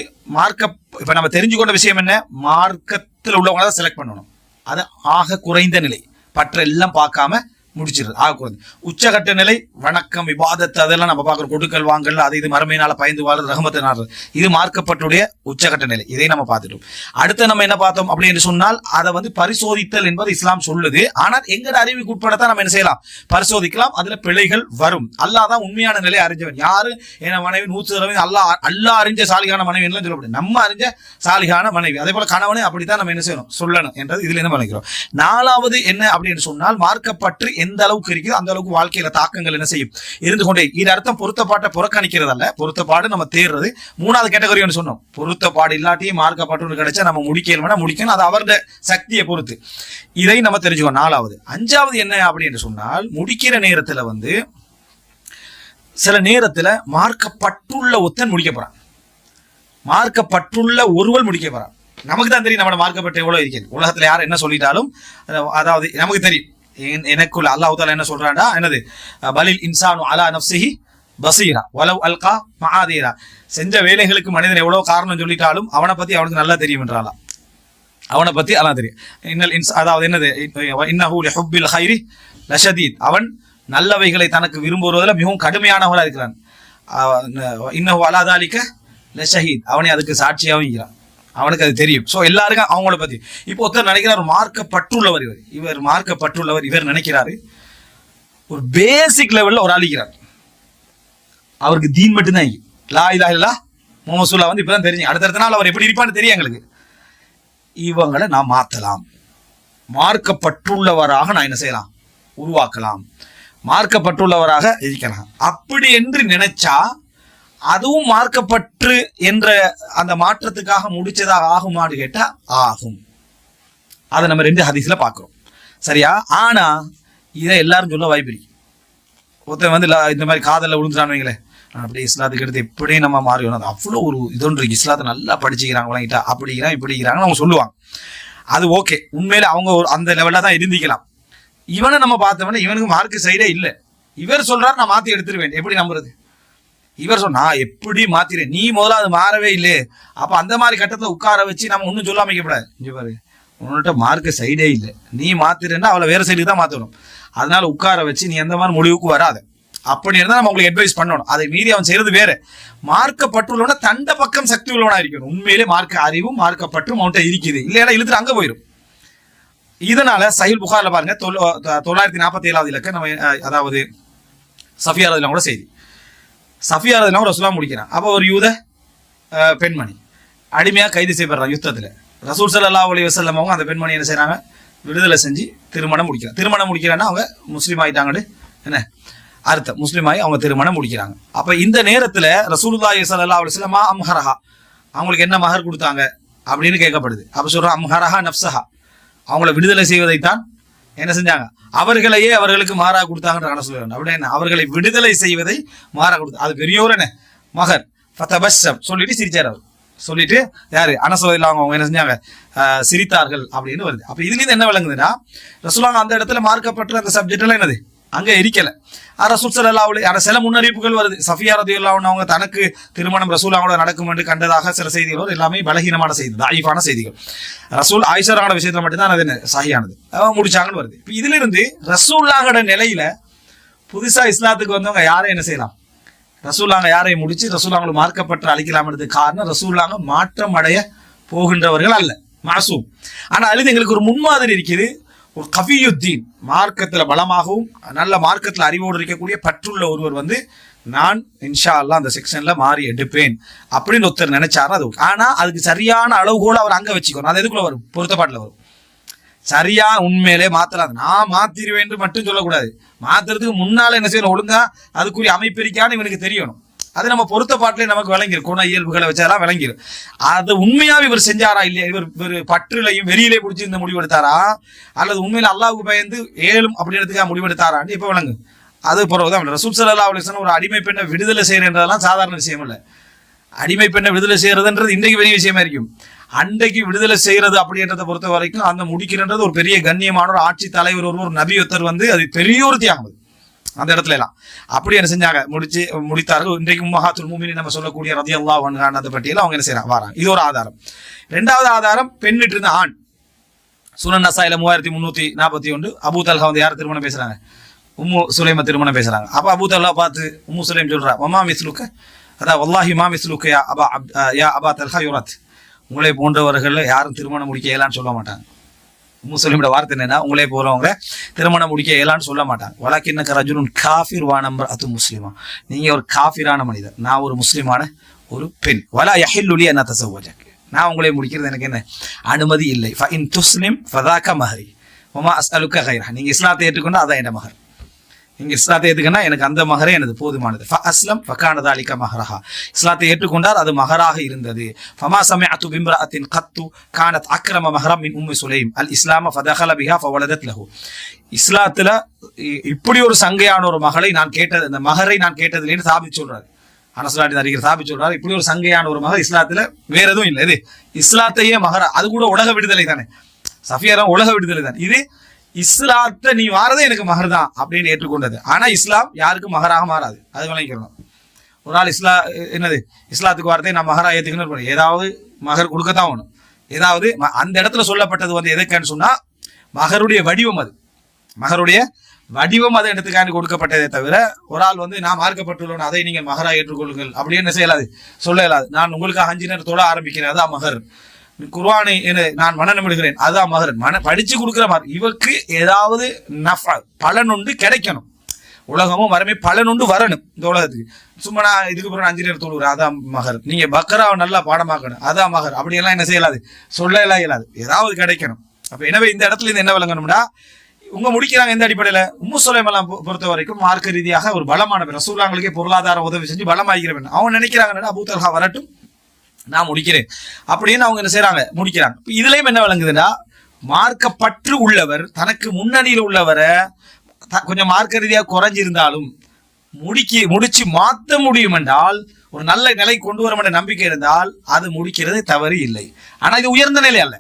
இப்ப நம்ம தெரிஞ்சு கொண்ட விஷயம் என்ன, மார்க்கத்தில் உள்ளவங்க தான் செலக்ட் பண்ணணும். அது ஆக குறைந்த நிலை, பற்ற எல்லாம் பார்க்காம முடிச்சிருது. ஆக குறைந்த உச்சகட்ட நிலை வணக்கம் விவாதத்தை அதெல்லாம் நம்ம பார்க்குறோம். கொடுக்கல் வாங்கல் அது இது மறுமையினால பயந்து வாழ்றது ரஹமத்தை நாடுறது, இது மார்க்கப்பட்டுடைய உச்சகட்ட நிலை. இதை நம்ம பார்த்துட்டோம். அடுத்து நம்ம என்ன பார்த்தோம் அப்படின்னு சொன்னால், அதை வந்து பரிசோதித்தல் என்பது இஸ்லாம் சொல்லுது. ஆனால் எங்கட அறிவுக்கு உட்படத்தான் நம்ம என்ன செய்யலாம், பரிசோதிக்கலாம். அதுல பிழைகள் வரும். அல்லாஹ் தான் உண்மையான நிலையை அறிஞ்சவன். யாரு என மனைவி 100% அல்லாஹ் அறிஞ்ச சாலிகான மனைவி எல்லாம் சொல்லப்படும். நம்ம அறிஞ்ச சாலிகான மனைவி. அதே போல கணவனை அப்படித்தான் நம்ம என்ன செய்யணும், சொல்லணும் என்றது இதுல என்ன பண்ணிக்கிறோம். 4வது என்ன அப்படின்னு சொன்னால், மார்க்கப்பற்று எந்த அளவுக்கு இருக்குது அந்த அளவுக்கு வாழ்க்கையில தாக்கங்கள் என்ன செய்யும், இருந்து கொண்டே. இது அர்த்தம் பொருத்தப்பாட்டை புறக்கணிக்கிறது அல்ல, பொருத்தப்பாடு நம்ம தேர்றது. 3வது கேட்டகரி சொன்னோம், பொருத்தப்பாடு இல்லாட்டியும் மார்க்கப்பட்டு கிடைச்சா நம்ம முடிக்கணும், அது அவருடைய சக்தியை பொறுத்து. இதை நம்ம தெரிஞ்சுக்கணும். 4வது. 5வது என்ன அப்படின்னு சொன்னால், முடிக்கிற நேரத்துல வந்து சில நேரத்துல மார்க்கப்பட்டுள்ள ஒருத்தன் முடிக்க போறான், மார்க்கப்பட்டுள்ள ஒருவள் முடிக்க போறான். நமக்கு தான் தெரியும் நம்ம மார்க்கப்பட்டு எவ்வளவு இருக்கிறது. உலகத்துல யார் என்ன சொல்லிட்டாலும் அதாவது நமக்கு தெரியும். எனக்குள்ள அல்லாஹ் தஆலா என்ன சொல்றான்டா, என்னது பலில் இன்சானு அலா நஃப்ஸிஹி பஸீரா வலவ் அல்கா மஆதீரா. செஞ்ச வேலைகளுக்கு மனிதன் எவ்வளவு காரணம் சொல்லிட்டாலும் அவனை பத்தி அவனுக்கு நல்லா தெரியும் என்றாலாம். அவனை பத்தி அல்லாஹ் தெரியும். அதாவது என்னது, இன்னஹு லிஹுப்பில் கைரி லஷதீத். அவன் நல்லவைகளை தனக்கு விரும்புவதில் மிகவும் கடுமையானவனாக இருக்கிறான். இன்னஹு அலா தாலிக லஷஹீத். அவனை அதுக்கு சாட்சியாகவும் இருக்கிறான். அவனுக்கு அது தெரியும். ஸோ எல்லாருக்கும் அவங்கள பத்தி. இப்போ ஒருத்தர் நினைக்கிறார் மார்க்கப்பட்டுள்ளவர், இவர் மார்க்கப்பட்டுள்ளவர், இவர் நினைக்கிறாரு ஒரு பேசிக் லெவல்ல ஒரு ஆளிக்கிறார். அவருக்கு தீன் மட்டும்தான் லா இலாஹ இல்லல்லாஹ் முஹம்மது ரசூலுல்லாஹ் வந்து இப்பதான் தெரிஞ்சு. அடுத்த நாள் அவர் எப்படி இருப்பான்னு தெரியும் எங்களுக்கு. இவங்களை நான் மாத்தலாம், மார்க்கப்பட்டுள்ளவராக நான் என்ன செய்யலாம், உருவாக்கலாம், மார்க்கப்பட்டுள்ளவராக இருக்கலாம். அப்படி என்று நினைச்சா அதுவும் மார்க்கப்பற்று என்ற அந்த மாற்றத்துக்காக முடிச்சதாக ஆகுமான்னு கேட்டா ஆகும். அதை நம்ம 2 ஹதீஸ்ல பார்க்கிறோம். சரியா? ஆனா இதை எல்லாரும் சொல்ல வாய்ப்பில்லை. ஒருத்தன் வந்து இந்த மாதிரி காதல்ல விழுந்துட்டான்னு வைங்களேன், அப்படியே இஸ்லாத்துக்கு எடுத்து எப்படியும் நம்ம மாறிடணும், அது அவ்வளோ ஒரு இதொன்று இஸ்லாத்தை நல்லா படிச்சுக்கிறாங்க வழங்கிட்டா அப்படிங்கிறான் இப்படிங்கிறாங்கன்னு அவங்க சொல்லுவாங்க. அது ஓகே, உண்மையில அவங்க அந்த லெவல்ல தான் இருந்திக்கலாம். இவனை நம்ம பார்த்தோம்னா இவனுக்கு மார்க்கு சைடே இல்லை. இவர் சொல்றாரு நான் மாத்தி எடுத்துருவேன், எப்படி நம்புறது? இவர் சொன்னா எப்படி மாத்திரேன், நீ முதல்ல அது மாறவே இல்லை. அப்ப அந்த மாதிரி கட்டத்துல உட்கார வச்சு நம்ம ஒன்னும் சொல்லாம வைக்கப்படாது. இங்க பாரு, உன்கிட்ட மார்க்க சைடே இல்லை, நீ மாத்திரேன்னா அவளை வேற சைடுக்கு தான் மாத்தணும். அதனால உட்கார வச்சு நீ எந்த மாதிரி முடிவுக்கு வராத அப்படி இருந்தா நம்ம உங்களுக்கு அட்வைஸ் பண்ணணும். அதை மீறி அவன் செய்யறது வேற. மார்க்கப்பட்டுள்ளவன தண்ட பக்கம் சக்தி உள்ளவனா இருக்கணும். உண்மையிலே மார்க்க அறிவும் மார்க்கப்பற்றும் அவன்கிட்ட இருக்குது, இல்லையா இழுத்துட்டு அங்க போயிடும். இதனால சஹீஹ் புகாரில பாருங்க 947வது இலக்கம் நம்ம அதாவது சஃபியா ரலியல்லாஹு கூட செய்தி. சஃபியா ரலியல்லாஹு ரசூலுல்லாஹ் முடிக்கிறான். அப்போ ஒரு யூத பெண்மணி அடிமையா கைது செய்யப்படுறாங்க யுத்தத்துல. ரசூல் ஸல்லல்லாஹு அலைஹி வஸல்லம் அவங்க அந்த பெண்மணி என்ன செய்யறாங்க, விடுதலை செஞ்சு திருமணம் முடிக்கிறாங்க. திருமணம் முடிக்கிறான்னா அவங்க முஸ்லீம் ஆயிட்டாங்கன்னு என்ன அர்த்தம், முஸ்லீம் ஆகி அவங்க திருமணம் முடிக்கிறாங்க. அப்ப இந்த நேரத்துல ரசூலுல்லாஹி ஸல்லல்லாஹு அலைஹி வஸல்லம் அம்ஹரஹா, அவங்களுக்கு என்ன மஹர் கொடுத்தாங்க அப்படின்னு கேட்கப்படுது. அப்ப சொல்றான் அம்ஹரஹா நஃப்ஸஹா, அவங்கள விடுதலை செய்வதைத்தான் என்ன செஞ்சாங்க, அவர்களையே அவர்களுக்கு மாறா கொடுத்தாங்கன்ற சொல்லுவாங்க. அப்படி என்ன, அவர்களை விடுதலை செய்வதை மாறா கொடுத்து, அது பெரியோர் என்ன மகர் ஃபதபஸ்ஸம் சொல்லிட்டு சிரிச்சார். அவர் சொல்லிட்டு யாரு அனஸ் ரலியல்லாஹு அவங்க என்ன செஞ்சாங்க, சிரித்தார்கள் அப்படின்னு வருது. அப்ப இதுல இருந்து என்ன விளங்குதுன்னா, ரசூலுல்லாஹ் அந்த இடத்துல மார்க்கப்பட்ட அந்த சப்ஜெக்ட் எல்லாம் என்னது அங்க இருக்கல. ரசூல் ஸல்லல்லாஹு அலைஹி வஸல்லம் சில முன்னறிவிப்புகள் வருது. சஃபியா ரலியல்லாஹு அன்ஹா அவங்க தனக்கு திருமணம் ரசூலுல்லாஹோட நடக்கும் என்று கண்டதாக சில செய்திகள் எல்லாமே பலகீனமான செய்தி, தாயிஃபான செய்திகள். ரசூல் ஆயிஷா ரான விஷயத்துல மட்டும்தான் அது என்ன சஹியானது, அவங்க முடிச்சாங்கன்னு வருது. இப்ப இதுல இருந்து ரசூலுல்லாஹோட நிலையில புதுசா இஸ்லாத்துக்கு வந்தவங்க யாரை என்ன செய்யலாம், ரசூலுல்லாஹ் யாரை முடிச்சு ரசூலுல்லாஹ் மார்க்கப்பட்டு அழிக்கலாம்ன்றது காரணம் ரசூலுல்லாஹ் மாற்றம் அடைய போகின்றவர்கள் அல்ல, மாசூம். ஆனா அதுல எங்களுக்கு ஒரு முன்மாதிரி இருக்குது. ஒரு கவியுத்தீன், மார்க்கத்துல பலமாகவும் நல்ல மார்க்கத்துல அறிவோடு இருக்கக்கூடிய பற்றுள்ள ஒருவர் வந்து நான் இன்ஷா அல்லாஹ் அந்த செக்ஷன்ல மாறி எடுப்பேன் அப்படின்னு ஒருத்தர் நினைச்சாரு. அது ஆனா அதுக்கு சரியான அளவுகோல அவர் அங்க வச்சுக்கணும். அது எதுக்குள்ள வரும், பொருத்தப்பாட்டுல வரும். சரியா உண்மையிலே மாத்தலாம், நான் மாத்திருவேன் மட்டும் சொல்லக்கூடாது. மாத்துறதுக்கு முன்னால என்ன செய்யணும், ஒழுங்கா அதுக்குரிய அமைப்பு இருக்கான்னு இவனுக்கு தெரியணும். அது நம்ம பொருத்த பாட்டிலே நமக்கு விளங்கிடும், குண இயல்புகளை வச்சாலாம் விளங்கிடும். அது உண்மையாவே இவர் செஞ்சாரா இல்லையா, இவர் பற்றுலையும் வெறியிலே பிடிச்சி இந்த முடிவெடுத்தாரா, அல்லது உண்மையில அல்லாஹ்வுக்கு பயந்து ஏழும் அப்படின்றதுக்காக முடிவெடுத்தாரான்னு இப்ப விளங்கு. அது பிறகுதான் ரசூல் ஸல்லல்லாஹு அலைஹி வஸல்லம் ஒரு அடிமை பெண்ணை விடுதலை செய்யறதுன்றதெல்லாம் சாதாரண விஷயம் இல்லை. அடிமை பெண்ணை விடுதலை செய்யறதுன்றது இன்றைக்கு பெரிய விஷயமா இருக்கும். அன்றைக்கு விடுதலை செய்யறது அப்படின்றத பொறுத்த வரைக்கும் அந்த முடிக்கிறன்றது ஒரு பெரிய கண்ணியமான ஒரு ஆட்சி தலைவர் ஒரு நபியொத்தர் வந்து அது பெரிய ஒரு தியாகம் அந்த இடத்துல எல்லாம் அப்படி என்ன செஞ்சாங்க, முடித்தார்கள். இன்றைக்கு உம்மஹாத்துல் முஃமினீன் நம்ம சொல்லக்கூடிய ரலியல்லாஹு அன்ஹா அந்த பட்டியல அவங்க என்ன செய்யறாங்க வராங்க. இது ஒரு ஆதாரம். இரண்டாவது ஆதாரம், பெண்ணிட்டு இருந்த ஆண். சுனன் நசாயில 3341 அபூ தல்ஹா வந்து யார் திருமணம் பேசுறாங்க, உம்மு சுலைம திருமணம் பேசுறாங்க. அப்ப அபூ தல்ஹா பார்த்து உம்மு சுலைம் சொல்றா, வமா மிஸ்லுக்க, அதான் வல்லாஹி மா மிஸ்லுக்க யா அபா தல்ஹா யுரத், உங்களை போன்றவர்கள் யாரும் திருமணம் முடிக்க இயலான்னு சொல்ல மாட்டாங்க. முஸ்லிமோட வார்த்தை என்னன்னா, உங்களே போறவங்க திருமணம் முடிக்க இயலான்னு சொல்ல மாட்டாங்க. வலக்கின்னக ரஜுலுன் காஃபிர் வஅனம்ரஅத்து முஸ்லிமா, நீங்க ஒரு காஃபிரான மனிதர், நான் ஒரு முஸ்லிமான ஒரு பெண். வலா யஹில்லு லி அன் அத்தஸவ்வஜக, நான் உங்களை முடிக்கிறது எனக்கு என்ன அனுமதி இல்லை. ஃபஇன் துஸ்லிம் ஃபதாக மஹரி வமா அஸ்அலுக கைரஹ, நீங்க இஸ்லாத்தை ஏற்றுக்கொண்டா அதான் என் மஹர், நீங்க இஸ்லாத்தை ஏற்றுக்கொண்டா எனக்கு அந்த மகரே எனது போதுமானது. ஃபஅஸ்லம் ஃபகான தாலிக மஹரஹா, இஸ்லாத்தை ஏற்றுக்கொண்டார் அது மகராக இருந்தது. ஃபமா சமிஅது பிம்ரஅத்தின் கத்து கானத் அக்ரம மஹரம் மின் உம்மி சுலைம் அல் இஸ்லாம ஃபதகல பிஹா ஃபவலதத் லஹு, இஸ்லாத்துல இப்படி ஒரு சங்கையான ஒரு மகளை நான் கேட்டது, அந்த மகரை நான் கேட்டதில்லைன்னு சாபித் சொல்றாரு. அனசுலாட்டி அறிஞர் சாபித் சொல்றாரு, இப்படி ஒரு சங்கையான ஒரு மகர் இஸ்லாத்துல வேற எதுவும் இல்லை. இது இஸ்லாத்தையே மகரா, அது கூட உலக விடுதலை தானே, சஃபியாரம் உலக விடுதலை தான். இது இஸ்லாத்தை நீ வாரதே எனக்கு மகர் தான் அப்படின்னு ஏற்றுக்கொண்டது. ஆனா இஸ்லாம் யாருக்கும் மகராக மாறாது, அது விளங்கிக்கணும். ஒரு நாள் என்னது இஸ்லாத்துக்கு வாரத்தை நான் மகரா ஏற்றுக்கணும், ஏதாவது மகர் கொடுக்கத்தான் வேணும். ஏதாவது அந்த இடத்துல சொல்லப்பட்டது வந்து எதுக்குன்னு சொன்னா மகருடைய வடிவம், அது மகருடைய வடிவம் அதை இடத்துக்காண்டி கொடுக்கப்பட்டதே தவிர ஒரு ஆள் வந்து நான் மார்க்கப்பட்டுள்ளோம் அதை நீங்கள் மகரா ஏற்றுக்கொள்ளுங்கள் அப்படின்னு என்ன செய்யலாது, சொல்ல இயலாது. நான் உங்களுக்கு 5 நேரத்தோட ஆரம்பிக்கிறேன், அதான் மகர். குர்ஆனை நான் மனநம் விடுகிறேன், அதுதான் மகர். படிச்சு கொடுக்குற மாதிரி இவருக்கு ஏதாவது பலன் உண்டு கிடைக்கணும், உலகமும் வரமே பலன் உண்டு வரணும் இந்த உலகத்துக்கு. சும்மா நான் இதுக்கு பிறகு 5 நேரம் தொழுகிறேன், அதான் மகர். நீங்க பக்கராவை நல்லா பாடமாக்கணும், அதான் மகர். அப்படியெல்லாம் என்ன செய்யலாது, சொல்ல இயலாது, ஏதாவது கிடைக்கணும். அப்ப எனவே இந்த இடத்துல இருந்து என்ன விளங்கணும்னா, உங்க முடிக்கிறாங்க எந்த அடிப்படையில, உம்மு சுலைம் எல்லாம் பொறுத்த வரைக்கும் மார்க்க ரீதியாக ஒரு பலமான பேர், ரசூலுல்லாஹ்களுக்கே பொருளாதார உதவி செஞ்சு பலமாகிறவன். அவங்க நினைக்கிறாங்க அபூ தல்ஹா வரட்டும் நான் முடிக்கிறேன் அப்படின்னு அவங்க என்ன செய்யறாங்க, முடிக்கிறாங்க. இதுலயும் என்ன விளங்குதுன்னா, மார்க்கப்பற்று உள்ளவர் தனக்கு முன்னணியில் உள்ளவரை கொஞ்சம் மார்க்க ரீதியாக குறைஞ்சிருந்தாலும் முடிச்சு மாற்ற முடியும் என்றால், ஒரு நல்ல நிலை கொண்டு வரும் என்ற நம்பிக்கை இருந்தால் அது முடிக்கிறது தவறு இல்லை. ஆனா இது உயர்ந்த நிலை அல்ல.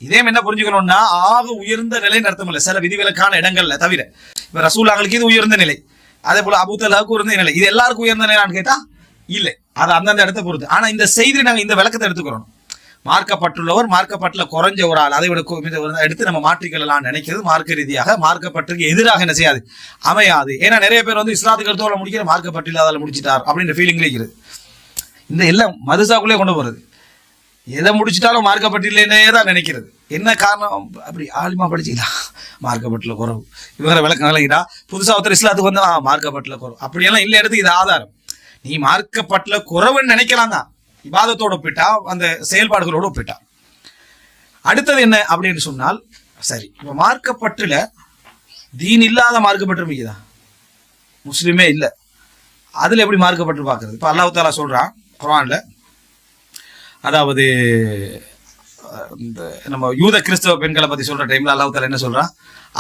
இதே என்ன புரிஞ்சுக்கணும்னா, ஆக உயர்ந்த நிலைன்னு அர்த்தம் இல்லை, சில விதிவிலக்கான இடங்கள்ல தவிர. இப்ப ரசூலுல்லாஹ்களுக்கு இது உயர்ந்த நிலை, அதே போல அபூ தல்ஹாவுக்கு உயர்ந்த நிலை. இது எல்லாருக்கும் உயர்ந்த நிலைன்னு கேட்டா இல்லை, அது அந்தந்த இடத்தை பொறுத்து. ஆனா இந்த செய்தி நாங்க இந்த விளக்கத்தை எடுத்துக்கிறோம். மார்க்கப்பட்டுள்ளவர் மார்க்கப்பட்டுல குறைஞ்ச ஒரு ஆள் அதை விட எடுத்து நம்ம மாற்றிக்கொள்ளலாம் நினைக்கிறது மார்க்க ரீதியாக மார்க்கப்பட்டுக்கு எதிராக என்ன செய்யாது, அமையாது. ஏன்னா நிறைய பேர் வந்து இஸ்லாத்துக்கு எடுத்தோட முடிக்கிற மார்க்கப்பட்டு இல்லாதால முடிச்சிட்டார் அப்படின்ற ஃபீலிங்ல இருக்கிறது. இந்த எல்லாம் மதுசாக்குள்ளே கொண்டு போறது, எதை முடிச்சிட்டாலும் மார்க்கப்பட்டில்லைன்னே தான் நினைக்கிறது. என்ன காரணம், அப்படி ஆலிமா படிச்சுக்கலாம் மார்க்கப்பட்டுல குறவு, இவரை விளக்கம் விளங்கிட்டா புதுசா ஒருத்தர் இஸ்லாத்துக்கு வந்து மார்க்கப்பட்டுல குறவு அப்படியெல்லாம் இல்லை. எடுத்து இது ஆதாரம். நீ மார்க்கப்பட்டுல குறவுன்னு நினைக்கலாம் தான், இபாதத்தோட ஒப்பிட்டா அந்த செயல்பாடுகளோடு ஒப்பிட்டா. அடுத்தது என்ன அப்படின்னு சொன்னால், சரி இப்ப மார்க்கப்பட்டுல தீன் இல்லாத மார்க்கப்பட்டு மிகுதா, முஸ்லிமே இல்லை, அதுல எப்படி மார்க்கப்பட்டு பார்க்கறது? இப்ப அல்லாஹ் தஆலா சொல்றான் குர்ஆன்ல, அதாவது இந்த நம்ம யூத கிறிஸ்தவ பெண்களை பத்தி சொல்ற டைம்ல அல்லாஹ் தஆலா என்ன சொல்றான்,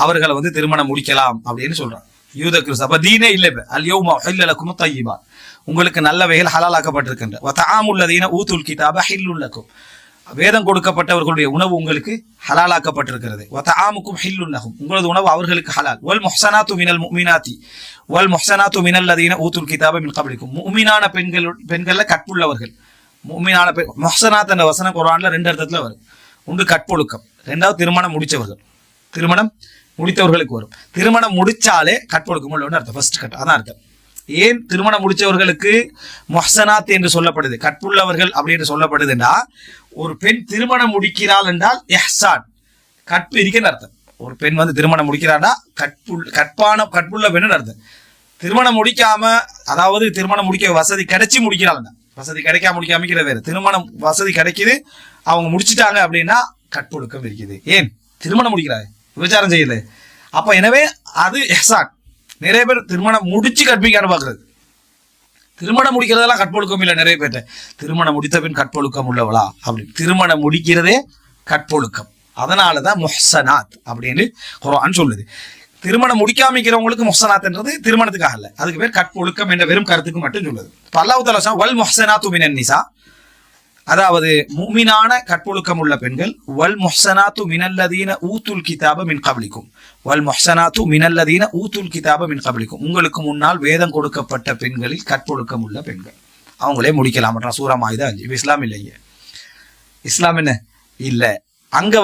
அவர்களை வந்து திருமணம் முடிக்கலாம் அப்படின்னு சொல்றான். யூத கிறிஸ்தவ அப்ப தீனே இல்லை. அல் யௌம உஹில்ல லக்கும் தய்யிபா, உங்களுக்கு நல்லவைகள் ஹலாலாக்கப்பட்டிருக்கின்ற. வ தஆமுல் லதீன ஊதுல் கிதாப ஹில்லுல் லக்கும், வேதம் கொடுக்கப்பட்டவர்களுடைய உணவு உங்களுக்கு ஹலாலாக்கப்பட்டிருக்கிறது. வ தஆமுக்கும் ஹில்லுல் லஹும், உங்களது உணவு அவர்களுக்கு ஹலால். வல் முஹ்ஸனாத்து மினல் முஃமினாத்தி வல் முஹ்ஸனாத்து மினல் லதீன ஊதுல் கிதாப மின் கப்லிக்கும், முஃமினான பெண்கள்ல கற்புள்ளவர்கள். முஃமினான முஹ்ஸனாத் என்ற வசனம் குர்ஆன்ல 2 அர்த்தத்துல வரும். ஒன்று கற்பொழுக்கம், 2வது திருமணம் முடிச்சவர்கள், திருமணம் முடித்தவர்களுக்கு வரும். திருமணம் முடிச்சாலே கற்பொழுக்கம் உள்ள அர்த்தம், ஃபர்ஸ்ட் கட் அதான் அர்த்தம். ஏன் திருமணம் முடிச்சவர்களுக்கு முஹ்ஸனாத் என்று சொல்லப்படுது, கற்புள்ளவர்கள் அப்படின்னு சொல்லப்படுதுன்னா, ஒரு பெண் திருமணம் முடிக்கிறாள் என்றால் இஹ்சான், கற்பு இருக்குன்னு அர்த்தம். ஒரு பெண் வந்து திருமணம் முடிக்கிறான்னா கற்புள்ள பெண்ணு அர்த்தம். திருமணம் முடிக்காம, அதாவது திருமணம் முடிக்க வசதி கிடைச்சி முடிக்கிறாள், வசதி கிடைக்காம முடிக்காம வேறு. திருமணம் வசதி கிடைக்குது, அவங்க முடிச்சுட்டாங்க அப்படின்னா கற்பொழுக்கம் இருக்குது. ஏன் திருமணம் முடிக்கிறாங்க, விபச்சாரம் செய்யல. அப்ப எனவே அது இஹ்சான். நிறைய பேர் திருமணம் முடிச்சு கற்பிக்கான்னு பாக்குறது, திருமணம் முடிக்கிறதெல்லாம் கற்பொழுக்கம் இல்லை. நிறைய பேர்ட்ட திருமணம் முடித்த பின் கற்பொழுக்கம் உள்ளவளா அப்படி, திருமணம் முடிக்கிறதே கற்பொழுக்கம். அதனாலதான் முஹ்சனாத் அப்படின்னு குர்ஆன் சொல்லுது. திருமணம் முடிக்காமிக்கிறவங்களுக்கு முஹ்சனாத்ன்றது திருமணத்துக்காக இல்லை, அதுக்கு பேர் கற்பொழுக்கம் என்ற வெறும் கருத்துக்கு மட்டும் சொல்லுது. அல்லாஹ் தஆலா சொல்றான் வல் முஹ்சனாத்து மினன் நிசா, அதாவது முஃமினான கற்பொழுக்கம் உள்ள பெண்கள், வல் முஹ்சனாத்து மினல்லதீன ஊத்துல் கிதாப மின் கப்லிக்கும், வல் முஹ்சனாத்து மினல்லதீன ஊத்துல் கிதாப மின் கப்லிக்கும், உங்களுக்கு முன்னால் வேதம் கொடுக்கப்பட்ட பெண்களில் கற்பொழுக்கம் உள்ள பெண்கள் அவங்களே முடிக்கலாம். சூரா மாயிதா 5. இஸ்லாம் இல்லைங்க, இஸ்லாம் என்ன இல்லை. அங்க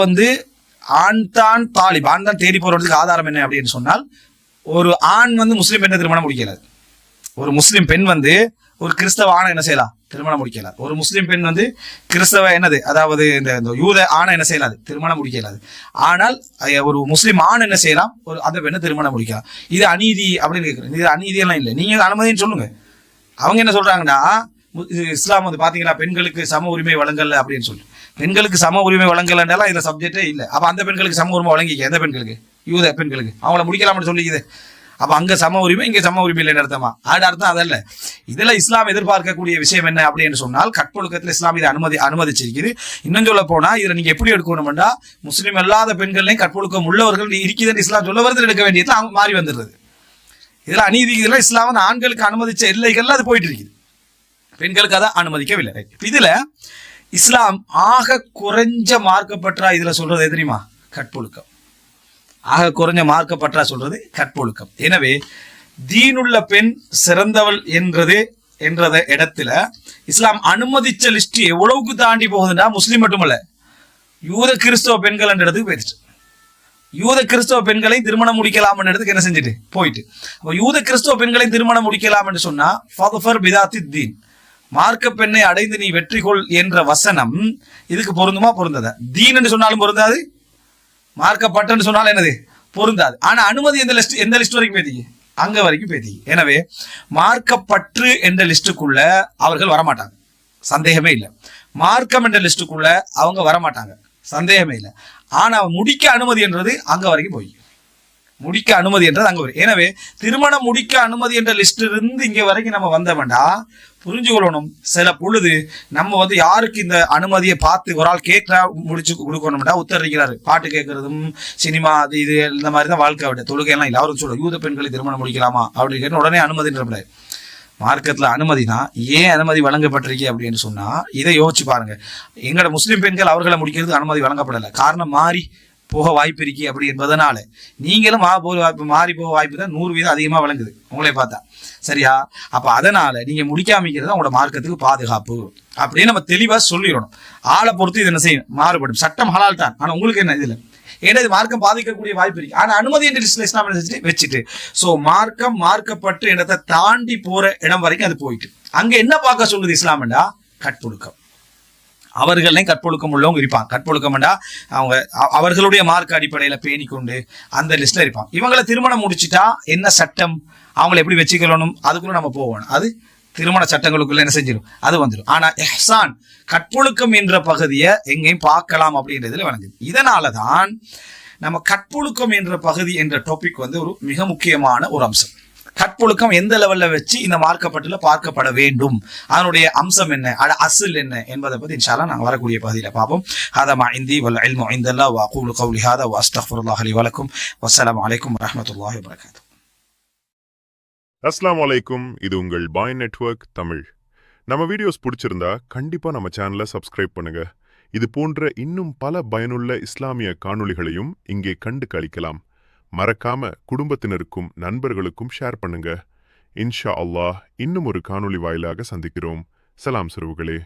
ஆண் தான் தாலிப், ஆண் தான் தேடி போறதுக்கு ஆதாரம் என்ன அப்படின்னு சொன்னால், ஒரு ஆண் முஸ்லீம் பெண்ணை திருமணம் முடிக்கலாது. ஒரு முஸ்லீம் பெண் ஒரு கிறிஸ்தவ ஆணை என்ன செய்யலாம், திருமணம் முடிக்கலாது. ஒரு முஸ்லீம் பெண் கிறிஸ்தவ என்னது, அதாவது இந்த யூத ஆணை என்ன செய்யலாது, திருமணம் முடிக்கலாது. ஆனால் ஒரு முஸ்லீம் ஆண் என்ன செய்யலாம், அந்த பெண்ணை திருமணம் முடிக்கலாம். இது அநீதி அப்படின்னு கேட்குறேன். இது அநீதியெல்லாம் இல்லை, நீங்க அனுமதின்னு சொல்லுங்க. அவங்க என்ன சொல்றாங்கன்னா, இஸ்லாம் பாத்தீங்களா பெண்களுக்கு சம உரிமை வழங்கல அப்படின்னு சொல்லி, பெண்களுக்கு சம உரிமை வழங்கலன்னாலும் இந்த சப்ஜெக்டே இல்லை. அப்ப அந்த பெண்களுக்கு சம உரிமை வழங்கிக்க, எந்த பெண்களுக்கு, யூத பெண்களுக்கு அவங்கள முடிக்கலாம்னு சொல்லிக்குது. அப்ப அங்க சம உரிமை, இங்க சம உரிமை இல்லைன்னு அர்த்தமா? அது அர்த்தம் அதல்ல. இதுல இஸ்லாம் எதிர்பார்க்கக்கூடிய விஷயம் என்ன அப்படின்னு சொன்னால், கற்பொழுக்கத்தில் இஸ்லாம் இதை அனுமதிச்சிருக்குது. இன்னும் சொல்ல போனா இதுல நீங்க எப்படி எடுக்கணும்னா, முஸ்லீம் அல்லாத பெண்கள்லையும் கற்பொழுக்கம் உள்ளவர்கள் இருக்குதுன்னு இஸ்லாம் சொல்ல வருது, எடுக்க வேண்டியதுல அவங்க மாறி வந்துடுறது. இதுல அநீதி, இதுல இஸ்லாம் ஆண்களுக்கு அனுமதிச்ச எல்லைகள்ல அது போயிட்டு இருக்குது, பெண்களுக்கு அதை அனுமதிக்கவில்லை. இதுல இஸ்லாம் ஆக குறைஞ்ச மார்க்கப்பற்றா இதுல சொல்றது தெரியுமா, கற்பொழுக்கம். ஆக குறைஞ்ச மார்க்கப்பற்றா சொல்றது கற்பொழுக்கம். எனவே தீனுள்ள பெண் சிறந்தவள் என்றத இடத்துல இஸ்லாம் அனுமதிச்ச லிஸ்ட் எவ்வளவுக்கு தாண்டி போகுதுன்னா, முஸ்லீம் மட்டுமல்ல யூத கிறிஸ்தவ பெண்கள் என்ற இடத்துக்கு போயிடுச்சு. யூத கிறிஸ்தவ பெண்களை திருமணம் முடிக்கலாம் இடத்துக்கு என்ன செஞ்சுட்டு போயிட்டு, அப்ப யூத கிறிஸ்தவ பெண்களை திருமணம் முடிக்கலாம் என்று சொன்னா ஃபதுஃபர் பிதாத்தி தீன், மார்க்க பெண்ணை அடைந்து நீ வெற்றி கொள் என்ற வசனம் இதுக்கு பொருந்துமா, பொருந்தாது. தீன் என்று சொன்னாலும் பொருந்தாது, மார்க்கப்பட்டு சொன்னாலும் என்னது பொருந்தாது. ஆனா அனுமதி எந்த லிஸ்ட் வரைக்கும் பேத்திக்கு, அங்க வரைக்கும் பேத்திக்கு. எனவே மார்க்கப்பற்று என்ற லிஸ்டுக்குள்ள அவர்கள் வரமாட்டாங்க, சந்தேகமே இல்லை. மார்க்கம் என்ற லிஸ்டுக்குள்ள அவங்க வரமாட்டாங்க, சந்தேகமே இல்லை. ஆனா முடிக்க அனுமதி என்றது அங்க வரைக்கும் போய் முடிக்க அனுமதி என்றது அங்க வரும். எனவே திருமணம் முடிக்க அனுமதி என்ற லிஸ்ட் இருந்து இங்க வரைக்கும் நம்ம வந்தோம்னா புரிஞ்சு கொள்ளணும், சில பொழுது நம்ம யாருக்கு இந்த அனுமதியை பார்த்து ஒரு ஆள் கேட்க முடிச்சு கொடுக்கணும்னா உத்தரிக்கிறாரு, பாட்டு கேட்கறதும் சினிமா அது இது இந்த மாதிரி தான் வாழ்க்கை விட, தொழுகையெல்லாம் இல்லை. அவருக்கு சொல்ல யூத பெண்களை திருமணம் முடிக்கலாமா அப்படின்னு கேட்டு உடனே அனுமதின்ற மார்க்கத்துல அனுமதினா ஏன் அனுமதி வழங்கப்பட்டிருக்கு அப்படின்னு சொன்னா, இதை யோசிச்சு பாருங்க. எங்களோட முஸ்லீம் பெண்கள் அவர்களை முடிக்கிறது அனுமதி வழங்கப்படலை, காரணம் மாறி போக வாய்ப்பு இருக்கு அப்படி என்பதனால. நீங்களும் மாறி போக வாய்ப்பு தான் 100% அதிகமா வழங்குது உங்களே பார்த்தா, சரியா? அப்ப அதனால நீங்க முடிக்காமிக்கிறது உங்களோட மார்க்கத்துக்கு பாதுகாப்பு அப்படின்னு நம்ம தெளிவா சொல்லிடணும். ஆளை பொறுத்து இது என்ன செய்யும், மாறுபடும். சட்டம் ஹலால் தான், ஆனா உங்களுக்கு என்ன இதுல ஏன்னா இது மார்க்கம் பாதிக்கக்கூடிய வாய்ப்பு இருக்கு. ஆனா அனுமதி என்ற லிஸ்ட்ல இஸ்லாம் வச்சுட்டு சோ மார்க்கப்பட்டு இடத்தை தாண்டி போற இடம் வரைக்கும் அது போயிட்டு அங்க என்ன பார்க்க சொல்லுது இஸ்லாம்டா, கற்பொழுக்கம். அவர்களையும் கற்பொழுக்கம் உள்ளவங்க இருப்பாங்க. கற்பொழுக்கம்டா அவங்க அவர்களுடைய மார்க் அடிப்படையில பேணி கொண்டு அந்த லிஸ்ட்ல இருப்பாங்க. இவங்களை திருமணம் முடிச்சுட்டா என்ன சட்டம், அவங்களை எப்படி வச்சுக்கணும், அதுக்குள்ள நம்ம போவோம். அது திருமண சட்டங்களுக்குள்ள என்ன செஞ்சிடும், அது வந்துடும். ஆனா இஹ்சான் கற்பொழுக்கம் என்ற பகுதியை எங்கேயும் பார்க்கலாம் அப்படின்றதுல வழங்குது. இதனாலதான் நம்ம கற்பொழுக்கம் என்ற பகுதி என்ற டாபிக் ஒரு மிக முக்கியமான ஒரு அம்சம். கற்பொழுக்கம் எந்த லெவல்ல வச்சு இந்த மார்க்கப்பட்டுல பார்க்கப்பட வேண்டும், அதனுடைய அம்சம் என்ன, அஸ்ல் என்ன என்பதை பத்தி இன்ஷா அல்லாஹ் நாங்க வரக்கூடிய பகுதியில பார்ப்போம். ஹதா மா இந்தி வல் இல்மு இன்தல்லாஹ் வ அகூலு கௌலி ஹதா வ அஸ்தக்ஃபிருல்லாஹ் லி வ லக்கும். வஸ்ஸலாமு அலைக்கும் வ ரஹ்மத்துல்லாஹி வ பரகாத்துஹு. அஸ்ஸலாமு அலைக்கும். இது உங்கள் பாய் நெட்வொர்க் தமிழ். நம்ம வீடியோஸ் பிடிச்சிருந்தா கண்டிப்பா நம்ம சேனலை சப்ஸ்கிரைப் பண்ணுங்க. இது போன்ற இன்னும் பல பயனுள்ள இஸ்லாமிய காணொளிகளையும் இங்கே கண்டு களிக்கலாம். மறக்காம குடும்பத்தினருக்கும் நண்பர்களுக்கும் ஷேர் பண்ணுங்க. இன்ஷா அல்லாஹ் இன்னும் ஒரு காணொளி வாயிலாக சந்திக்கிறோம். சலாம் சிறுவுகளே.